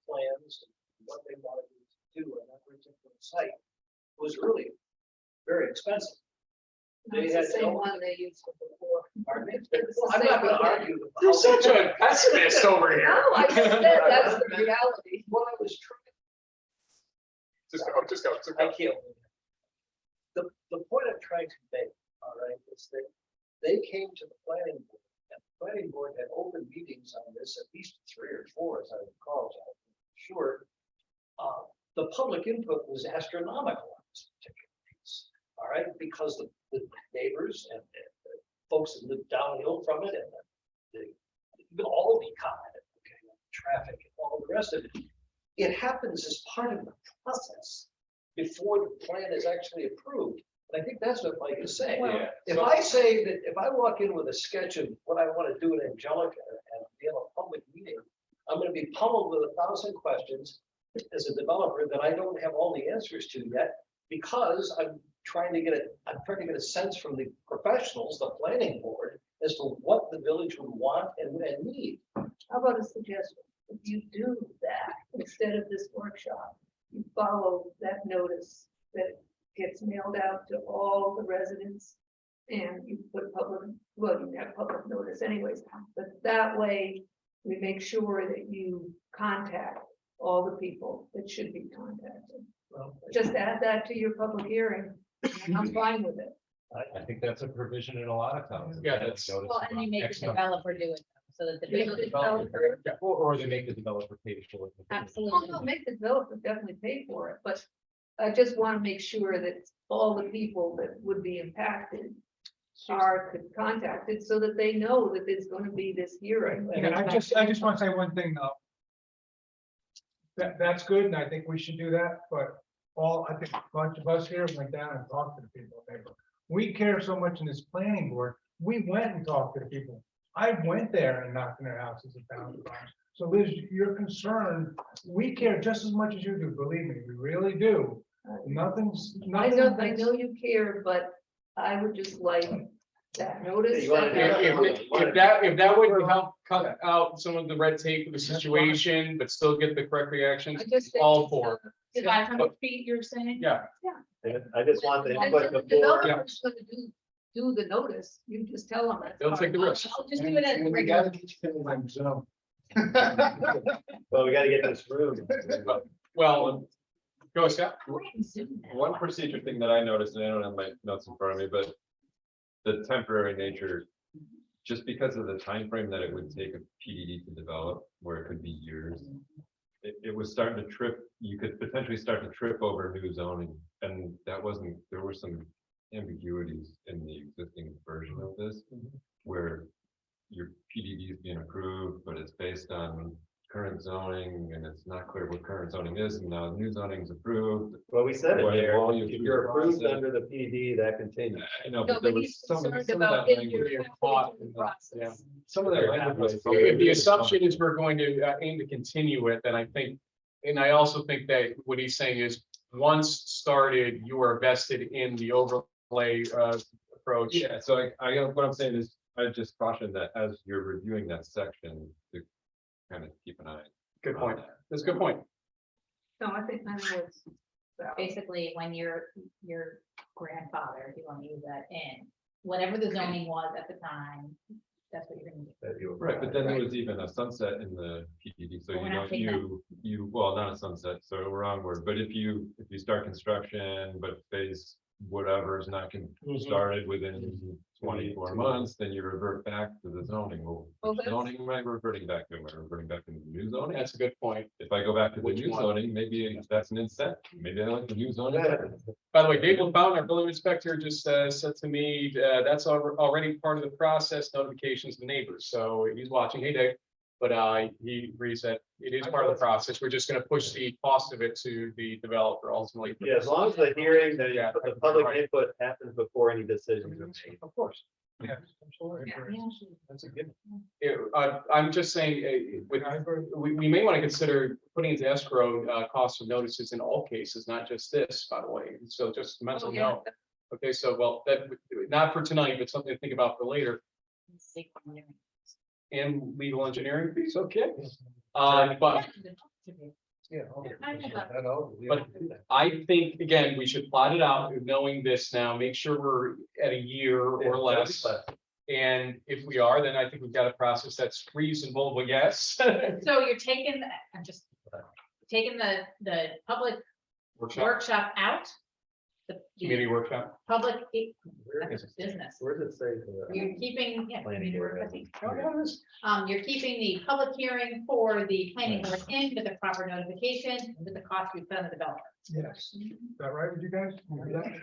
plans, and what they wanted to do on that particular site was really very expensive. They That's the had same no- one they used before. Pardon me? It's the I'm not same gonna one. argue. You're such a pessimist over here. No, I just said that's the reality. What I was trying. Just go. I can't. The point I'm trying to make, all right, is that they came to the planning board, and the planning board had open meetings on this, at least 3 or 4, as I recall, John, sure. The public input was astronomical on this particular piece, all right, because the neighbors and the folks that live downhill from it, and the all be commented, okay, on traffic and all the rest of it. It happens as part of the process before the plan is actually approved. And I think that's what Mike is saying. Yeah. If I say that, if I walk in with a sketch of what I want to do in Angelica and we have a public meeting, I'm going to be pummeled with 1,000 questions as a developer that I don't have all the answers to yet, because I'm trying to get a sense from the professionals, the planning board, as to what the village would want and need. How about a suggestion? If you do that, instead of this workshop, you follow that notice that gets mailed out to all the residents. And you put public, well, you have public notice anyways, but that way we make sure that you contact all the people that should be contacted. Well, Just add that to your public hearing, and I'm fine with it. I think that's a provision in a lot of towns. Yeah, that's- Well, and you make the developer do it, so that the Make the developer, developer- Or they make the developer pay for it. Oh, absolutely. no, make the developer definitely pay for it, but I just want to make sure that all the people that would be impacted are contacted so that they know that there's going to be this hearing. And I just want to say one thing though. That's good, and I think we should do that, but I think a bunch of us here went down and talked to the people. We care so much in this planning board, we went and talked to the people. I went there and knocked on their houses 1,000 times. So Liz, you're concerned, we care just as much as you do, believe me, we really do. Nothing's. I know you care, but I would just like that notice. You wanna do If that would help cut out some of the red tape of the situation, but still get the correct reaction, I just think all it's, for. 500 feet, you're saying? Yeah, I just want the And input then the before. developer's gonna do the notice, you just tell them. that's they'll take the fine. risk. I'll just do it as. We gotta get you on Zoom. Well, we gotta get this room. Well, go Scott. One procedure thing that I noticed, and I don't have my notes in front of me, but the temporary nature, just because of the time frame that it would take a PDD to develop, where it could be years, it was starting to trip. You could potentially start to trip over new zoning, and that wasn't. There were some ambiguities in the existing version of this, where your PDD is being approved, but it's based on current zoning and it's not clear what current zoning is and now new zoning is approved. Well, we said it Well, there, well, you- if you're approved process. under the PD, that continues. I know, No, but there but was he's some of concerned that about language. injury caught in in the the- process. Some of that language was. If the assumption is we're going to aim to continue it, then I think, and I also think that what he's saying is, once started, you are vested in the overlay approach. Yeah, so what I'm saying is, I just caution that as you're reviewing that section, to kind of keep an eye. Good on point. that. That's a good point. No, I think that was. Basically, when your grandfather, if you want to use that, in, whatever the zoning was at the time, that's what you're gonna do. That you Right, but then apply. there was even a sunset in the PDD, so But we're you not don't, taking well, not a sunset, so wrong word, but if you start construction, but phase whatever is not started within 24 months, then you revert back to the zoning. Well, Well, which that's- zoning am I reverting back to? Am I reverting back to the new zoning? That's a good point. If I go back to the Which new one? zoning, maybe that's an incentive, maybe I like the new zoning. better. By the way, Dave LaFountain, our building inspector, just said to me, that's already part of the process, notifications to neighbors. So he's watching. Hey, Dave. But he agrees that it is part of the process. We're just gonna push the cost of it to the developer ultimately. Yeah, as long as the hearing, Yeah, the public input happens before any decisions are made. Of course. Yeah. Absolutely. Yeah. That's a good. I'm just saying, we may want to consider putting into escrow, costs of notices in all cases, not just this, by the way. So just mental Oh, yeah. note. Okay, so well, that, not for tonight, but something to think about for later. And legal engineering fees, okay. But Yeah. But I think, again, we should plot it out, knowing this now, make sure we're at a year or less. And if we are, then I think we've got a process that's reasonable, but yes. So you're taking, I'm just taking the public workshop out. The Community workshop. public, Where that's is business. Where does it say? for the- You're keeping, yeah, Planning community board work, I think. has- You're keeping the public hearing for the planning board in with the proper notification, with the cost we put on the developer. Yes. Is that right with you guys? You hear that?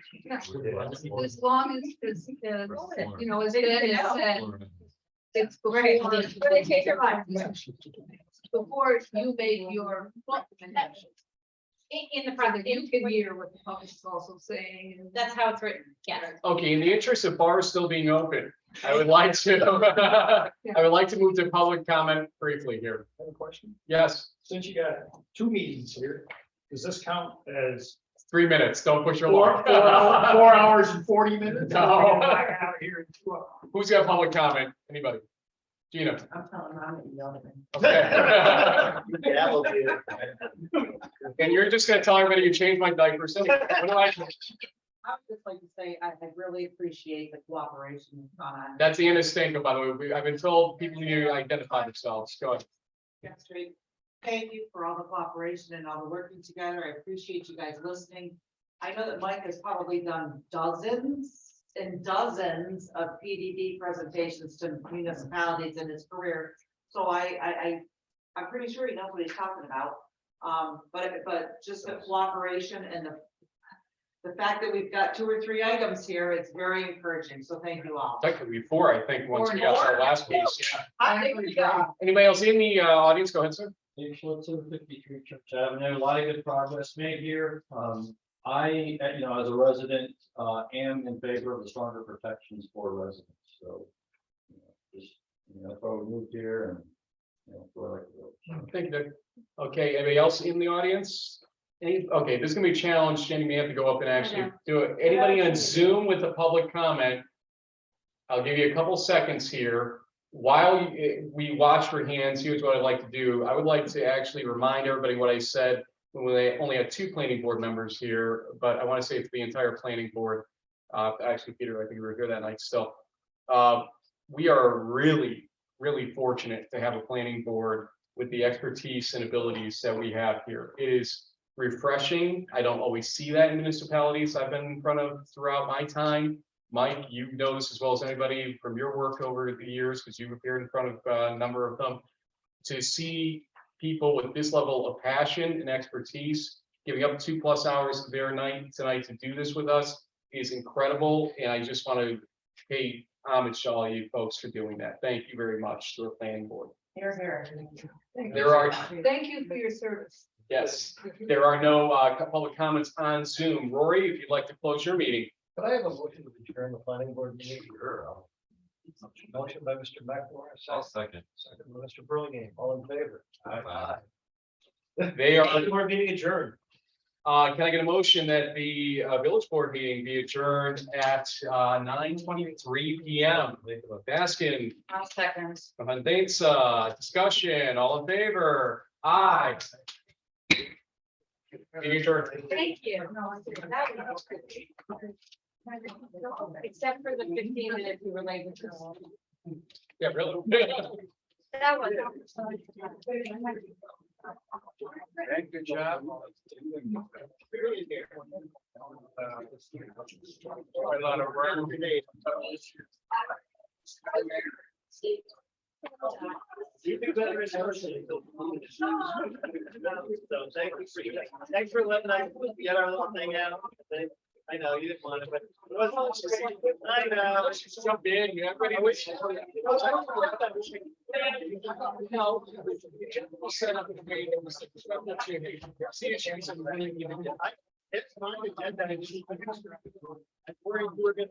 As long as, you know, as it is, it's before, before you made your. In the So project, that you can hear what the public is also saying. and- that's how it's written, yes. Okay, in the interest of bars still being open, I would like to, I would like to move to public comment briefly here. I have a question. Yes, Since you got 2 meetings here, does this count as 3 minutes, don't push your four luck. 4 hours and 40 minutes? No. I'm back out of here in 2 hours. Who's got public comment? Anybody? Gina? I'm telling them, I'm yelling. Okay. Yeah, we'll do it. And you're just gonna tell everybody you changed my diapers. Anyway, what do I- I would just like to say, I really appreciate the cooperation on That's the end of Stanko, by the way. I've been told people need to identify themselves. Go ahead. Front Street. Thank you for all the cooperation and all the working together. I appreciate you guys listening. I know that Mike has probably done dozens and dozens of PDD presentations to municipalities in his career. So I'm pretty sure he knows what he's talking about. But just the cooperation and the fact that we've got 2 or 3 items here, it's very encouraging. So thank you all. Technically four, I think, once we got our last piece. Yeah. I think we got. Anybody else in the audience? Go ahead, sir. Dave Schultz, 53 Church Avenue, a lot of good progress made here. I, as a resident, am in favor of the stronger protections for residents, so. That's why we moved here and, that's where I like to go. Thank you, Dick. Okay, anybody else in the audience? Okay, this is gonna be a challenge. Jenny may have to go up and actually do it. Anybody on Zoom with a public comment? I'll give you a couple seconds here. While we watch for hands, here's what I'd like to do. I would like to actually remind everybody what I said when they only had 2 planning board members here, but I want to say it's the entire planning board. Actually, Peter, I think we were here that night still. We are really fortunate to have a planning board with the expertise and abilities that we have here. It is refreshing. I don't always see that in municipalities I've been in front of throughout my time. Mike, you know this as well as anybody from your work over the years, because you've appeared in front of a number of them. To see people with this level of passion and expertise giving up 2+ hours of their night tonight to do this with us is incredible. And I just want to pay homage to all you folks for doing that. Thank you very much to the planning board. Here, here. There are, Thank you for your service. yes, there are no public comments on Zoom. Rory, if you'd like to close your meeting. Could I have a motion to adjourn the planning board meeting? Motion by Mr. McNamara, I'll second second. by Mr. Burlingame, all in favor? Aye. They are, Planning board meeting adjourned. can I get a motion that the village board meeting be adjourned at 9:23 p.m. Baskin, I'll second. Dates, discussion, all in favor? Aye. Meeting adjourned. Thank you. Except for the 15 minutes we were late. Yeah, really. That was. Good job. A lot of work. You do better in person. So thanks for letting us get our little thing out. I know you didn't want it, but it was. I know. Jump in, you everybody. No. We'll set up a meeting. See issues and running. It's my agenda. I'm worried we're gonna